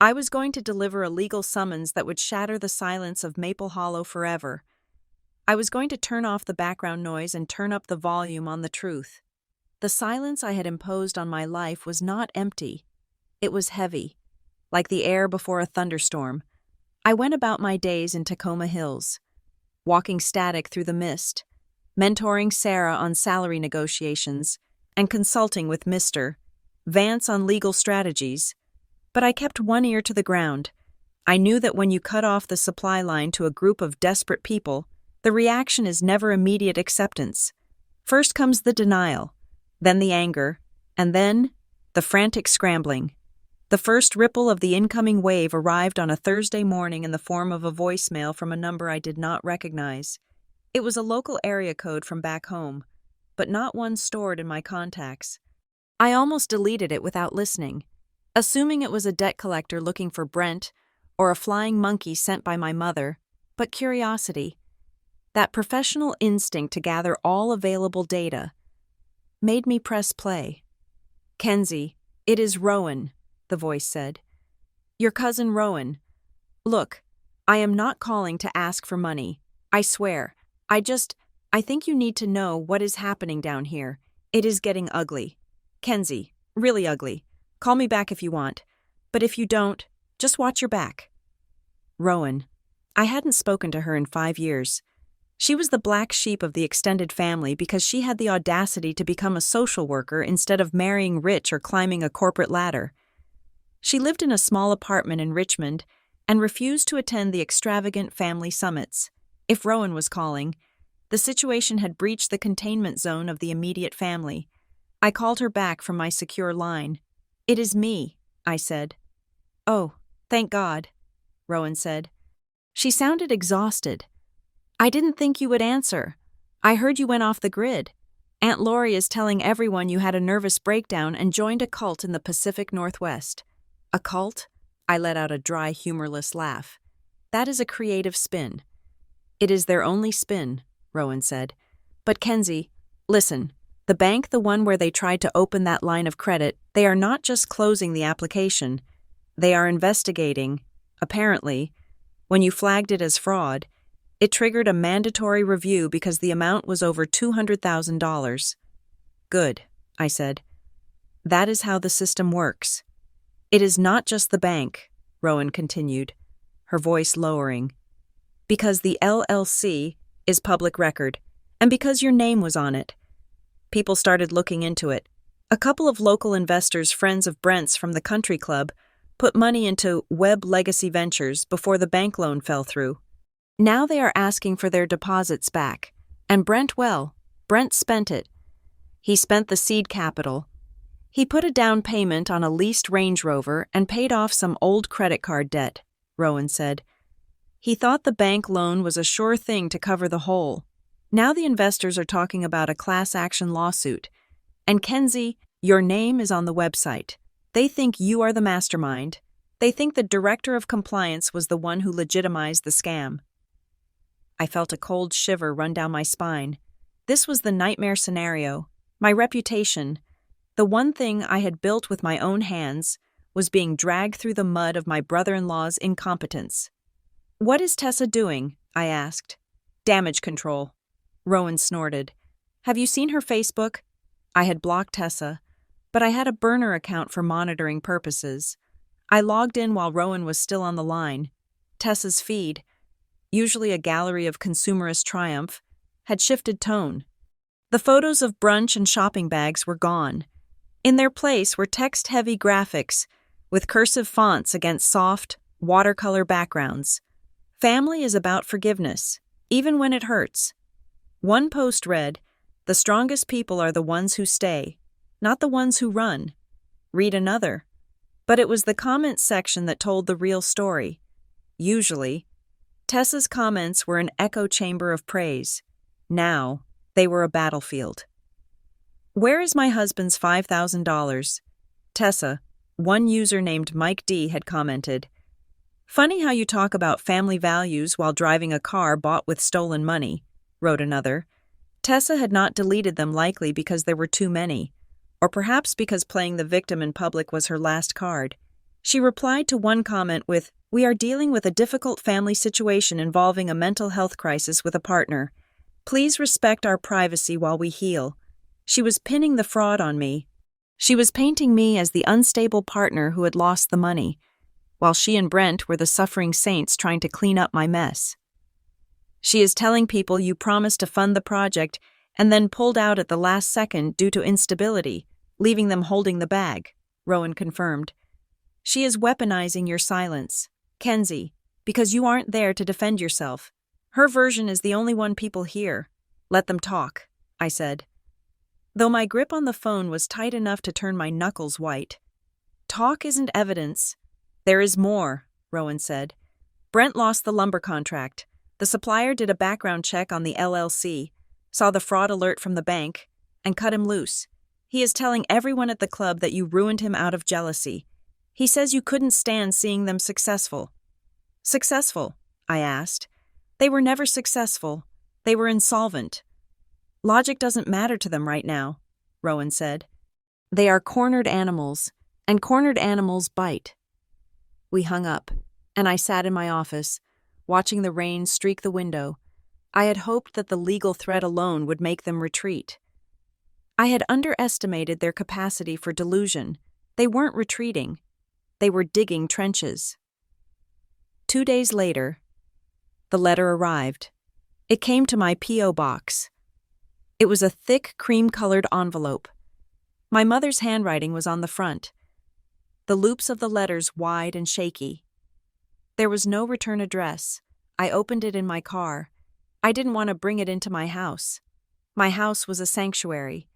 Speaker 1: I was going to deliver a legal summons that would shatter the silence of Maple Hollow forever. I was going to turn off the background noise and turn up the volume on the truth. The silence I had imposed on my life was not empty. It was heavy, like the air before a thunderstorm. I went about my days in Tacoma Hills, walking Static through the mist, mentoring Sarah on salary negotiations, and consulting with Mr. Vance on legal strategies. But I kept one ear to the ground. I knew that when you cut off the supply line to a group of desperate people, the reaction is never immediate acceptance. First comes the denial, then the anger, and then the frantic scrambling. The first ripple of the incoming wave arrived on a Thursday morning in the form of a voicemail from a number I did not recognize. It was a local area code from back home, but not one stored in my contacts. I almost deleted it without listening, assuming it was a debt collector looking for Brent or a flying monkey sent by my mother, but curiosity, that professional instinct to gather all available data, made me press play. Kenzie, it is Rowan, the voice said. Your cousin Rowan. Look, I am not calling to ask for money. I swear. I think you need to know what is happening down here. It is getting ugly. Kenzie, really ugly. Call me back if you want. But if you don't, just watch your back. Rowan. I hadn't spoken to her in 5 years. She was the black sheep of the extended family because she had the audacity to become a social worker instead of marrying rich or climbing a corporate ladder. She lived in a small apartment in Richmond and refused to attend the extravagant family summits. If Rowan was calling, the situation had breached the containment zone of the immediate family. I called her back from my secure line. It is me, I said. Oh, thank God, Rowan said. She sounded exhausted. I didn't think you would answer. I heard you went off the grid. Aunt Lori is telling everyone you had a nervous breakdown and joined a cult in the Pacific Northwest. A cult? I let out a dry, humorless laugh. That is a creative spin. It is their only spin, Rowan said. But Kenzie, listen, the bank, the one where they tried to open that line of credit, they are not just closing the application. They are investigating. Apparently, when you flagged it as fraud, it triggered a mandatory review because the amount was over $200,000. Good, I said. That is how the system works. It is not just the bank, Rowan continued. her voice lowering. Because the LLC is public record, and because your name was on it. People started looking into it. A couple of local investors, friends of Brent's from the country club, put money into Web Legacy Ventures before the bank loan fell through. Now they are asking for their deposits back. And Brent spent it. He spent the seed capital. He put a down payment on a leased Range Rover and paid off some old credit card debt, Rowan said. He thought the bank loan was a sure thing to cover the hole. Now the investors are talking about a class action lawsuit. And Kenzie, your name is on the website. They think you are the mastermind. They think the director of compliance was the one who legitimized the scam. I felt a cold shiver run down my spine. This was the nightmare scenario. My reputation, the one thing I had built with my own hands, was being dragged through the mud of my brother-in-law's incompetence. "What is Tessa doing?" I asked. "Damage control." Rowan snorted. "Have you seen her Facebook?" I had blocked Tessa, but I had a burner account for monitoring purposes. I logged in while Rowan was still on the line. Tessa's feed, usually a gallery of consumerist triumph, had shifted tone. The photos of brunch and shopping bags were gone. In their place were text-heavy graphics with cursive fonts against soft, watercolor backgrounds. Family is about forgiveness, even when it hurts. One post read, "The strongest people are the ones who stay, not the ones who run." Read another. But it was the comments section that told the real story. Usually, Tessa's comments were an echo chamber of praise. Now, they were a battlefield. "Where is my husband's $5,000? Tessa, one user named Mike D. had commented. "Funny how you talk about family values while driving a car bought with stolen money," wrote another. Tessa had not deleted them, likely because there were too many, or perhaps because playing the victim in public was her last card. She replied to one comment with, "We are dealing with a difficult family situation involving a mental health crisis with a partner. Please respect our privacy while we heal." She was pinning the fraud on me. She was painting me as the unstable partner who had lost the money, while she and Brent were the suffering saints trying to clean up my mess. "She is telling people you promised to fund the project and then pulled out at the last second due to instability, leaving them holding the bag," Rowan confirmed. "She is weaponizing your silence, Kenzie, because you aren't there to defend yourself. Her version is the only one people hear. Let them talk," I said. Though my grip on the phone was tight enough to turn my knuckles white. "Talk isn't evidence. There is more," Rowan said. "Brent lost the lumber contract. The supplier did a background check on the LLC, saw the fraud alert from the bank, and cut him loose. He is telling everyone at the club that you ruined him out of jealousy. He says you couldn't stand seeing them successful." "Successful?" I asked. "They were never successful. They were insolvent." "Logic doesn't matter to them right now," Rowan said. "They are cornered animals, and cornered animals bite." We hung up, and I sat in my office, watching the rain streak the window. I had hoped that the legal threat alone would make them retreat. I had underestimated their capacity for delusion. They weren't retreating. They were digging trenches. 2 days later, the letter arrived. It came to my P.O. box. It was a thick, cream-colored envelope. My mother's handwriting was on the front, the loops of the letters wide and shaky. There was no return address. I opened it in my car. I didn't want to bring it into my house. My house was a sanctuary.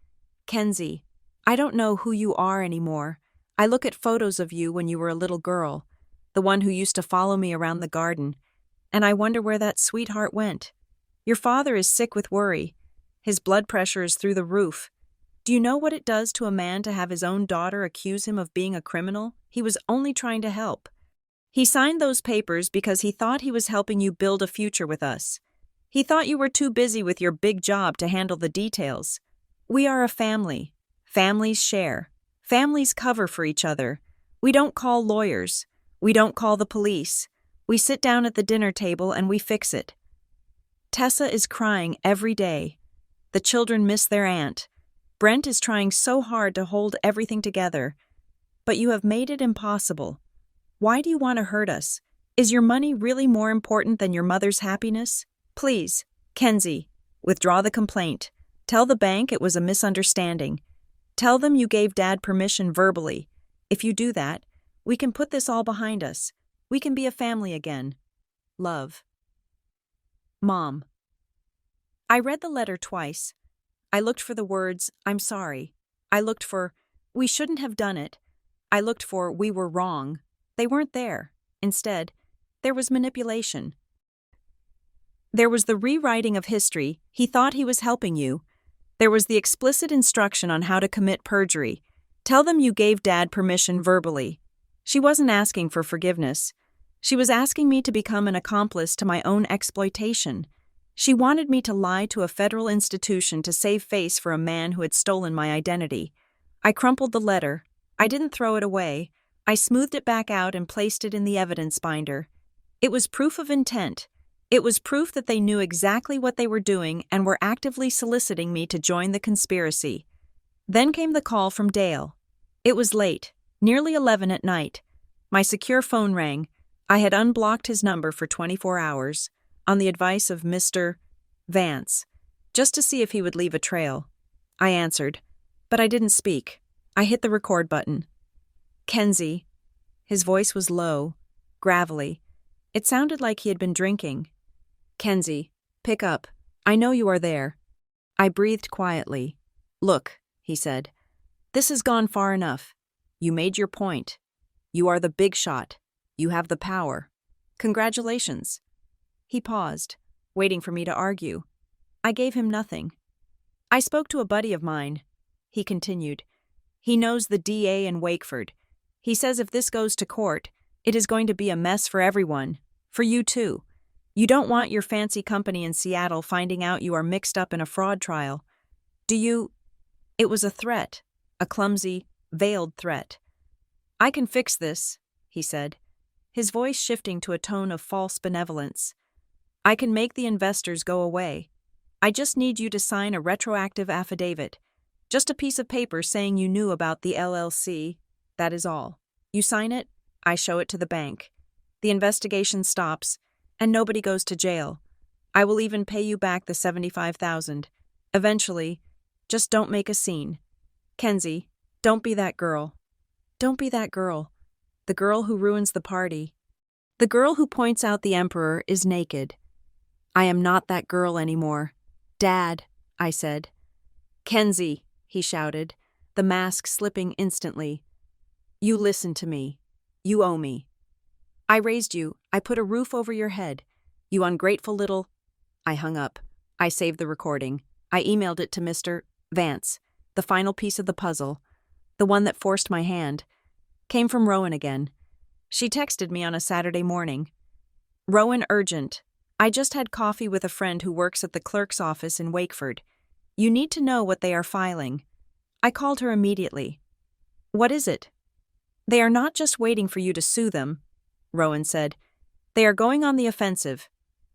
Speaker 1: "Kenzie, I don't know who you are anymore. I look at photos of you when you were a little girl, the one who used to follow me around the garden, and I wonder where that sweetheart went. Your father is sick with worry. His blood pressure is through the roof. Do you know what it does to a man to have his own daughter accuse him of being a criminal? He was only trying to help. He signed those papers because he thought he was helping you build a future with us. He thought you were too busy with your big job to handle the details. We are a family. Families share. Families cover for each other. We don't call lawyers. We don't call the police. We sit down at the dinner table and we fix it. Tessa is crying every day. The children miss their aunt. Brent is trying so hard to hold everything together. But you have made it impossible. Why do you want to hurt us? Is your money really more important than your mother's happiness? Please, Kenzie, withdraw the complaint. Tell the bank it was a misunderstanding. Tell them you gave Dad permission verbally. If you do that, we can put this all behind us. We can be a family again. Love. Mom. I read the letter twice. I looked for the words, "I'm sorry." I looked for, "We shouldn't have done it." I looked for, "We were wrong." They weren't there. Instead, there was manipulation. There was the rewriting of history. He thought he was helping you. There was the explicit instruction on how to commit perjury. Tell them you gave Dad permission verbally. She wasn't asking for forgiveness. She was asking me to become an accomplice to my own exploitation. She wanted me to lie to a federal institution to save face for a man who had stolen my identity. I crumpled the letter. I didn't throw it away. I smoothed it back out and placed it in the evidence binder. It was proof of intent. It was proof that they knew exactly what they were doing and were actively soliciting me to join the conspiracy. Then came the call from Dale. It was late, nearly 11 at night. My secure phone rang. I had unblocked his number for 24 hours, on the advice of Mr. Vance, just to see if he would leave a trail. I answered, but I didn't speak. I hit the record button. Kenzie. His voice was low, gravelly. It sounded like he had been drinking. Kenzie, pick up. I know you are there. I breathed quietly. Look, he said. This has gone far enough. You made your point. You are the big shot. You have the power. Congratulations. He paused, waiting for me to argue. I gave him nothing. I spoke to a buddy of mine. He continued. He knows the DA in Wakeford. He says if this goes to court, it is going to be a mess for everyone. For you too. You don't want your fancy company in Seattle finding out you are mixed up in a fraud trial. Do you? It was a threat, a clumsy, veiled threat. I can fix this, he said, his voice shifting to a tone of false benevolence. I can make the investors go away. I just need you to sign a retroactive affidavit. Just a piece of paper saying you knew about the LLC. That is all. You sign it, I show it to the bank. The investigation stops, and nobody goes to jail. I will even pay you back the $75,000. Eventually, just don't make a scene. Kenzie, don't be that girl. Don't be that girl. The girl who ruins the party. The girl who points out the emperor is naked. I am not that girl anymore. Dad, I said. Kenzie, he shouted, the mask slipping instantly. You listen to me. You owe me. I raised you. I put a roof over your head. You ungrateful little... I hung up. I saved the recording. I emailed it to Mr. Vance. The final piece of the puzzle, the one that forced my hand, came from Rowan again. She texted me on a Saturday morning. Rowan, urgent. I just had coffee with a friend who works at the clerk's office in Wakeford. You need to know what they are filing. I called her immediately. What is it? They are not just waiting for you to sue them, Rowan said. They are going on the offensive.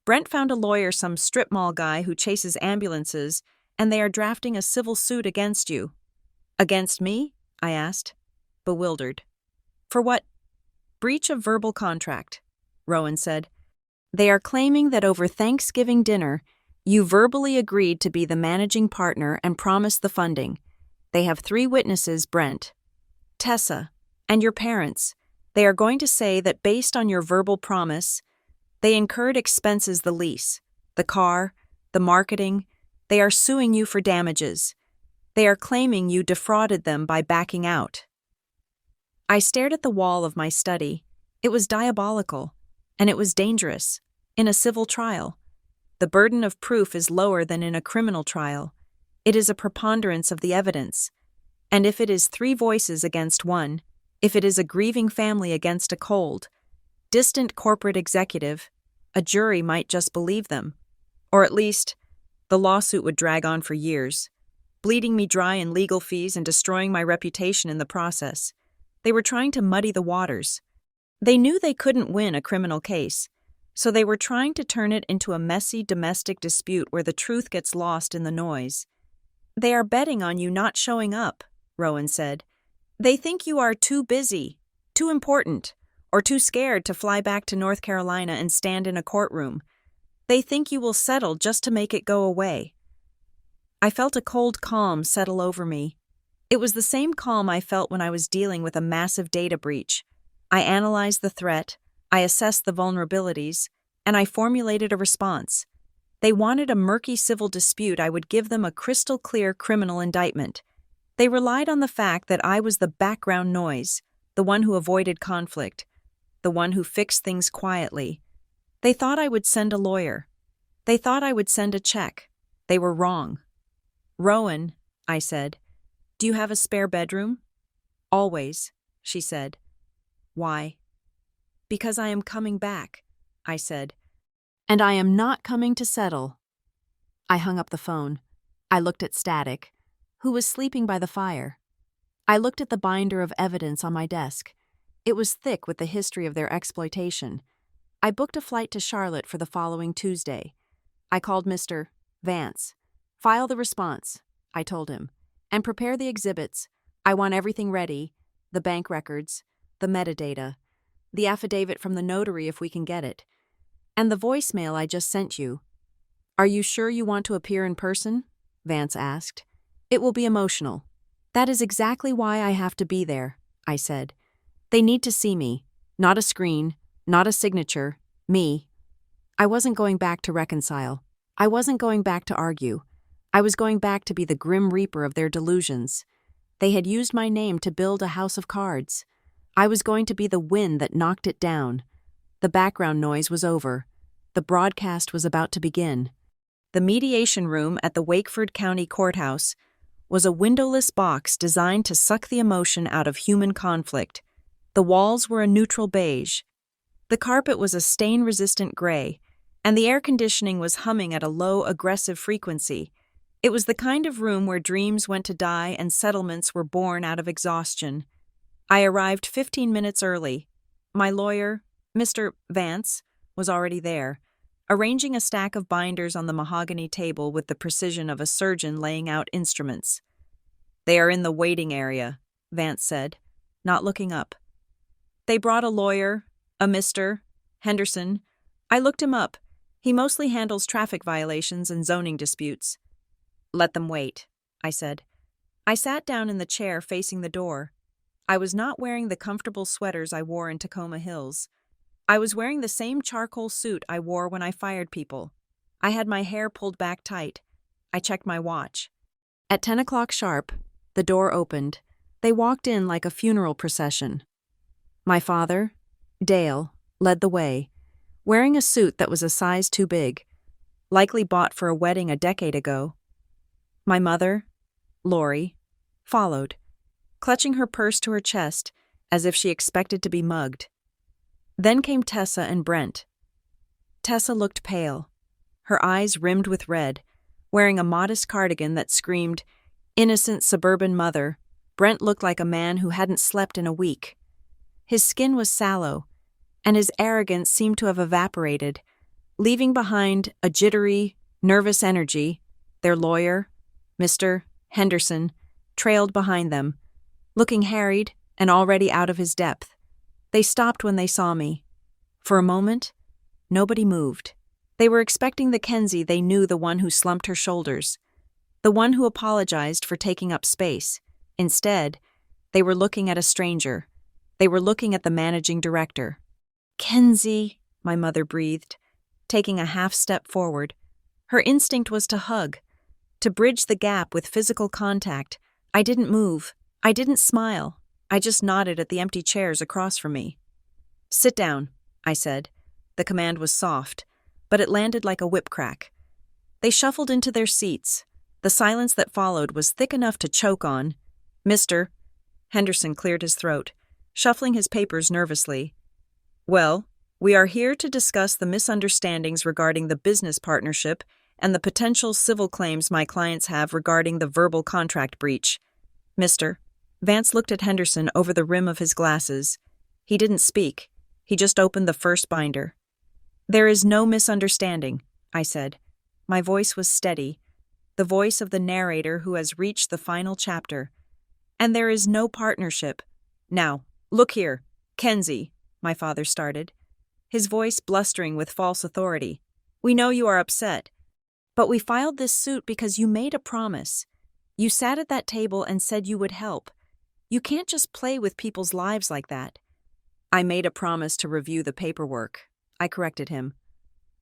Speaker 1: Brent found a lawyer, some strip mall guy who chases ambulances, and they are drafting a civil suit against you. Against me? I asked, bewildered. For what? Breach of verbal contract, Rowan said. They are claiming that over Thanksgiving dinner, you verbally agreed to be the managing partner and promised the funding. They have 3 witnesses, Brent, Tessa, and your parents. They are going to say that based on your verbal promise, they incurred expenses, the lease, the car, the marketing. They are suing you for damages. They are claiming you defrauded them by backing out. I stared at the wall of my study. It was diabolical, and it was dangerous. In a civil trial, the burden of proof is lower than in a criminal trial. It is a preponderance of the evidence. And if it is 3 voices against 1, if it is a grieving family against a cold, distant corporate executive, a jury might just believe them. Or at least, the lawsuit would drag on for years, bleeding me dry in legal fees and destroying my reputation in the process. They were trying to muddy the waters. They knew they couldn't win a criminal case, so they were trying to turn it into a messy domestic dispute where the truth gets lost in the noise. They are betting on you not showing up, Rowan said. They think you are too busy, too important, or too scared to fly back to North Carolina and stand in a courtroom. They think you will settle just to make it go away. I felt a cold calm settle over me. It was the same calm I felt when I was dealing with a massive data breach. I analyzed the threat, I assessed the vulnerabilities, and I formulated a response. They wanted a murky civil dispute. I would give them a crystal-clear criminal indictment. They relied on the fact that I was the background noise, the one who avoided conflict, the one who fixed things quietly. They thought I would send a lawyer. They thought I would send a check. They were wrong. "Rowan," I said, "do you have a spare bedroom?" "Always," she said. "Why?" "Because I am coming back," I said. "And I am not coming to settle." I hung up the phone. I looked at Static, who was sleeping by the fire. I looked at the binder of evidence on my desk. It was thick with the history of their exploitation. I booked a flight to Charlotte for the following Tuesday. I called Mr. Vance. "File the response," I told him, "and prepare the exhibits. I want everything ready, the bank records, the metadata, the affidavit from the notary if we can get it, and the voicemail I just sent you." "Are you sure you want to appear in person?" Vance asked. "It will be emotional." "That is exactly why I have to be there," I said. "They need to see me, not a screen, not a signature, me." I wasn't going back to reconcile. I wasn't going back to argue. I was going back to be the grim reaper of their delusions. They had used my name to build a house of cards. I was going to be the wind that knocked it down. The background noise was over. The broadcast was about to begin. The mediation room at the Wakeford County Courthouse was a windowless box designed to suck the emotion out of human conflict. The walls were a neutral beige. The carpet was a stain-resistant gray, and the air conditioning was humming at a low, aggressive frequency. It was the kind of room where dreams went to die and settlements were born out of exhaustion. I arrived 15 minutes early. My lawyer, Mr. Vance, was already there, arranging a stack of binders on the mahogany table with the precision of a surgeon laying out instruments. "They are in the waiting area," Vance said, not looking up. "They brought a lawyer, a Mr. Henderson. I looked him up. He mostly handles traffic violations and zoning disputes." "Let them wait," I said. I sat down in the chair facing the door. I was not wearing the comfortable sweaters I wore in Tacoma Hills. I was wearing the same charcoal suit I wore when I fired people. I had my hair pulled back tight. I checked my watch. At 10 o'clock sharp, the door opened. They walked in like a funeral procession. My father, Dale, led the way, wearing a suit that was a size too big, likely bought for a wedding a decade ago. My mother, Lori, followed, clutching her purse to her chest as if she expected to be mugged. Then came Tessa and Brent. Tessa looked pale, her eyes rimmed with red, wearing a modest cardigan that screamed, "Innocent suburban mother." Brent looked like a man who hadn't slept in a week. His skin was sallow, and his arrogance seemed to have evaporated, leaving behind a jittery, nervous energy. Their lawyer, Mr. Henderson, trailed behind them, looking harried and already out of his depth. They stopped when they saw me. For a moment, nobody moved. They were expecting the Kenzie they knew, the one who slumped her shoulders, the one who apologized for taking up space. Instead, they were looking at a stranger. They were looking at the managing director. "Kenzie," my mother breathed, taking a half step forward. Her instinct was to hug, to bridge the gap with physical contact. I didn't move. I didn't smile. I just nodded at the empty chairs across from me. "Sit down," I said. The command was soft, but it landed like a whip crack. They shuffled into their seats. The silence that followed was thick enough to choke on. "Mr. Henderson cleared his throat, shuffling his papers nervously. "Well, we are here to discuss the misunderstandings regarding the business partnership and the potential civil claims my clients have regarding the verbal contract breach." "Mr." Vance looked at Henderson over the rim of his glasses. He didn't speak. He just opened the first binder. "There is no misunderstanding," I said. My voice was steady, the voice of the narrator who has reached the final chapter. "And there is no partnership. Now, look here, Kenzie." my father started, his voice blustering with false authority. "We know you are upset, but we filed this suit because you made a promise. You sat at that table and said you would help. You can't just play with people's lives like that." "I made a promise to review the paperwork," I corrected him.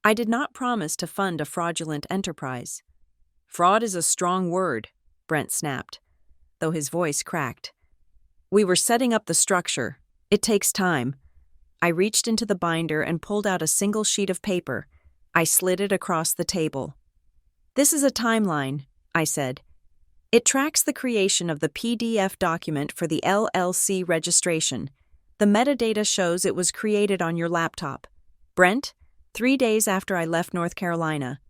Speaker 1: "I did not promise to fund a fraudulent enterprise." "Fraud is a strong word," Brent snapped, though his voice cracked. "We were setting up the structure. It takes time." I reached into the binder and pulled out a single sheet of paper. I slid it across the table. "This is a timeline," I said. "It tracks the creation of the PDF document for the LLC registration. The metadata shows it was created on your laptop, Brent, 3 days after I left North Carolina.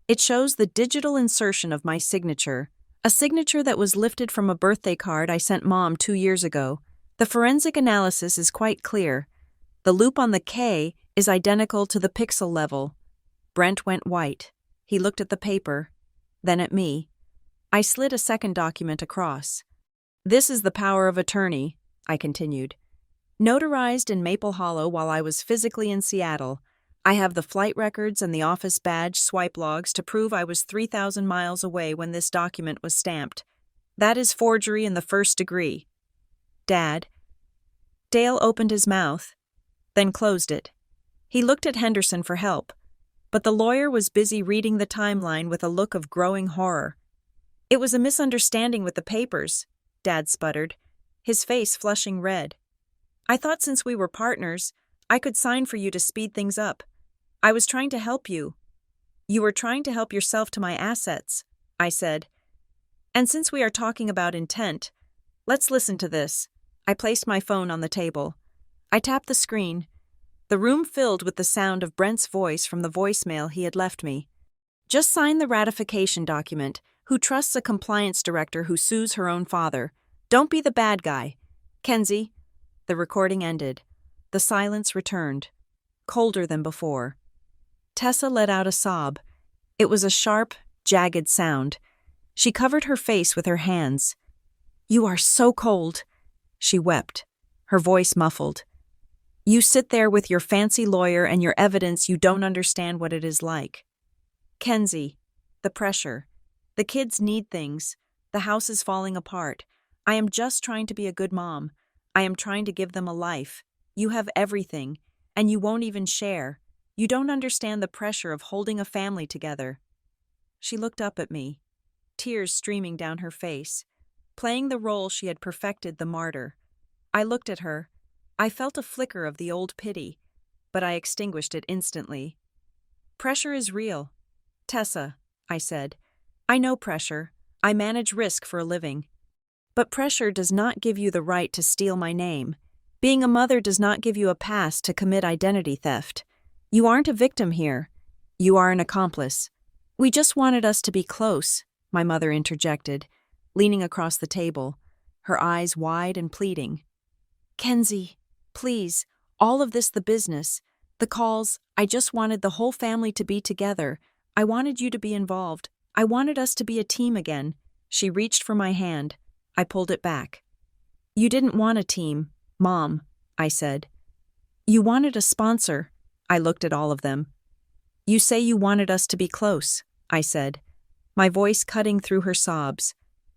Speaker 1: It shows the digital insertion of my signature, a signature that was lifted from a birthday card I sent Mom 2 years ago. The forensic analysis is quite clear. The loop on the K is identical to the pixel level." Brent went white. He looked at the paper, then at me. I slid a second document across. "This is the power of attorney," I continued. "Notarized in Maple Hollow while I was physically in Seattle. I have the flight records and the office badge swipe logs to prove I was 3,000 miles away when this document was stamped. That is forgery in the first degree." "Dad." Dale opened his mouth, then closed it. He looked at Henderson for help, but the lawyer was busy reading the timeline with a look of growing horror. "It was a misunderstanding with the papers," Dad sputtered, his face flushing red. "I thought since we were partners, I could sign for you to speed things up. I was trying to help you." "You were trying to help yourself to my assets," I said. "And since we are talking about intent, let's listen to this." I placed my phone on the table. I tapped the screen. The room filled with the sound of Brent's voice from the voicemail he had left me. "Just sign the ratification document. Who trusts a compliance director who sues her own father? Don't be the bad guy. Kenzie." The recording ended. The silence returned, colder than before. Tessa let out a sob. It was a sharp, jagged sound. She covered her face with her hands. "You are so cold," she wept, her voice muffled. "You sit there with your fancy lawyer and your evidence, you don't understand what it is like." "Kenzie, the pressure. The kids need things. The house is falling apart. I am just trying to be a good mom. I am trying to give them a life. You have everything, and you won't even share. You don't understand the pressure of holding a family together." She looked up at me, tears streaming down her face, playing the role she had perfected, the martyr. I looked at her. I felt a flicker of the old pity, but I extinguished it instantly. "Pressure is real. Tessa," I said. "I know pressure. I manage risk for a living. But pressure does not give you the right to steal my name. Being a mother does not give you a pass to commit identity theft. You aren't a victim here. You are an accomplice." "We just wanted us to be close," my mother interjected, leaning across the table, her eyes wide and pleading. "Kenzie, please, all of this, the business, the calls, I just wanted the whole family to be together. I wanted you to be involved. I wanted us to be a team again." She reached for my hand. I pulled it back. "You didn't want a team, Mom," I said. "You wanted a sponsor." I looked at all of them. "You say you wanted us to be close," I said, my voice cutting through her sobs.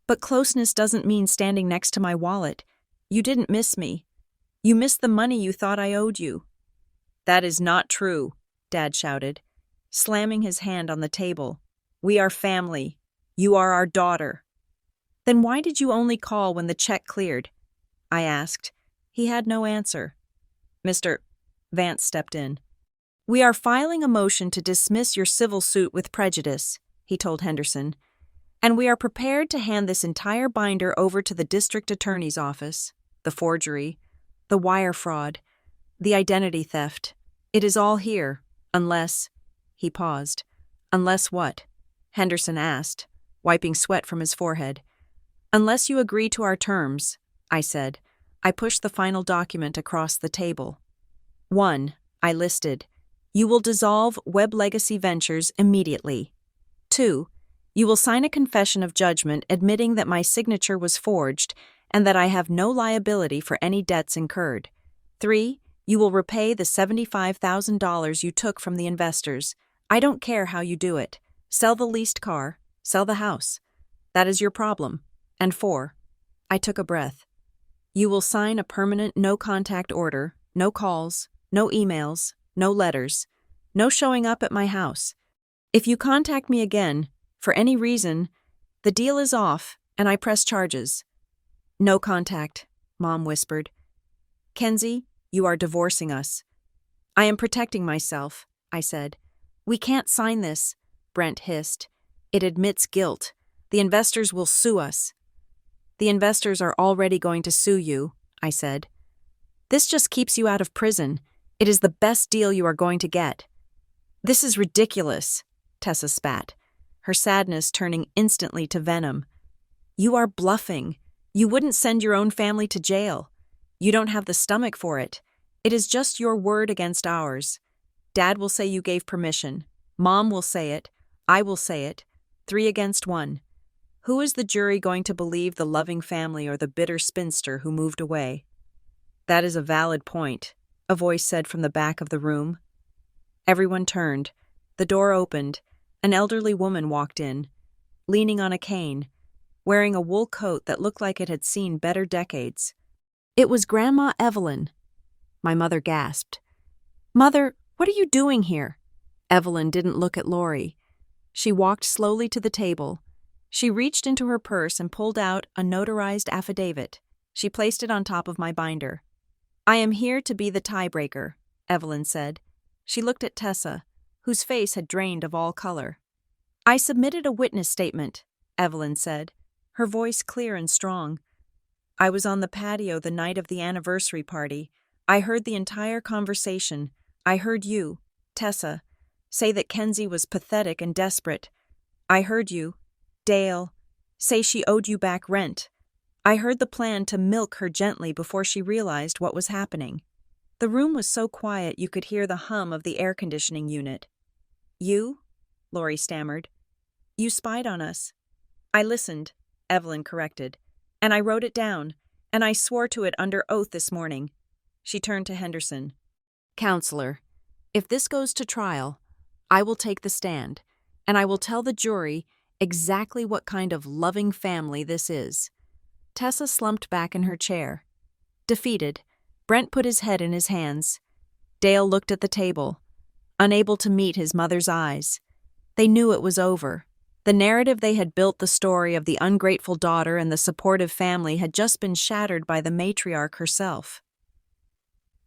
Speaker 1: "But closeness doesn't mean standing next to my wallet. You didn't miss me. You missed the money you thought I owed you." "That is not true," Dad shouted, slamming his hand on the table. "We are family. You are our daughter." "Then why did you only call when the check cleared?" I asked. He had no answer. Mr. Vance stepped in. "We are filing a motion to dismiss your civil suit with prejudice," he told Henderson, "and we are prepared to hand this entire binder over to the district attorney's office. The forgery, the wire fraud, the identity theft. It is all here, unless—" He paused. "Unless what?" Henderson asked, wiping sweat from his forehead. "Unless you agree to our terms," I said. I pushed the final document across the table. 1. I listed. You will dissolve Web Legacy Ventures immediately. 2. You will sign a confession of judgment admitting that my signature was forged and that I have no liability for any debts incurred. 3. You will repay the $75,000 you took from the investors. I don't care how you do it. Sell the leased car, sell the house. That is your problem. And 4. I took a breath. You will sign a permanent no-contact order, no calls, no emails, no letters, no showing up at my house. If you contact me again, for any reason, the deal is off and I press charges. No contact, Mom whispered. Kenzie, you are divorcing us. I am protecting myself, I said. We can't sign this, Brent hissed. It admits guilt. The investors will sue us. The investors are already going to sue you, I said. This just keeps you out of prison. It is the best deal you are going to get. This is ridiculous, Tessa spat, her sadness turning instantly to venom. You are bluffing. You wouldn't send your own family to jail. You don't have the stomach for it. It is just your word against ours. Dad will say you gave permission. Mom will say it. I will say it. 3 against 1. Who is the jury going to believe, the loving family or the bitter spinster who moved away? That is a valid point, a voice said from the back of the room. Everyone turned. The door opened. An elderly woman walked in, leaning on a cane, wearing a wool coat that looked like it had seen better decades. It was Grandma Evelyn. My mother gasped. Mother, what are you doing here? Evelyn didn't look at Lori. She walked slowly to the table. She reached into her purse and pulled out a notarized affidavit. She placed it on top of my binder. I am here to be the tiebreaker, Evelyn said. She looked at Tessa, whose face had drained of all color. I submitted a witness statement, Evelyn said, her voice clear and strong. I was on the patio the night of the anniversary party. I heard the entire conversation. I heard you, Tessa, say that Kenzie was pathetic and desperate. I heard you, Dale, say she owed you back rent. I heard the plan to milk her gently before she realized what was happening. The room was so quiet you could hear the hum of the air conditioning unit. You? Lori stammered. You spied on us. I listened, Evelyn corrected, and I wrote it down, and I swore to it under oath this morning. She turned to Henderson. Counselor, if this goes to trial, I will take the stand, and I will tell the jury exactly what kind of loving family this is. Tessa slumped back in her chair. Defeated, Brent put his head in his hands. Dale looked at the table, unable to meet his mother's eyes. They knew it was over. The narrative they had built, the story of the ungrateful daughter and the supportive family, had just been shattered by the matriarch herself.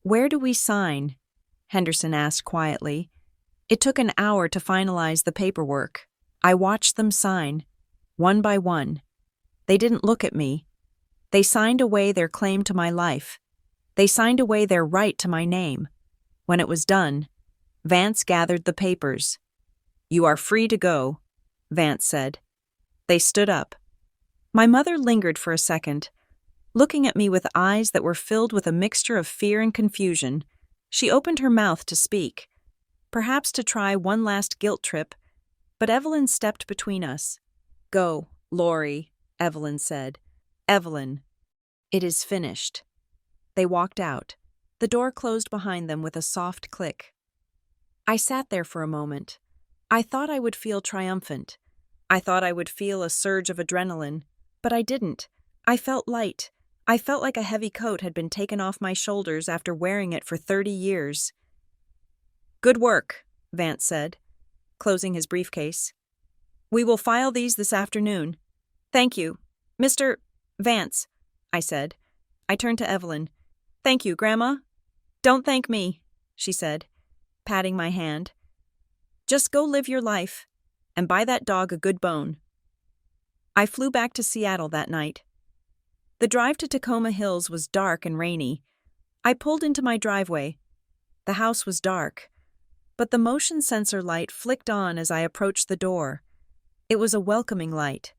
Speaker 1: Where do we sign? Henderson asked quietly. It took an hour to finalize the paperwork. I watched them sign, one by one. They didn't look at me. They signed away their claim to my life. They signed away their right to my name. When it was done, Vance gathered the papers. You are free to go, Vance said. They stood up. My mother lingered for a second, looking at me with eyes that were filled with a mixture of fear and confusion. She opened her mouth to speak, perhaps to try one last guilt trip, but Evelyn stepped between us. Go, Lori, Evelyn said. Evelyn. It is finished. They walked out. The door closed behind them with a soft click. I sat there for a moment. I thought I would feel triumphant. I thought I would feel a surge of adrenaline, but I didn't. I felt light. I felt like a heavy coat had been taken off my shoulders after wearing it for 30 years. Good work, Vance said, closing his briefcase. We will file these this afternoon. Thank you. Mr. Vance, I said. I turned to Evelyn. Thank you, Grandma. Don't thank me, she said, patting my hand. Just go live your life, and buy that dog a good bone. I flew back to Seattle that night. The drive to Tacoma Hills was dark and rainy. I pulled into my driveway. The house was dark, but the motion sensor light flicked on as I approached the door. It was a welcoming light.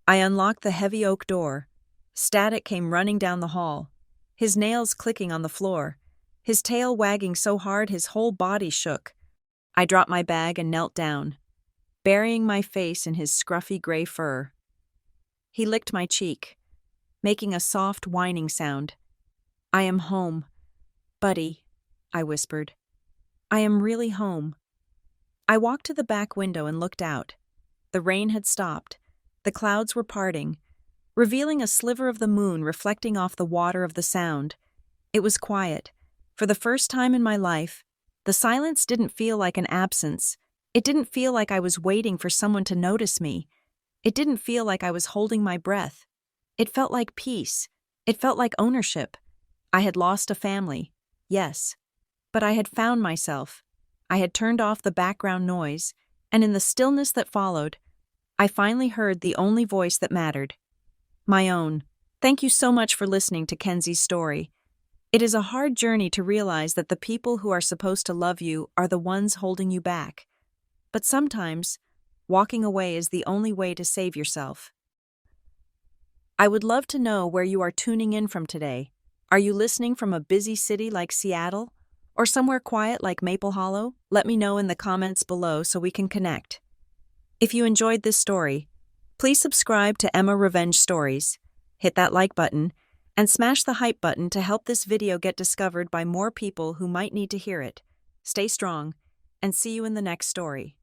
Speaker 1: I unlocked the heavy oak door. Static came running down the hall, his nails clicking on the floor, his tail wagging so hard his whole body shook. I dropped my bag and knelt down, burying my face in his scruffy gray fur. He licked my cheek, making a soft whining sound. I am home, Buddy, I whispered. I am really home. I walked to the back window and looked out. The rain had stopped. The clouds were parting, revealing a sliver of the moon reflecting off the water of the Sound. It was quiet. For the first time in my life, the silence didn't feel like an absence. It didn't feel like I was waiting for someone to notice me. It didn't feel like I was holding my breath. It felt like peace. It felt like ownership. I had lost a family, yes, but I had found myself. I had turned off the background noise, and in the stillness that followed, I finally heard the only voice that mattered. My own. Thank you so much for listening to Kenzie's story. It is a hard journey to realize that the people who are supposed to love you are the ones holding you back. But sometimes, walking away is the only way to save yourself. I would love to know where you are tuning in from today. Are you listening from a busy city like Seattle? Or somewhere quiet like Maple Hollow? Let me know in the comments below so we can connect. If you enjoyed this story, please subscribe to Emma Revenge Stories, hit that like button, and smash the hype button to help this video get discovered by more people who might need to hear it. Stay strong, and see you in the next story.